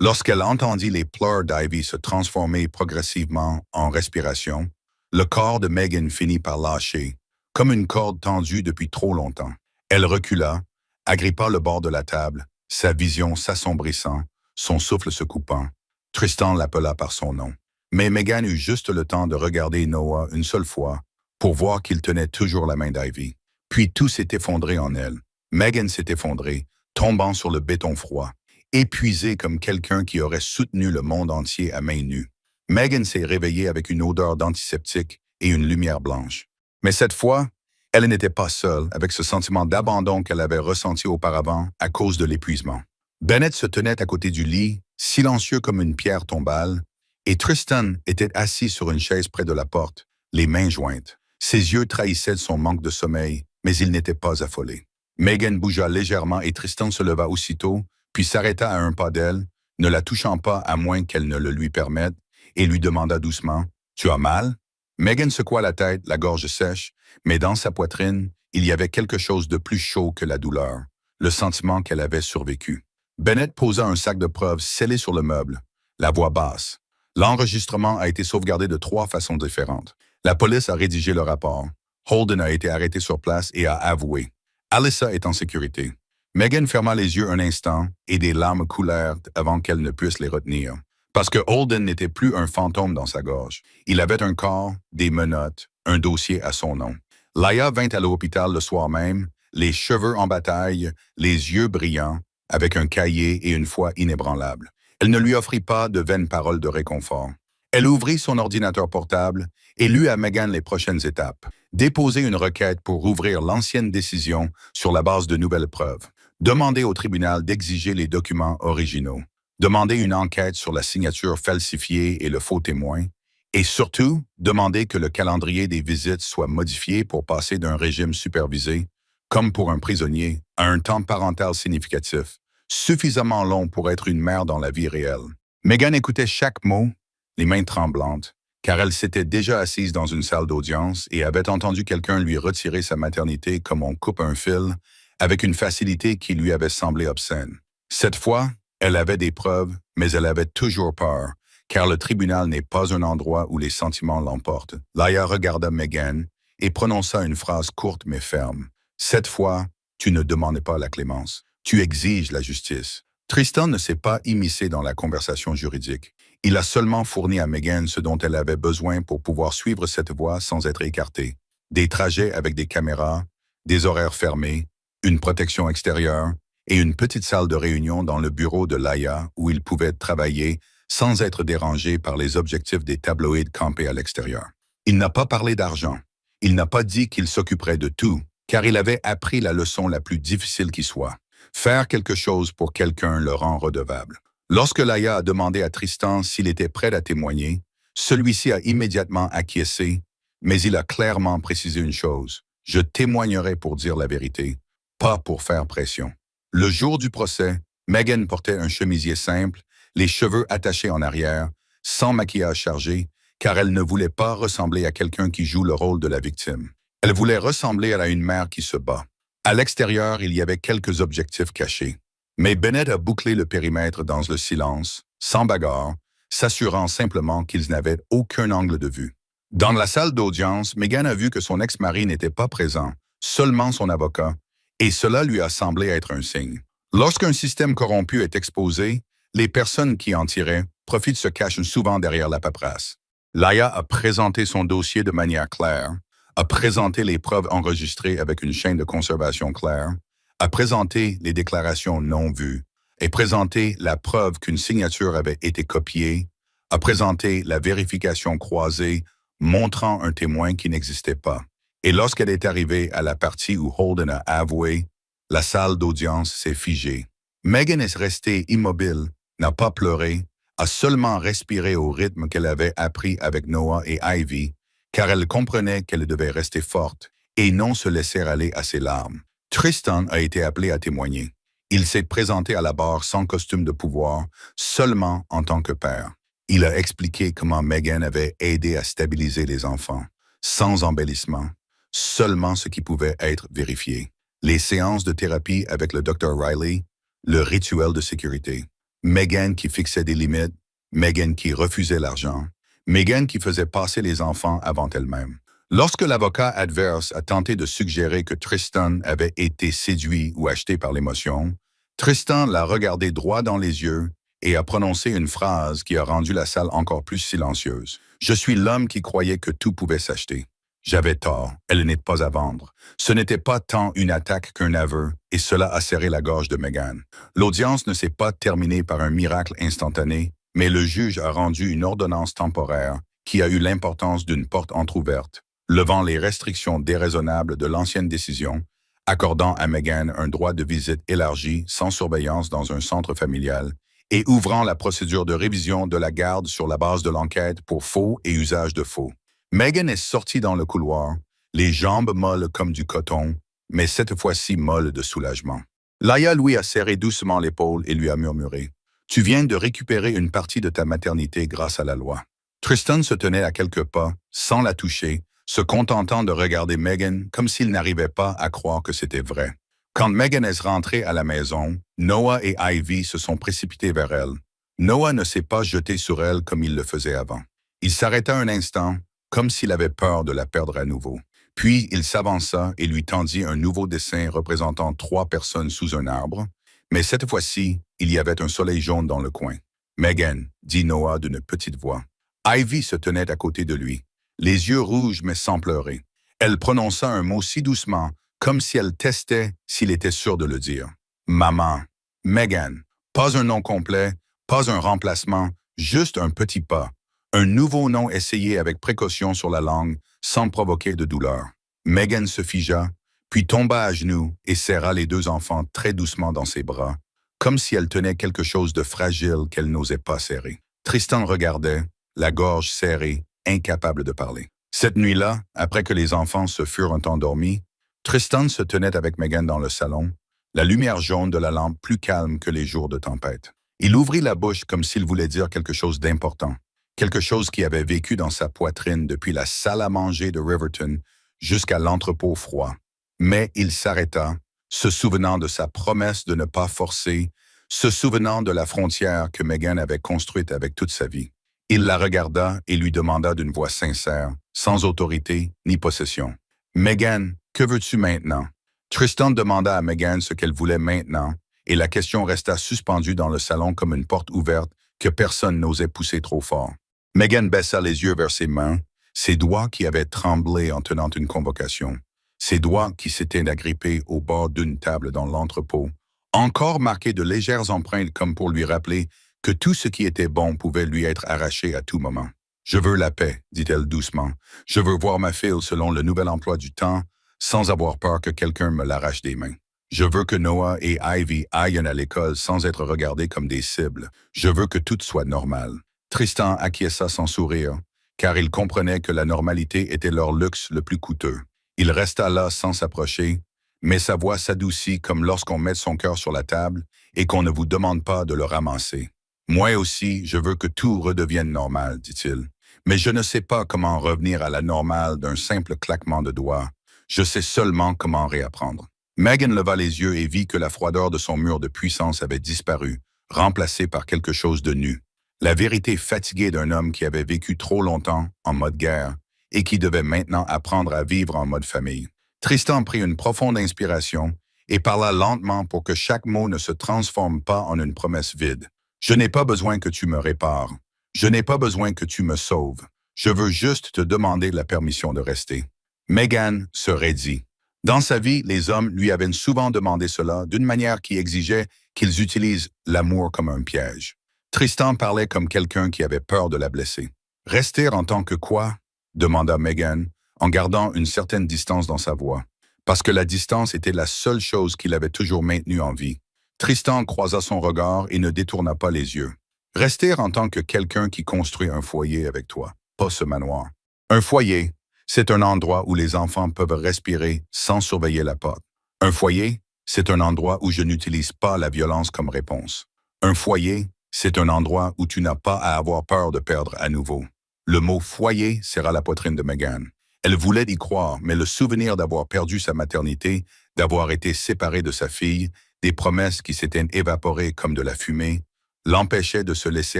A: lorsqu'elle entendit les pleurs d'Ivy se transformer progressivement en respiration, le corps de Megan finit par lâcher, comme une corde tendue depuis trop longtemps. Elle recula, agrippa le bord de la table, sa vision s'assombrissant, son souffle se coupant. Tristan l'appela par son nom. Mais Megan eut juste le temps de regarder Noah une seule fois pour voir qu'il tenait toujours la main d'Ivy. Puis tout s'est effondré en elle. Megan s'est effondrée, tombant sur le béton froid, épuisée comme quelqu'un qui aurait soutenu le monde entier à main nue. Megan s'est réveillée avec une odeur d'antiseptique et une lumière blanche. Mais cette fois, Elle n'était pas seule avec ce sentiment d'abandon qu'elle avait ressenti auparavant à cause de l'épuisement. Bennett se tenait à côté du lit, silencieux comme une pierre tombale, et Tristan était assis sur une chaise près de la porte, les mains jointes. Ses yeux trahissaient son manque de sommeil, mais il n'était pas affolé. Megan bougea légèrement et Tristan se leva aussitôt, puis s'arrêta à un pas d'elle, ne la touchant pas à moins qu'elle ne le lui permette, et lui demanda doucement « Tu as mal ?» Megan secoua la tête, la gorge sèche, mais dans sa poitrine, il y avait quelque chose de plus chaud que la douleur, le sentiment qu'elle avait survécu. Bennett posa un sac de preuves scellé sur le meuble, la voix basse. L'enregistrement a été sauvegardé de 3 façons différentes. La police a rédigé le rapport. Holden a été arrêté sur place et a avoué. Alyssa est en sécurité. Megan ferma les yeux un instant et des larmes coulèrent avant qu'elle ne puisse les retenir. Parce que Holden n'était plus un fantôme dans sa gorge. Il avait un corps, des menottes, un dossier à son nom. Laia vint à l'hôpital le soir même, les cheveux en bataille, les yeux brillants, avec un cahier et une foi inébranlable. Elle ne lui offrit pas de vaines paroles de réconfort. Elle ouvrit son ordinateur portable et lut à Megan les prochaines étapes. Déposer une requête pour rouvrir l'ancienne décision sur la base de nouvelles preuves. Demander au tribunal d'exiger les documents originaux. Demander une enquête sur la signature falsifiée et le faux témoin. Et surtout, demander que le calendrier des visites soit modifié pour passer d'un régime supervisé, comme pour un prisonnier, à un temps parental significatif, suffisamment long pour être une mère dans la vie réelle. Megan écoutait chaque mot, les mains tremblantes, car elle s'était déjà assise dans une salle d'audience et avait entendu quelqu'un lui retirer sa maternité comme on coupe un fil, avec une facilité qui lui avait semblé obscène. Cette fois, elle avait des preuves, mais elle avait toujours peur, car le tribunal n'est pas un endroit où les sentiments l'emportent. Laia regarda Megan et prononça une phrase courte mais ferme. Cette fois, tu ne demandais pas la clémence. Tu exiges la justice. Tristan ne s'est pas immiscé dans la conversation juridique. Il a seulement fourni à Megan ce dont elle avait besoin pour pouvoir suivre cette voie sans être écartée. Des trajets avec des caméras, des horaires fermés, une protection extérieure et une petite salle de réunion dans le bureau de Laia où il pouvait travailler sans être dérangé par les objectifs des tabloïds campés à l'extérieur. Il n'a pas parlé d'argent. Il n'a pas dit qu'il s'occuperait de tout, car il avait appris la leçon la plus difficile qui soit. Faire quelque chose pour quelqu'un le rend redevable. Lorsque Laia a demandé à Tristan s'il était prêt à témoigner, celui-ci a immédiatement acquiescé, mais il a clairement précisé une chose. Je témoignerai pour dire la vérité, pas pour faire pression. Le jour du procès, Megan portait un chemisier simple, les cheveux attachés en arrière, sans maquillage chargé, car elle ne voulait pas ressembler à quelqu'un qui joue le rôle de la victime. Elle voulait ressembler à une mère qui se bat. À l'extérieur, il y avait quelques objectifs cachés. Mais Bennett a bouclé le périmètre dans le silence, sans bagarre, s'assurant simplement qu'ils n'avaient aucun angle de vue. Dans la salle d'audience, Megan a vu que son ex-mari n'était pas présent, seulement son avocat, et cela lui a semblé être un signe. Lorsqu'un système corrompu est exposé, les personnes qui en tiraient profitent se cachent souvent derrière la paperasse. Laia a présenté son dossier de manière claire, a présenté les preuves enregistrées avec une chaîne de conservation claire, a présenté les déclarations non vues, et présenté la preuve qu'une signature avait été copiée, a présenté la vérification croisée montrant un témoin qui n'existait pas. Et lorsqu'elle est arrivée à la partie où Holden a avoué, la salle d'audience s'est figée. Megan est restée immobile, n'a pas pleuré, a seulement respiré au rythme qu'elle avait appris avec Noah et Ivy, car elle comprenait qu'elle devait rester forte et non se laisser aller à ses larmes. Tristan a été appelé à témoigner. Il s'est présenté à la barre sans costume de pouvoir, seulement en tant que père. Il a expliqué comment Megan avait aidé à stabiliser les enfants, sans embellissement, seulement ce qui pouvait être vérifié. Les séances de thérapie avec le Dr. Riley, le rituel de sécurité. Megan qui fixait des limites, Megan qui refusait l'argent, Megan qui faisait passer les enfants avant elle-même. Lorsque l'avocat adverse a tenté de suggérer que Tristan avait été séduit ou acheté par l'émotion, Tristan l'a regardé droit dans les yeux et a prononcé une phrase qui a rendu la salle encore plus silencieuse. « Je suis l'homme qui croyait que tout pouvait s'acheter. J'avais tort, elle n'est pas à vendre. » Ce n'était pas tant une attaque qu'un aveu, et cela a serré la gorge de Megan. L'audience ne s'est pas terminée par un miracle instantané, mais le juge a rendu une ordonnance temporaire qui a eu l'importance d'une porte entr'ouverte, levant les restrictions déraisonnables de l'ancienne décision, accordant à Meghan un droit de visite élargi sans surveillance dans un centre familial et ouvrant la procédure de révision de la garde sur la base de l'enquête pour faux et usage de faux. Meghan est sortie dans le couloir, les jambes molles comme du coton, mais cette fois-ci molles de soulagement. Laia lui a serré doucement l'épaule et lui a murmuré « Tu viens de récupérer une partie de ta maternité grâce à la loi. » Tristan se tenait à quelques pas, sans la toucher, se contentant de regarder Meghan comme s'il n'arrivait pas à croire que c'était vrai. Quand Meghan est rentrée à la maison, Noah et Ivy se sont précipités vers elle. Noah ne s'est pas jeté sur elle comme il le faisait avant. Il s'arrêta un instant, comme s'il avait peur de la perdre à nouveau. Puis il s'avança et lui tendit un nouveau dessin représentant 3 personnes sous un arbre, mais cette fois-ci, il y avait un soleil jaune dans le coin. « Meghan », dit Noah d'une petite voix. Ivy se tenait à côté de lui, les yeux rouges mais sans pleurer. Elle prononça un mot si doucement, comme si elle testait s'il était sûr de le dire. « Maman. » Meghan. Pas un nom complet, pas un remplacement, juste un petit pas. Un nouveau nom essayé avec précaution sur la langue, sans provoquer de douleur. Meghan se figea, puis tomba à genoux et serra les 2 enfants très doucement dans ses bras, comme si elle tenait quelque chose de fragile qu'elle n'osait pas serrer. Tristan regardait, la gorge serrée, incapable de parler. Cette nuit-là, après que les enfants se furent un temps endormis, Tristan se tenait avec Meghan dans le salon, la lumière jaune de la lampe plus calme que les jours de tempête. Il ouvrit la bouche comme s'il voulait dire quelque chose d'important, quelque chose qui avait vécu dans sa poitrine depuis la salle à manger de Riverton jusqu'à l'entrepôt froid. Mais il s'arrêta, se souvenant de sa promesse de ne pas forcer, se souvenant de la frontière que Meghan avait construite avec toute sa vie. Il la regarda et lui demanda d'une voix sincère, sans autorité ni possession. « Meghan, que veux-tu maintenant? » Tristan demanda à Meghan ce qu'elle voulait maintenant, et la question resta suspendue dans le salon comme une porte ouverte que personne n'osait pousser trop fort. Meghan baissa les yeux vers ses mains, ses doigts qui avaient tremblé en tenant une convocation, ses doigts qui s'étaient agrippés au bord d'une table dans l'entrepôt, encore marqués de légères empreintes comme pour lui rappeler que tout ce qui était bon pouvait lui être arraché à tout moment. « Je veux la paix, dit-elle doucement. Je veux voir ma fille selon le nouvel emploi du temps, sans avoir peur que quelqu'un me l'arrache des mains. Je veux que Noah et Ivy aillent à l'école sans être regardés comme des cibles. Je veux que tout soit normal. » Tristan acquiesça sans sourire, car il comprenait que la normalité était leur luxe le plus coûteux. Il resta là sans s'approcher, mais sa voix s'adoucit comme lorsqu'on met son cœur sur la table et qu'on ne vous demande pas de le ramasser. « Moi aussi, je veux que tout redevienne normal, dit-il. Mais je ne sais pas comment revenir à la normale d'un simple claquement de doigts. Je sais seulement comment réapprendre. » Meghan leva les yeux et vit que la froideur de son mur de puissance avait disparu, remplacée par quelque chose de nu. La vérité fatiguée d'un homme qui avait vécu trop longtemps en mode guerre et qui devait maintenant apprendre à vivre en mode famille. Tristan prit une profonde inspiration et parla lentement pour que chaque mot ne se transforme pas en une promesse vide. « Je n'ai pas besoin que tu me répares. Je n'ai pas besoin que tu me sauves. Je veux juste te demander la permission de rester. » Meghan se raidit. Dans sa vie, les hommes lui avaient souvent demandé cela d'une manière qui exigeait qu'ils utilisent l'amour comme un piège. Tristan parlait comme quelqu'un qui avait peur de la blesser. « Rester en tant que quoi? » demanda Meghan, en gardant une certaine distance dans sa voix, parce que la distance était la seule chose qu'il avait toujours maintenue en vie. Tristan croisa son regard et ne détourna pas les yeux. « Rester en tant que quelqu'un qui construit un foyer avec toi, pas ce manoir. Un foyer, c'est un endroit où les enfants peuvent respirer sans surveiller la porte. Un foyer, c'est un endroit où je n'utilise pas la violence comme réponse. Un foyer, c'est un endroit où tu n'as pas à avoir peur de perdre à nouveau. » Le mot « foyer » serra la poitrine de Meghan. Elle voulait y croire, mais le souvenir d'avoir perdu sa maternité, d'avoir été séparée de sa fille, des promesses qui s'étaient évaporées comme de la fumée, l'empêchait de se laisser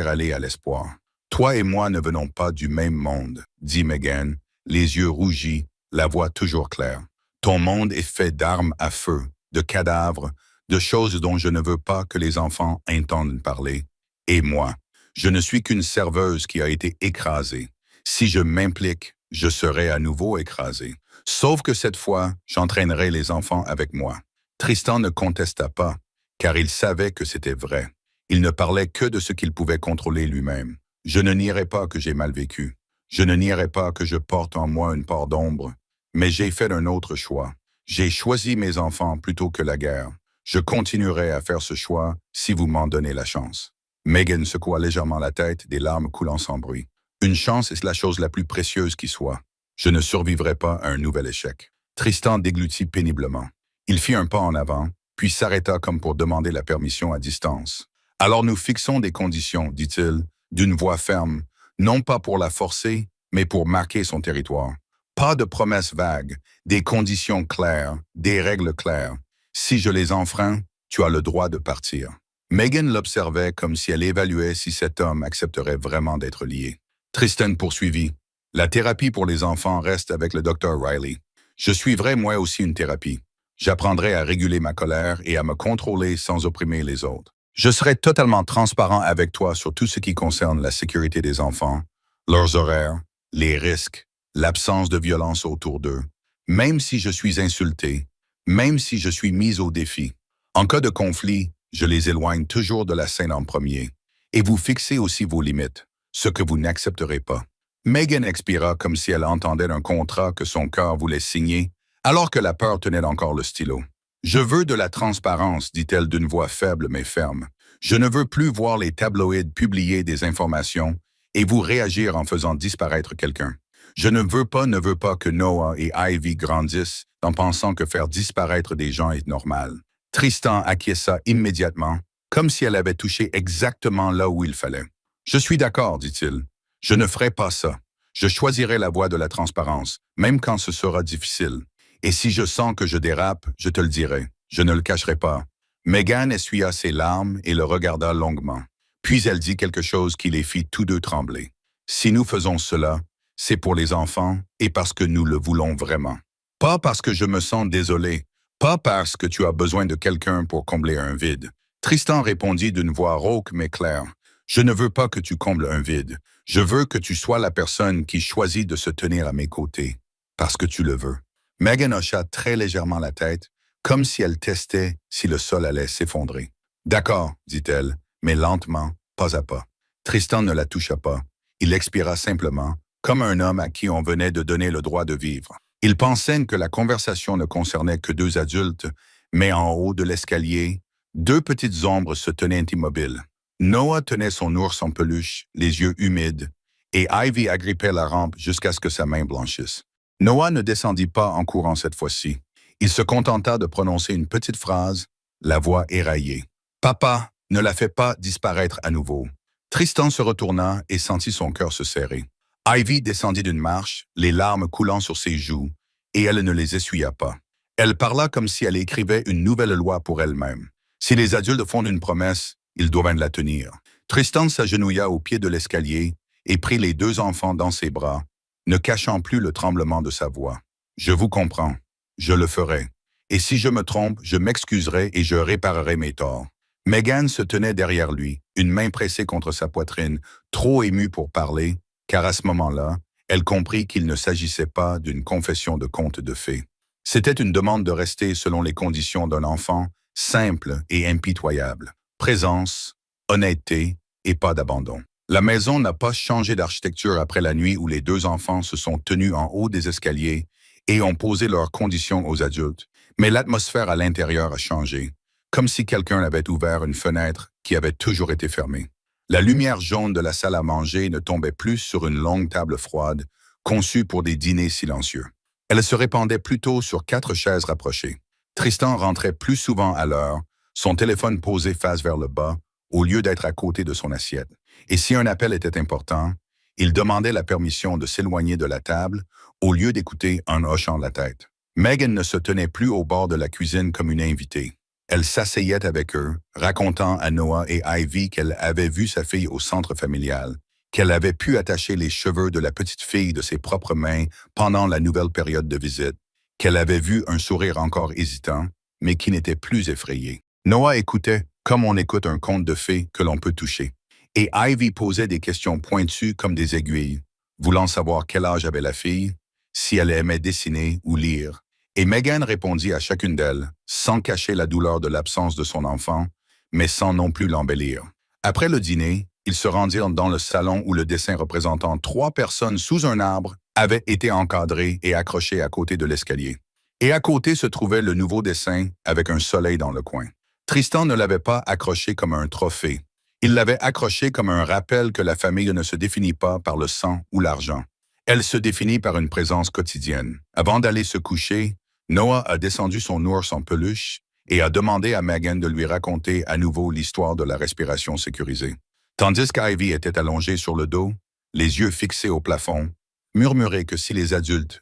A: aller à l'espoir. « Toi et moi ne venons pas du même monde, » dit Meghan, les yeux rougis, la voix toujours claire. « Ton monde est fait d'armes à feu, de cadavres, de choses dont je ne veux pas que les enfants entendent parler. Et moi, je ne suis qu'une serveuse qui a été écrasée. Si je m'implique, je serai à nouveau écrasé. Sauf que cette fois, j'entraînerai les enfants avec moi. » Tristan ne contesta pas, car il savait que c'était vrai. Il ne parlait que de ce qu'il pouvait contrôler lui-même. « Je ne nierai pas que j'ai mal vécu. Je ne nierai pas que je porte en moi une part d'ombre, mais j'ai fait un autre choix. J'ai choisi mes enfants plutôt que la guerre. Je continuerai à faire ce choix si vous m'en donnez la chance. Megan secoua légèrement la tête, des larmes coulant sans bruit. Une chance est la chose la plus précieuse qui soit. Je ne survivrai pas à un nouvel échec. Tristan déglutit péniblement. Il fit un pas en avant, puis s'arrêta comme pour demander la permission à distance. Alors nous fixons des conditions, dit-il, d'une voix ferme, non pas pour la forcer, mais pour marquer son territoire. Pas de promesses vagues, des conditions claires, des règles claires. Si je les enfreins, tu as le droit de partir. Megan l'observait comme si elle évaluait si cet homme accepterait vraiment d'être lié. Tristan poursuivit. La thérapie pour les enfants reste avec le Dr. Riley. Je suivrai moi aussi une thérapie. J'apprendrai à réguler ma colère et à me contrôler sans opprimer les autres. Je serai totalement transparent avec toi sur tout ce qui concerne la sécurité des enfants, leurs horaires, les risques, l'absence de violence autour d'eux, même si je suis insulté, même si je suis mis au défi. En cas de conflit, je les éloigne toujours de la scène en premier. Et vous fixez aussi vos limites, ce que vous n'accepterez pas. Megan expira comme si elle entendait un contrat que son cœur voulait signer, alors que la peur tenait encore le stylo. « Je veux de la transparence, dit-elle d'une voix faible mais ferme. Je ne veux plus voir les tabloïds publier des informations et vous réagir en faisant disparaître quelqu'un. Je ne veux pas que Noah et Ivy grandissent en pensant que faire disparaître des gens est normal. » Tristan acquiesça immédiatement, comme si elle avait touché exactement là où il fallait. « Je suis d'accord, dit-il. Je ne ferai pas ça. Je choisirai la voie de la transparence, même quand ce sera difficile. Et si je sens que je dérape, je te le dirai. Je ne le cacherai pas. » Megan essuya ses larmes et le regarda longuement. Puis elle dit quelque chose qui les fit tous deux trembler. « Si nous faisons cela, c'est pour les enfants et parce que nous le voulons vraiment. Pas parce que je me sens désolé, pas parce que tu as besoin de quelqu'un pour combler un vide. » Tristan répondit d'une voix rauque mais claire. « Je ne veux pas que tu combles un vide. Je veux que tu sois la personne qui choisit de se tenir à mes côtés, parce que tu le veux. » Megan hocha très légèrement la tête, comme si elle testait si le sol allait s'effondrer. « D'accord, dit-elle, mais lentement, pas à pas. » Tristan ne la toucha pas. Il expira simplement, comme un homme à qui on venait de donner le droit de vivre. Il pensait que la conversation ne concernait que deux adultes, mais en haut de l'escalier, deux petites ombres se tenaient immobiles. Noah tenait son ours en peluche, les yeux humides, et Ivy agrippait la rampe jusqu'à ce que sa main blanchisse. Noah ne descendit pas en courant cette fois-ci. Il se contenta de prononcer une petite phrase, la voix éraillée. « Papa, ne la fais pas disparaître à nouveau. » Tristan se retourna et sentit son cœur se serrer. Ivy descendit d'une marche, les larmes coulant sur ses joues, et elle ne les essuya pas. Elle parla comme si elle écrivait une nouvelle loi pour elle-même. Si les adultes font une promesse, ils doivent la tenir. Tristan s'agenouilla au pied de l'escalier et prit les deux enfants dans ses bras, ne cachant plus le tremblement de sa voix. « Je vous comprends. Je le ferai. Et si je me trompe, je m'excuserai et je réparerai mes torts. » Megan se tenait derrière lui, une main pressée contre sa poitrine, trop émue pour parler, car à ce moment-là, elle comprit qu'il ne s'agissait pas d'une confession de conte de fées. C'était une demande de rester selon les conditions d'un enfant, simple et impitoyable. Présence, honnêteté et pas d'abandon. La maison n'a pas changé d'architecture après la nuit où les deux enfants se sont tenus en haut des escaliers et ont posé leurs conditions aux adultes, mais l'atmosphère à l'intérieur a changé, comme si quelqu'un avait ouvert une fenêtre qui avait toujours été fermée. La lumière jaune de la salle à manger ne tombait plus sur une longue table froide, conçue pour des dîners silencieux. Elle se répandait plutôt sur 4 chaises rapprochées. Tristan rentrait plus souvent à l'heure, son téléphone posé face vers le bas, au lieu d'être à côté de son assiette. Et si un appel était important, il demandait la permission de s'éloigner de la table, au lieu d'écouter en hochant la tête. Megan ne se tenait plus au bord de la cuisine comme une invitée. Elle s'asseyait avec eux, racontant à Noah et Ivy qu'elle avait vu sa fille au centre familial, qu'elle avait pu attacher les cheveux de la petite fille de ses propres mains pendant la nouvelle période de visite, qu'elle avait vu un sourire encore hésitant, mais qui n'était plus effrayé. Noah écoutait comme on écoute un conte de fées que l'on peut toucher. Et Ivy posait des questions pointues comme des aiguilles, voulant savoir quel âge avait la fille, si elle aimait dessiner ou lire. Et Megan répondit à chacune d'elles, sans cacher la douleur de l'absence de son enfant, mais sans non plus l'embellir. Après le dîner, ils se rendirent dans le salon où le dessin représentant 3 personnes sous un arbre avait été encadré et accroché à côté de l'escalier. Et à côté se trouvait le nouveau dessin avec un soleil dans le coin. Tristan ne l'avait pas accroché comme un trophée. Il l'avait accroché comme un rappel que la famille ne se définit pas par le sang ou l'argent. Elle se définit par une présence quotidienne. Avant d'aller se coucher, Noah a descendu son ours en peluche et a demandé à Megan de lui raconter à nouveau l'histoire de la respiration sécurisée. Tandis qu'Ivy était allongée sur le dos, les yeux fixés au plafond, murmurait que si les adultes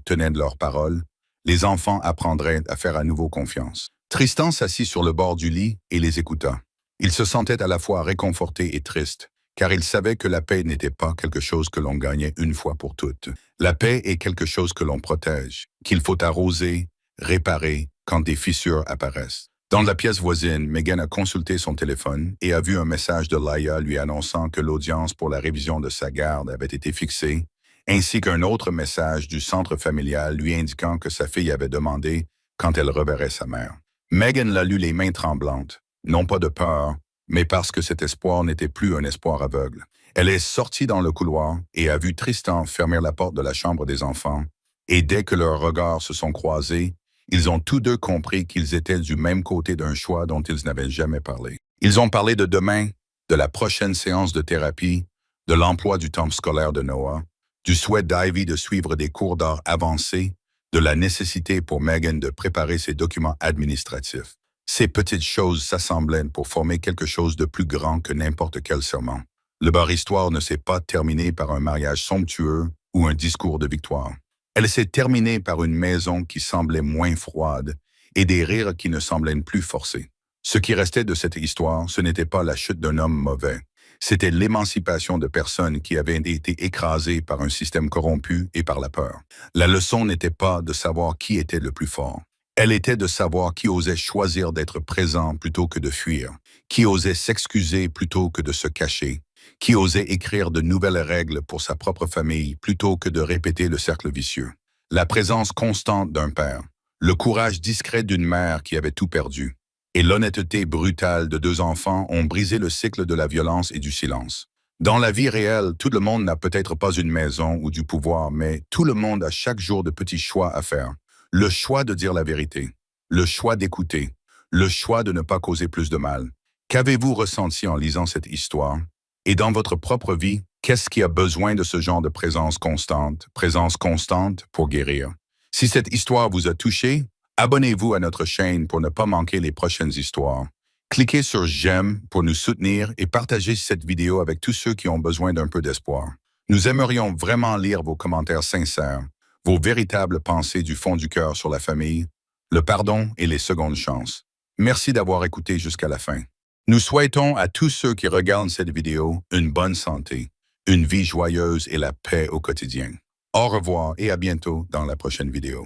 A: tenaient de leurs paroles, les enfants apprendraient à faire à nouveau confiance. Tristan s'assit sur le bord du lit et les écouta. Il se sentait à la fois réconforté et triste, car il savait que la paix n'était pas quelque chose que l'on gagnait une fois pour toutes. La paix est quelque chose que l'on protège, qu'il faut arroser, réparer quand des fissures apparaissent. Dans la pièce voisine, Megan a consulté son téléphone et a vu un message de Laia lui annonçant que l'audience pour la révision de sa garde avait été fixée, ainsi qu'un autre message du centre familial lui indiquant que sa fille avait demandé quand elle reverrait sa mère. Megan l'a lu les mains tremblantes, non pas de peur, mais parce que cet espoir n'était plus un espoir aveugle. Elle est sortie dans le couloir et a vu Tristan fermer la porte de la chambre des enfants, et dès que leurs regards se sont croisés, ils ont tous deux compris qu'ils étaient du même côté d'un choix dont ils n'avaient jamais parlé. Ils ont parlé de demain, de la prochaine séance de thérapie, de l'emploi du temps scolaire de Noah, du souhait d'Ivy de suivre des cours d'art avancés, de la nécessité pour Megan de préparer ses documents administratifs. Ces petites choses s'assemblaient pour former quelque chose de plus grand que n'importe quel serment. Le bar-histoire ne s'est pas terminé par un mariage somptueux ou un discours de victoire. Elle s'est terminée par une maison qui semblait moins froide et des rires qui ne semblaient plus forcés. Ce qui restait de cette histoire, ce n'était pas la chute d'un homme mauvais. C'était l'émancipation de personnes qui avaient été écrasées par un système corrompu et par la peur. La leçon n'était pas de savoir qui était le plus fort. Elle était de savoir qui osait choisir d'être présent plutôt que de fuir, qui osait s'excuser plutôt que de se cacher, qui osait écrire de nouvelles règles pour sa propre famille plutôt que de répéter le cercle vicieux. La présence constante d'un père, le courage discret d'une mère qui avait tout perdu, et l'honnêteté brutale de 2 enfants ont brisé le cycle de la violence et du silence. Dans la vie réelle, tout le monde n'a peut-être pas une maison ou du pouvoir, mais tout le monde a chaque jour de petits choix à faire. Le choix de dire la vérité, le choix d'écouter, le choix de ne pas causer plus de mal. Qu'avez-vous ressenti en lisant cette histoire? Et dans votre propre vie, qu'est-ce qui a besoin de ce genre de présence constante pour guérir? Si cette histoire vous a touché, abonnez-vous à notre chaîne pour ne pas manquer les prochaines histoires. Cliquez sur j'aime pour nous soutenir et partagez cette vidéo avec tous ceux qui ont besoin d'un peu d'espoir. Nous aimerions vraiment lire vos commentaires sincères, vos véritables pensées du fond du cœur sur la famille, le pardon et les secondes chances. Merci d'avoir écouté jusqu'à la fin. Nous souhaitons à tous ceux qui regardent cette vidéo une bonne santé, une vie joyeuse et la paix au quotidien. Au revoir et à bientôt dans la prochaine vidéo.